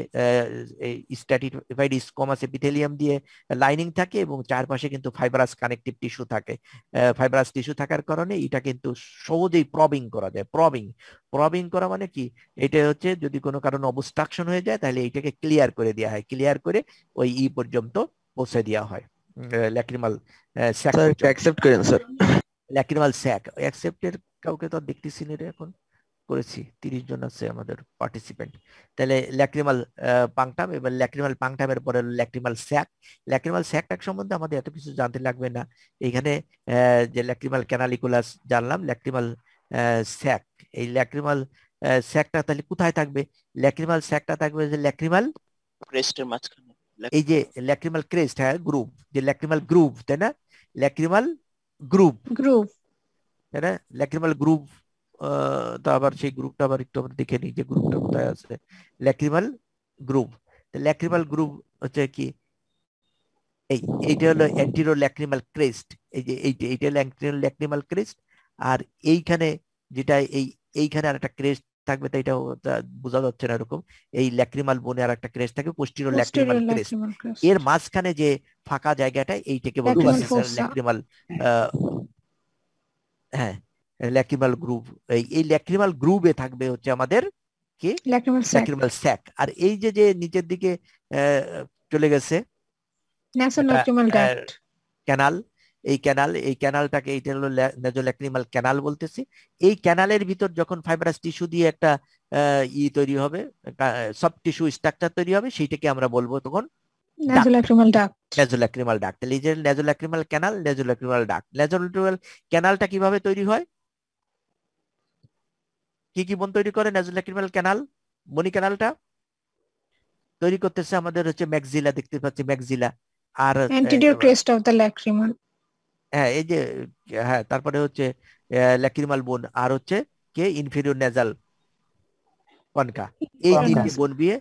স্ট্র্যাটিফাইড স্কোমাস এপিথেলিয়াম দিয়ে লাইনিং থাকে এবং চারপাশে কিন্তু ফাইব্রাস কানেকটিভ টিস্যু থাকে। ফাইব্রাস টিস্যু থাকার কারণে এটা কিন্তু সহজেই প্রবিং করা যায়। প্রবিং করা মানে কি, এটা হচ্ছে যদি কোনো কারণে অবস্ট্রাকশন হয়ে যায় তাহলে এইটাকে ক্লিয়ার করে দেওয়া হয়, ক্লিয়ার করে ওই পর্যন্ত পৌঁছে দেওয়া হয় ল্যাক্রিমাল স্যাক। স্যার একটু অ্যাকসেপ্ট করেন স্যার। ল্যাক্রিমাল স্যাক অ্যাকসেপ্টের কাউকে তো দেখতেছি না রে, এখন করেছি 30 জন আছে আমাদের পার্টিসিপেন্ট। তাহলে ল্যাক্রিমাল পাংটাম, এবার ল্যাক্রিমাল পাংটামের পরে ল্যাক্রিমাল স্যাক। ল্যাক্রিমাল স্যাকটা সম্বন্ধে আমাদের এত কিছু জানতে লাগবে না। এখানে যে ল্যাক্রিমাল ক্যানালিকুলাস জানলাম, ল্যাক্রিমাল স্যাক, এই ল্যাক্রিমাল স্যাকটা তাহলে কোথায় থাকবে? ল্যাক্রিমাল স্যাকটা থাকবে যে ল্যাক্রিমাল ক্রেস্টের মাঝখানে, এই যে ল্যাক্রিমাল ক্রেস্ট, হ্যাঁ গ্রুভ, যে ল্যাক্রিমাল গ্রুভ তাই না, ল্যাক্রিমাল গ্রুভ তাই না, ল্যাক্রিমাল গ্রুভ। তো আবার সেই গ্রুপটা আবার একটু আমরা দেখে নিই যে গ্রুপটা কোথায় আছে। ল্যাক্রিমাল গ্রুভ, ল্যাক্রিমাল গ্রুভ হচ্ছে কি, এইটা হলো অ্যান্টিরো ল্যাক্রিমাল ক্রেস্ট, এই যে এইটা হলো অ্যান্টিরো ল্যাক্রিমাল ক্রেস্ট। আর এইখানে যেটা এইখানে আর একটা ক্রেস্ট থাকবে, তাই এটা বোঝা যাচ্ছে না এরকম, এই ল্যাক্রিমাল বোনে আর একটা ক্রেস্ট থাকবে, পোস্টিরো ল্যাক্রিমাল ক্রেস্ট। এর মাঝখানে যে ফাঁকা জায়গাটা এইটাকে বলবো ল্যাক্রিমাল, হ্যাঁ ল্যাক্রিমাল গ্রুভ। এই ল্যাক্রিমাল গ্রুভে থাকবে হচ্ছে আমাদের কি ল্যাক্রিমাল স্যাক। আর এই যে যে নিচের দিকে চলে গেছে ক্যানাল, এই ক্যানালটাকে এইটা হলো নেজোল্যাক্রিমাল ক্যানাল বলতেছি। এই ক্যানালের ভিতর যখন ফাইব্রাস টিস্যু দিয়ে একটা তৈরি হবে, সফট টিস্যু স্ট্রাকচার তৈরি হবে, সেইটাকে আমরা বলবো তখন নেজোল্যাক্রিমাল ডাক্ট। তাহলে এই যে নেজোল্যাক্রিমাল ক্যানাল, নেজোল্যাক্রিমাল ডাক্ট। নেজোল্যাক্রিমাল ক্যানালটা কিভাবে তৈরি হয়, কি বোন তৈরি করে নেজোল্যাক্রিমাল ক্যানাল? মনি ক্যানালটা তৈরি করতেছে আমাদের হচ্ছে ম্যাক্সিলা, দেখতে পাচ্ছি ম্যাক্সিলা, আর anterior crest of the lacrimal, হ্যাঁ এই যে হ্যাঁ, তারপরে হচ্ছে ল্যাক্রিমাল বোন, আর হচ্ছে কে ইনফেরিয়র নেজাল কনকা। এই তিনটি বোন দিয়ে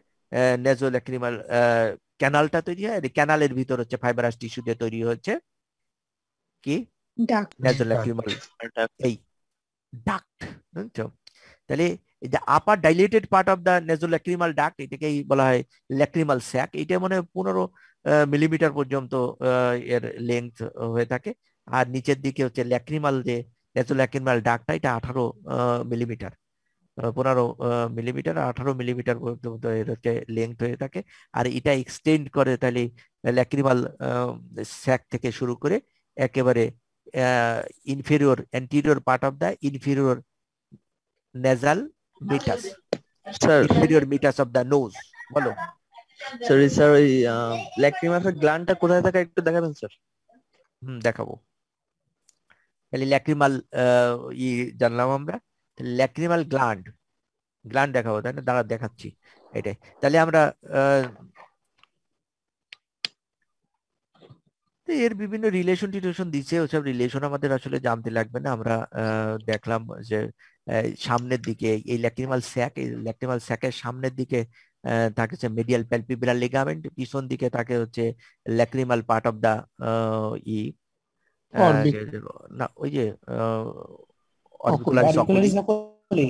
নেজোল্যাক্রিমাল ক্যানালটা তৈরি হয়। ক্যানালের ভিতর হচ্ছে ফাইব্রাস টিস্যু দিয়ে তৈরি হচ্ছে কি নেজোল্যাক্রিমাল এই ডাক্ট। বুঝছো? তাহলে এই যে upper dilated part of the nasolacrimal duct, এটাকেই বলা হয় ল্যাক্রিমাল স্যাক। এটা মানে 15 মিলিমিটার পর্যন্ত এর লেন্থ হয়ে থাকে। আর নিচের দিকে হচ্ছে ল্যাক্রিমাল যে নেজোল্যাক্রিমাল ডাক্টটা, এটা 18 মিলিমিটার, 15 মিলিমিটার 18 মিলিমিটার পর্যন্ত এর হচ্ছে লেন্থ হয়ে থাকে। আর এটা এক্সটেন্ড করে তাহলে ল্যাক্রিমাল স্যাক থেকে শুরু করে একেবারে inferior anterior part of the inferior nasal meatus, sir inferior meatus of the nose. বলো। স্যার ওই ল্যাক্রিমাসের গ্ল্যান্ডটা কোথায় থাকে একটু দেখাবেন স্যার? দেখাবো। তাহলে ল্যাক্রিমাল ই জানলাম আমরা, ল্যাক্রিমাল গ্ল্যান্ড দেখাবো, তাই না? দাঁড়া দেখাচ্ছি এটাই। তাহলে আমরা এর বিভিন্ন রিলেশন টিলেশন দিচ্ছে, ওসব রিলেশন আমাদের আসলে জানতে লাগবে না। আমরা দেখলাম যে সামনের দিকে এই ল্যাক্রিমাল স্যাকের সামনের দিকে থাকে হচ্ছে মিডিয়াল প্যালপিব্রাল লিগামেন্ট, পিছন দিকে থাকে হচ্ছে ল্যাক্রিমাল পার্ট অফ দা ই না ওই যে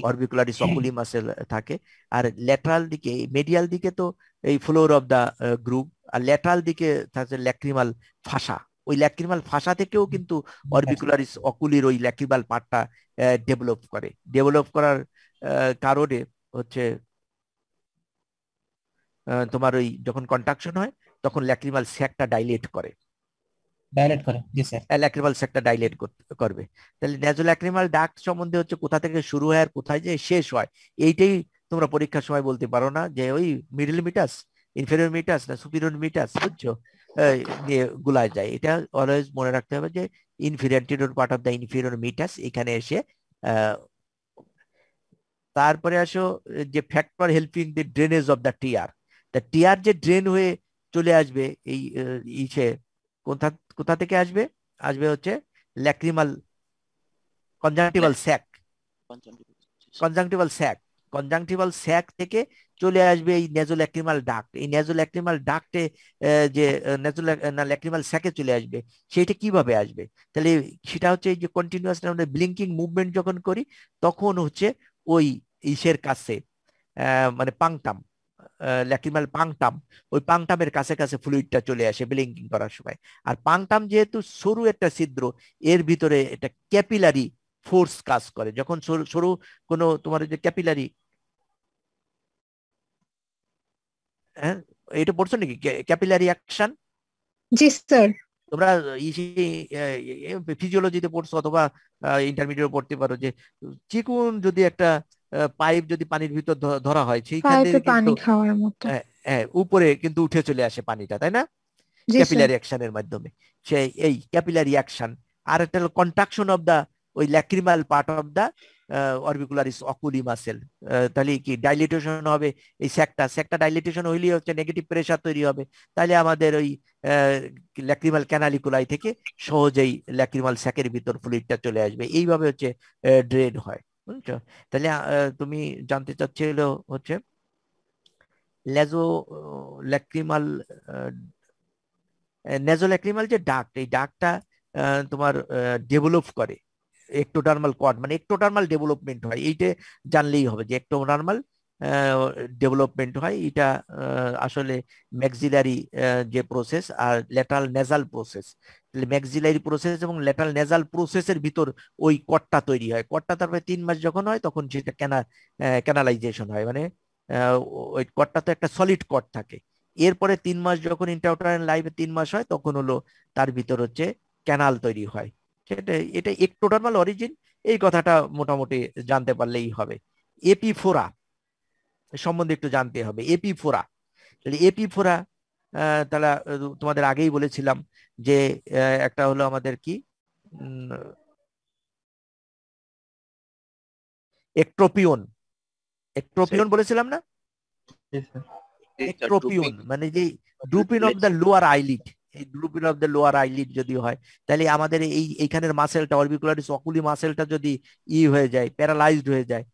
অরবিকুলারিস অকুলি মাসেল থাকে। আর ল্যাটারাল দিকে মিডিয়াল দিকে তো এই ফ্লোর অফ দা গ্রুপ, আর ল্যাটারাল দিকে থাকে ল্যাক্রিমাল ফাসা। ওই ল্যাক্রিমাল ফাসা থেকেও কিন্তু অরবিকুলারিস অকুলির ওই ল্যাক্রিমাল পার্টটা ডেভেলপ করার কারণে হচ্ছে তোমার ওই যখন কন্ট্রাকশন হয় তখন ল্যাক্রিমাল স্যাকটা ডাইলেট করে, জি স্যার। ল্যাক্রিমাল স্যাকটা ডাইলেট করবে। তাহলে নেজোল্যাক্রিমাল ডাক্ট সম্বন্ধে হচ্ছে কোথা থেকে শুরু হয় আর কোথায় যে শেষ হয়, এইটাই তোমরা পরীক্ষার সময় বলতে পারো না যে ওই মিডল মিটাস, ইনফেরিয়র মিটাস না সুপিরিয়র মিটাস, বুঝছো, দিয়ে গুলায় যায়। এটা অলওয়েজ মনে রাখতে হবে যে inferior part of the inferior meatus এখানে এসে তারপরে আসো যে factor helping the drainage of the tear. তা টিয়ার যে ড্রেন হয়ে চলে আসবে এই ইসে কোথা থেকে আসবে হচ্ছে ল্যাক্রিমাল কনজাংটিভাল স্যাক থেকে চলে আসবে এই নেজোল্যাক্রিমাল ডাক্ট। এই নেজোল্যাক্রিমাল ডাক্টে যে ল্যাক্রিমাল স্যাকে চলে আসবে, সেটা কিভাবে আসবে? তাহলে সেটা হচ্ছে এই যে কন্টিনিউয়াস আমরা ব্লিঙ্কিং মুভমেন্ট যখন করি তখন হচ্ছে ওই ইসের কাছে মানে পাংটাম, ল্যাক্রিমাল পাংটাম, ওই পাংটামের কাছে কাছে ফ্লুইডটা চলে আসে ব্লিঙ্কিং করার সময়। আর পাংটাম যেহেতু সরু একটা ছিদ্র, এর ভিতরে এটা ক্যাপিলারি ফোর্স কাজ করে। যখন সরু কোনো তোমার যে ক্যাপিলারি, হ্যাঁ এটা পড়ছো নাকি ক্যাপিলারি অ্যাকশন? জি স্যার। তোমরা ফিজিওলজিতে পড়ছো অথবা ইন্টারমিডিয়েট পড়তে পারো যে চিকুন যদি একটা পাইপ যদি পানির ভিতর ধরা হয় সেইখান থেকে পানি খাওয়ার মতো উপরে কিন্তু উঠে চলে আসে পানিটা, তাই না? ক্যাপিলারি অ্যাকশনের মাধ্যমে। সেই এই ক্যাপিলারি অ্যাকশন। আর একটা হলো কন্ট্রাকশন অফ দা ওই lacrimal part of the orbicularis oculi muscle. তাহলে কি ডাইলিটেশন হবে এই স্যাকটা ডাইলিটেশন হইলেই হচ্ছে নেগেটিভ প্রেসার তৈরি হবে। তাহলে আমাদের ওই ল্যাক্রিমাল ক্যানালিকুলাই থেকে সহজেই ল্যাক্রিমাল স্যাকের ভিতর ফ্লুইডটা চলে আসবে। এইভাবে হচ্ছে ড্রেন হয়, বুঝছো? তাহলে তুমি জানতে চাচ্ছিল হচ্ছে নেজোল্যাক্রিমাল যে ডাক্ট, এই ডাক্টটা তোমার ডেভেলপ করে একটোডার্মাল কর্ড, মানে একটোডার্মাল ডেভেলপমেন্ট হয়। এইটা জানলেই হবে যে একটোডার্মাল ডেভেলপমেন্ট হয়। এটা আসলে ম্যাক্সিলারি যে প্রসেস আর lateral nasal process, maxillary process এবং ল্যাটারাল নেজাল প্রসেসের ভিতর ওই কর্ডটা তৈরি হয়। কর্ডটা তারপরে 3 মাস যখন হয় তখন সেটা ক্যানালাইজেশন হয়, মানে ওই কর্ডটা তো একটা সলিড কর্ড থাকে। এরপরে 3 মাস যখন ইন্ট্রাউটেরাইন লাইফে 3 মাস হয় তখন হলো তার ভিতর হচ্ছে ক্যানাল তৈরি হয়। সেটা এটা একটোডার্মাল অরিজিন, এই কথাটা মোটামুটি জানতে পারলেই হবে। এপিফোরা সম্বন্ধে একটু জানতে হবে। এপিফোরা তাহলে তোমাদের আগেই বলেছিলাম যে একটা হলো আমাদের কি একট্রোপিয়ন বলেছিলাম না? একট্রোপিয়ন মানে যে drooping of the lower eyelid, এই drooping of the lower eyelid যদি হয় তাহলে আমাদের এইখানের মাসেলটা অরবিকুলারিস অকুলি মাসেলটা যদি হয়ে যায়, প্যারালাইজড হয়ে যায়,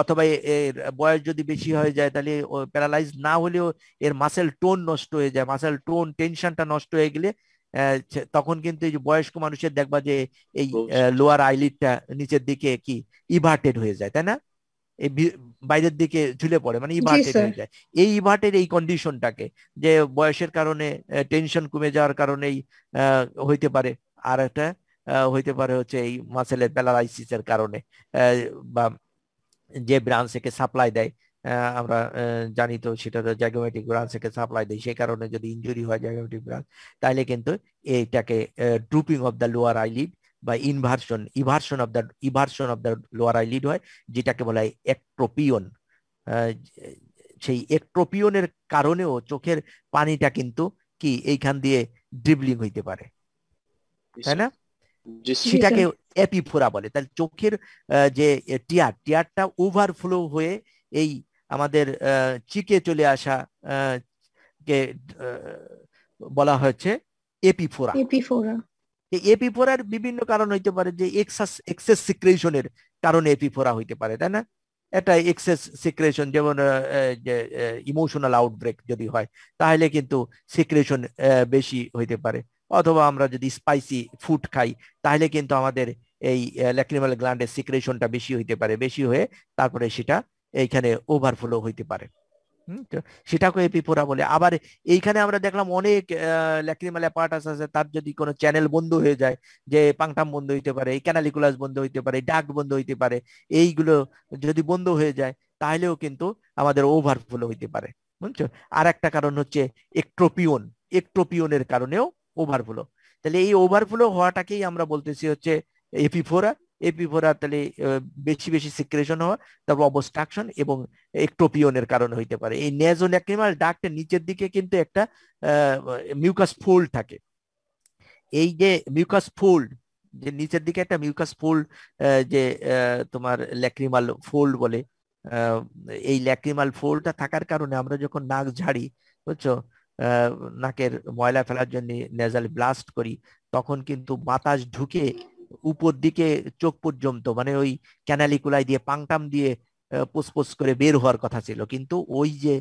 অথবা এর বয়স যদি বেশি হয়ে যায় তাহলে প্যারালাইজ না হলেও এর মাসেল টোন নষ্ট হয়ে যায়। মাসেল টোন টেনশনটা নষ্ট হয়ে গেলে তখন কিন্তু এই যে বয়স্ক মানুষের দেখবা যে এই লোয়ার আইলিডটা নিচের দিকে কি ইভার্টেড হয়ে যায়, তাই না? এই বাইরের দিকে ঝুলে পড়ে, মানে জি ইভার্টেড স্যার। হয়ে যায়। এই ইভার্টেড এই কন্ডিশনটাকে, যে বয়সের কারণে টেনশন কমে যাওয়ার কারণেই হইতে পারে, আর একটা হইতে পারে হচ্ছে এই মাসেলের প্যারালাইসিসের কারণে, বা যে ব্রাঞ্চ থেকে সাপ্লাই দেয়, আমরা জানি তো সেটা জাইগোমেটিক ব্রাঞ্চ থেকে সাপ্লাই দেয়, সেই কারণে যদি ইনজুরি হয় জাইগোমেটিক ব্রাঞ্চ, তাহলে কিন্তু এইটাকে drooping of the lower eyelid বা ইভার্সন অফ দ্য লোয়ার আইলিড হয়, যেটাকে বলা হয় একট্রোপিয়ন। সেই একট্রোপিয়নের কারণেও চোখের পানিটা কিন্তু কি এইখান দিয়ে ড্রিবলিং হইতে পারে, তাই না? জি জি সেটাকে স্যার। এপিফোরা বলে। তাহলে চোখের যে টিয়ারটা ওভারফ্লো হয়ে এই আমাদের চিকে চলে আসা কে বলা হয়েছে এপিফোরা। এপিফোরা। এই এপিফোরার বিভিন্ন কারণ হইতে পারে, যে এক্সেস সিক্রেশনের কারণে এপিফোরা হইতে পারে, তাই না? এটা এক্সেস সিক্রেশন, যেমন যে ইমোশনাল আউটব্রেক যদি হয়, তাহলে কিন্তু সিক্রেশন বেশি হইতে পারে। অথবা আমরা যদি স্পাইসি ফুড খাই, তাহলে কিন্তু আমাদের এই ল্যাক্রিমাল গ্ল্যান্ডের সিক্রেশনটা বেশি হইতে পারে, বেশি হয়ে তারপরে সেটা এইখানে ওভারফ্লো হইতে পারে। তো সেটাকে এপিফোরা বলে। আবার এইখানে আমরা দেখলাম অনেক ল্যাক্রিমাল অ্যাপারাটাস আছে, তার যদি কোনো চ্যানেল বন্ধ হয়ে যায়, যে পাংটাম বন্ধ হইতে পারে, এই ক্যানালিকুলাস বন্ধ হইতে পারে, ডাক্ট বন্ধ হইতে পারে, এইগুলো যদি বন্ধ হয়ে যায়, তাহলেও কিন্তু আমাদের ওভারফ্লো হইতে পারে, বুঝছো? আর একটা কারণ হচ্ছে একট্রোপিয়নের কারণেও ওভারফ্লো। তাহলে এই ওভারফ্লো হওয়াটাকেই আমরা বলতেছি হচ্ছে এপিফোরা। এপিফোরা তাহলে বেশি বেশি সিক্রেশন হওয়া, তারপর অবস্ট্রাকশন এবং একট্রোপিয়নের কারণে হইতে পারে। এই নেজোল্যাক্রিমাল ডাক্টের নিচের দিকে কিন্তু একটা মিউকাস ফোল্ড থাকে। এই যে মিউকাস ফোল্ড, যে নিচের দিকে একটা মিউকাস ফোল্ড, যে তোমার ল্যাক্রিমাল ফোল্ড বলে, এই ল্যাক্রিমাল ফোল্ডটা থাকার কারণে আমরা যখন নাক ঝাড়ি, বুঝছো, নাকের ময়লা ফেলার জন্য নেজাল ব্লাস্ট করি, তখন কিন্তু বাতাস ঢুকে উপর দিকে চোখ পর্যন্ত, মানে ওই ক্যানালিকুলাই দিয়ে পাংটাম দিয়ে পোস করে বের হওয়ার কথা ছিল, কিন্তু ওই যে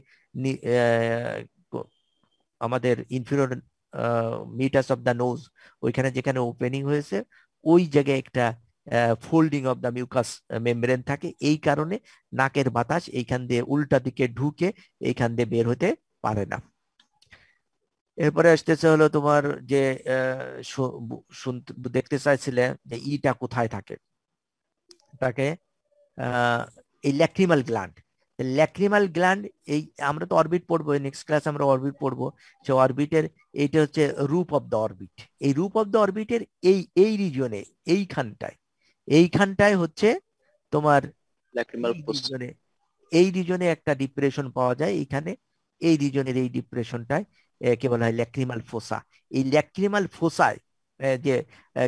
আমাদের inferior meatus of the nose, ওইখানে যেখানে ওপেনিং হয়েছে, ওই জায়গায় একটা folding of the mucous membrane থাকে। এই কারণে নাকের বাতাস এইখান দিয়ে উল্টা দিকে ঢুকে এইখান দিয়ে বের হতে পারে না। এরপরে আসতেছে হলো তোমার যে দেখতে চাইছিলে যে ইটা কোথায় থাকে, তাকে এই ল্যাক্রিমাল গ্ল্যান্ড। ল্যাক্রিমাল গ্ল্যান্ড, এই আমরা তো অরবিট পড়বো, নেক্সট ক্লাস আমরা অরবিট পড়বো। সে অরবিটের এইটা হচ্ছে রূপ অফ দ্য অরবিট। এই রূপ অফ দ্য অরবিটের এই রিজনে, এইখানটায় হচ্ছে তোমার ল্যাক্রিমাল ফোসা। এই রিজনে একটা ডিপ্রেশন পাওয়া যায় এইখানে। এই রিজনের এই ডিপ্রেশনটায় কে বলা হয় ল্যাক্রিমাল ফোসা। এই ল্যাক্রিমাল ফোসায় যে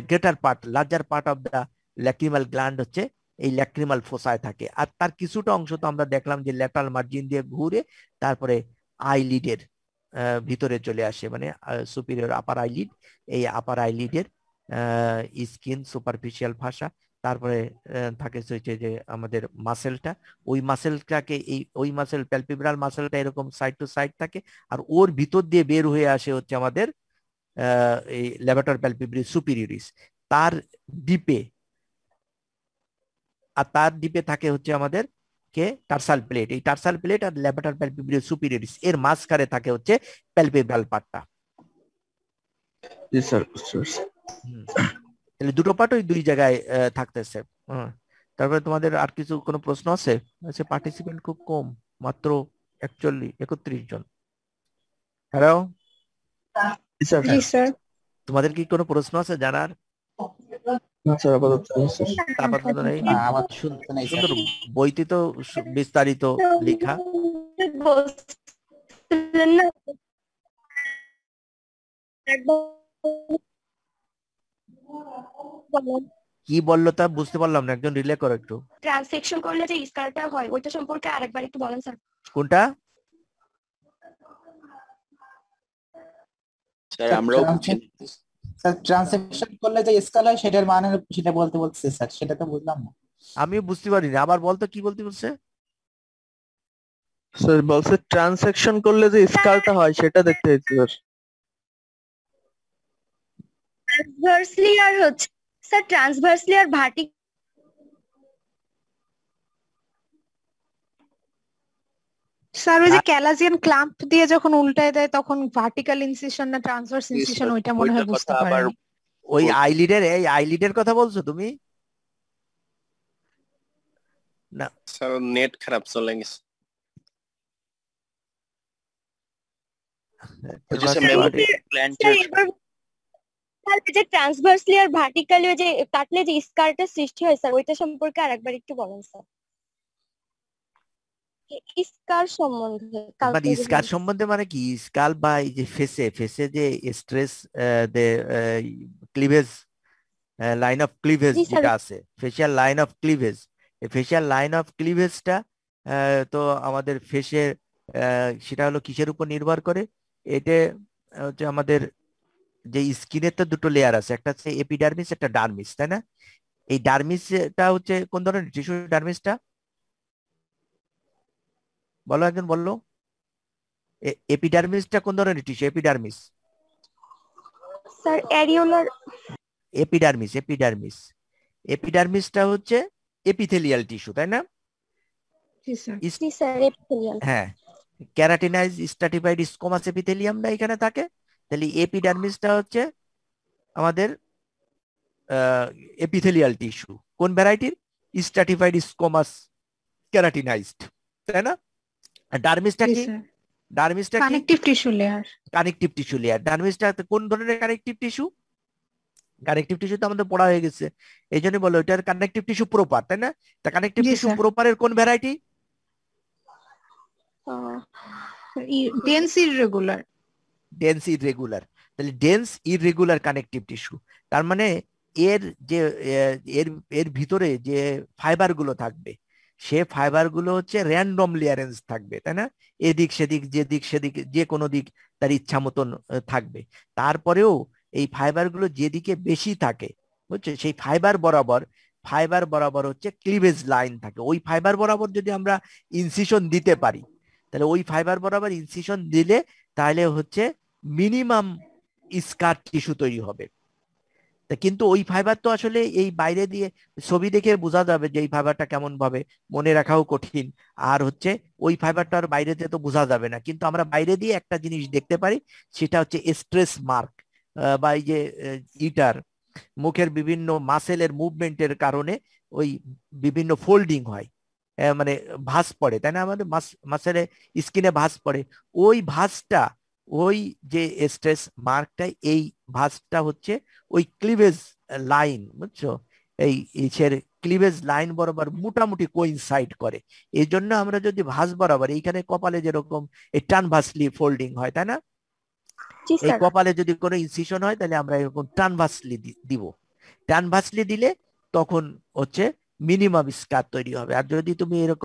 greater part, larger part of the lacrimal gland হচ্ছে এই ল্যাক্রিমাল ফোসায় থাকে। আর তার কিছুটা অংশ তো আমরা দেখলাম যে ল্যাটারাল মার্জিন দিয়ে ঘুরে তারপরে আইলিডের ভিতরে চলে আসে, মানে সুপিরিয়র আপার আইলিড, এই আপার আইলিডের স্কিন সুপারফিশিয়াল ফাসা, তারপরে থাকে হচ্ছে যে আমাদের মাসেলটা, ওই মাসেলটাকে ওই মাসেল প্যালপেব্রাল মাসেলটা এরকম সাইড টু সাইড থাকে, আর ওর ভিতর দিয়ে বের হয়ে আসে হচ্ছে আমাদের এই লেভাটার প্যালপেব্রাল সুপিরিয়রিস। তার ডিপে, আর তার ডিপে থাকে হচ্ছে আমাদের কে টার্সাল প্লেট। এই টার্সাল প্লেট আর লেভাটার প্যালপেব্রাল সুপিরিয়রিস এর মাঝখানে থাকে হচ্ছে প্যালপেব্রাল পার্টটা। জি স্যার। তাহলে দুটো পার্ট ওই দুই জায়গায় থাকতেছে। তারপরে তোমাদের আর কিছু কোনো প্রশ্ন আছে? আচ্ছা, পার্টিসিপেন্ট খুব কম, মাত্র 31 জন। হ্যালো জি স্যার। তোমাদের কি কোনো প্রশ্ন আছে জানার? না স্যার, আপাতত নেই স্যার। আপাতত নেই। না, আমার তো নেই স্যার। সুন্দর বইতে তো বিস্তারিত লেখা। বলছিলেন না একবার বলেন। কি বললো তা বুঝতে পারলাম না, একজন রিলে করো একটু। ট্রান্সেকশন করলে যে স্কারটা হয় ওইটা সম্পর্কে আরেকবার একটু বলেন স্যার। কোনটা? স্যার আমরাও বুঝি না। স্যার ট্রান্সেকশন করলে যে স্কেল হয় সেটার মানে সেটা বলতে বলছে স্যার, সেটা তো বুঝলাম না। আমিও বুঝতে পারিনি, আবার বলতো কি বলতে বলছে। স্যার বলছে ট্রানসাকশন করলে যে স্কারটা হয় সেটা দেখতে চাইছি স্যার। ট্রান্সভার্সলি আর হচ্ছে স্যার ট্রান্সভার্সলি আর স্যার ওই যে ক্যালাজিয়ান ক্ল্যাম্প দিয়ে যখন উল্টায় দেয় তখন ভার্টিক্যাল ইনসিশন না ট্রান্সভার্স জি ইনসিশন স্যার, ওইটা মনে হয় ওইটার বুঝতে কথা আবার পারিনি। ওই বলছি। আইলিডের কথা বলছো তুমি? না, স্যার নেট খারাপ চলে গেছে। ওই যে স্যার Transverse মেমোরি verti- প্ল্যান্টের স্যার যে ট্রান্সভার্সলি আর ভার্টিক্যালি যে কাটলে যে স্কারটা সৃষ্টি হয় স্যার ওইটা সম্পর্কে আরেকবার একটু বলেন স্যার। স্কার সম্বন্ধে মানে স্কার সম্বন্ধে মানে কি, স্কাল বা এই যে ফেসে যে stress cleavage line of cleavage G, sir. যেটা আছে, ফেশিয়াল লাইন অফ ক্লিভেজ, এই ফেশিয়াল লাইন অফ ক্লিভেজটা তো আমাদের ফেসের সেটা হলো কিসের উপর নির্ভর করে? এটা হচ্ছে আমাদের যে স্কিনের তো দুটো লেয়ার আছে, একটা হচ্ছে এপিডার্মিস, একটা ডার্মিস, তাই না? এই ডার্মিসটা হচ্ছে কোন ধরনের টিস্যু? ডার্মিসটা বলো, একজন বললো। এপিডার্মিসটা কোন ধরনের টিস্যু? এপিডার্মিস স্যার অ্যারিওলার এপিডার্মিসটা হচ্ছে এপিথেলিয়াল টিস্যু, তাই না? জি স্যার। জি স্যার এপিথেলিয়াল। হ্যাঁ, ক্যারাটিনাইজ স্ট্রাটিফাইড স্কোমাস এপিথেলিয়ামটা এখানে থাকে। তাহলে এপিডার্মিসটা হচ্ছে আমাদের এপিথেলিয়াল টিস্যু। কোন ভ্যারাইটির? স্ট্রাটিফাইড স্কোমাস ক্যারাটিনাইজড, তাই না? আর ডার্মিসটা জি কি? স্যার। ডার্মিসটা কি? Connective tissue layer. Connective tissue layer. ডার্মিসটা কোন ধরনের কানেকটিভ টিস্যু? কানেকটিভ টিস্যু তো আমাদের পড়া হয়ে গেছে, এই জন্য বলো এটার কানেকটিভ টিস্যু প্রপার, তাই না? তা কানেকটিভ জি, টিস্যু স্যার। প্রপারের কোন variety? Dense irregular. Dense irregular. তাহলে ডেন্স ইররেগুলার কানেকটিভ টিস্যু, তার মানে এর যে এর এর ভিতরে যে ফাইবার গুলো থাকবে, সে ফাইবার গুলো হচ্ছে র্যান্ডমলি অ্যারেঞ্জ থাকবে, তাই না? এদিক সেদিক, যেদিক সেদিক, যে কোনো দিক তার ইচ্ছা মতন থাকবে। তারপরেও এই ফাইবার গুলো যেদিকে বেশি থাকে, বুঝছো, সেই ফাইবার বরাবর হচ্ছে ক্লিভেজ লাইন থাকে। ওই ফাইবার বরাবর যদি আমরা ইনসিশন দিতে পারি, তাহলে ওই ফাইবার বরাবর ইনসিশন দিলে তাহলে হচ্ছে মিনিমাম স্কার টিস্যু তৈরি হবে। তা কিন্তু ওই ফাইবার তো আসলে এই বাইরে দিয়ে ছবি দেখে বোঝা যাবে যে এই ফাইবারটা কেমন ভাবে, মনে রাখাও কঠিন। আর হচ্ছে ওই ফাইবারটা আর বাইরে দিয়ে তো বোঝা যাবে না, কিন্তু আমরা বাইরে দিয়ে একটা জিনিস দেখতে পারি, সেটা হচ্ছে স্ট্রেস মার্ক বা এই যে ইটার মুখের বিভিন্ন মাসেলের মুভমেন্টের কারণে ওই বিভিন্ন ফোল্ডিং হয়, মানে ভাঁজ পড়ে, তাই না? আমাদের মাসেলে স্কিনে ভাঁজ পড়ে। ওই ভাঁজটা, ওই যে স্ট্রেস মার্কটা, এই ভাঁজটা হচ্ছে ওই ক্লিভেজ লাইন, বুঝছো, এই ইসের ক্লিভেজ লাইন বরাবর মোটামুটি কোইনসাইড করে। এই জন্য আমরা যদি ভাঁজ বরাবর এইখানে কপালে যেরকম এই ট্রানভার্সলি ফোল্ডিং হয়, তাই না? জি এই স্যার। কপালে যদি কোনো ইনসিশন হয় তাহলে আমরা এরকম ট্রানভার্সলি দিব। ট্রানভার্সলি দিলে তখন হচ্ছে মিনিমাম স্কার তৈরি হবে। আর যদি তুমি এরকম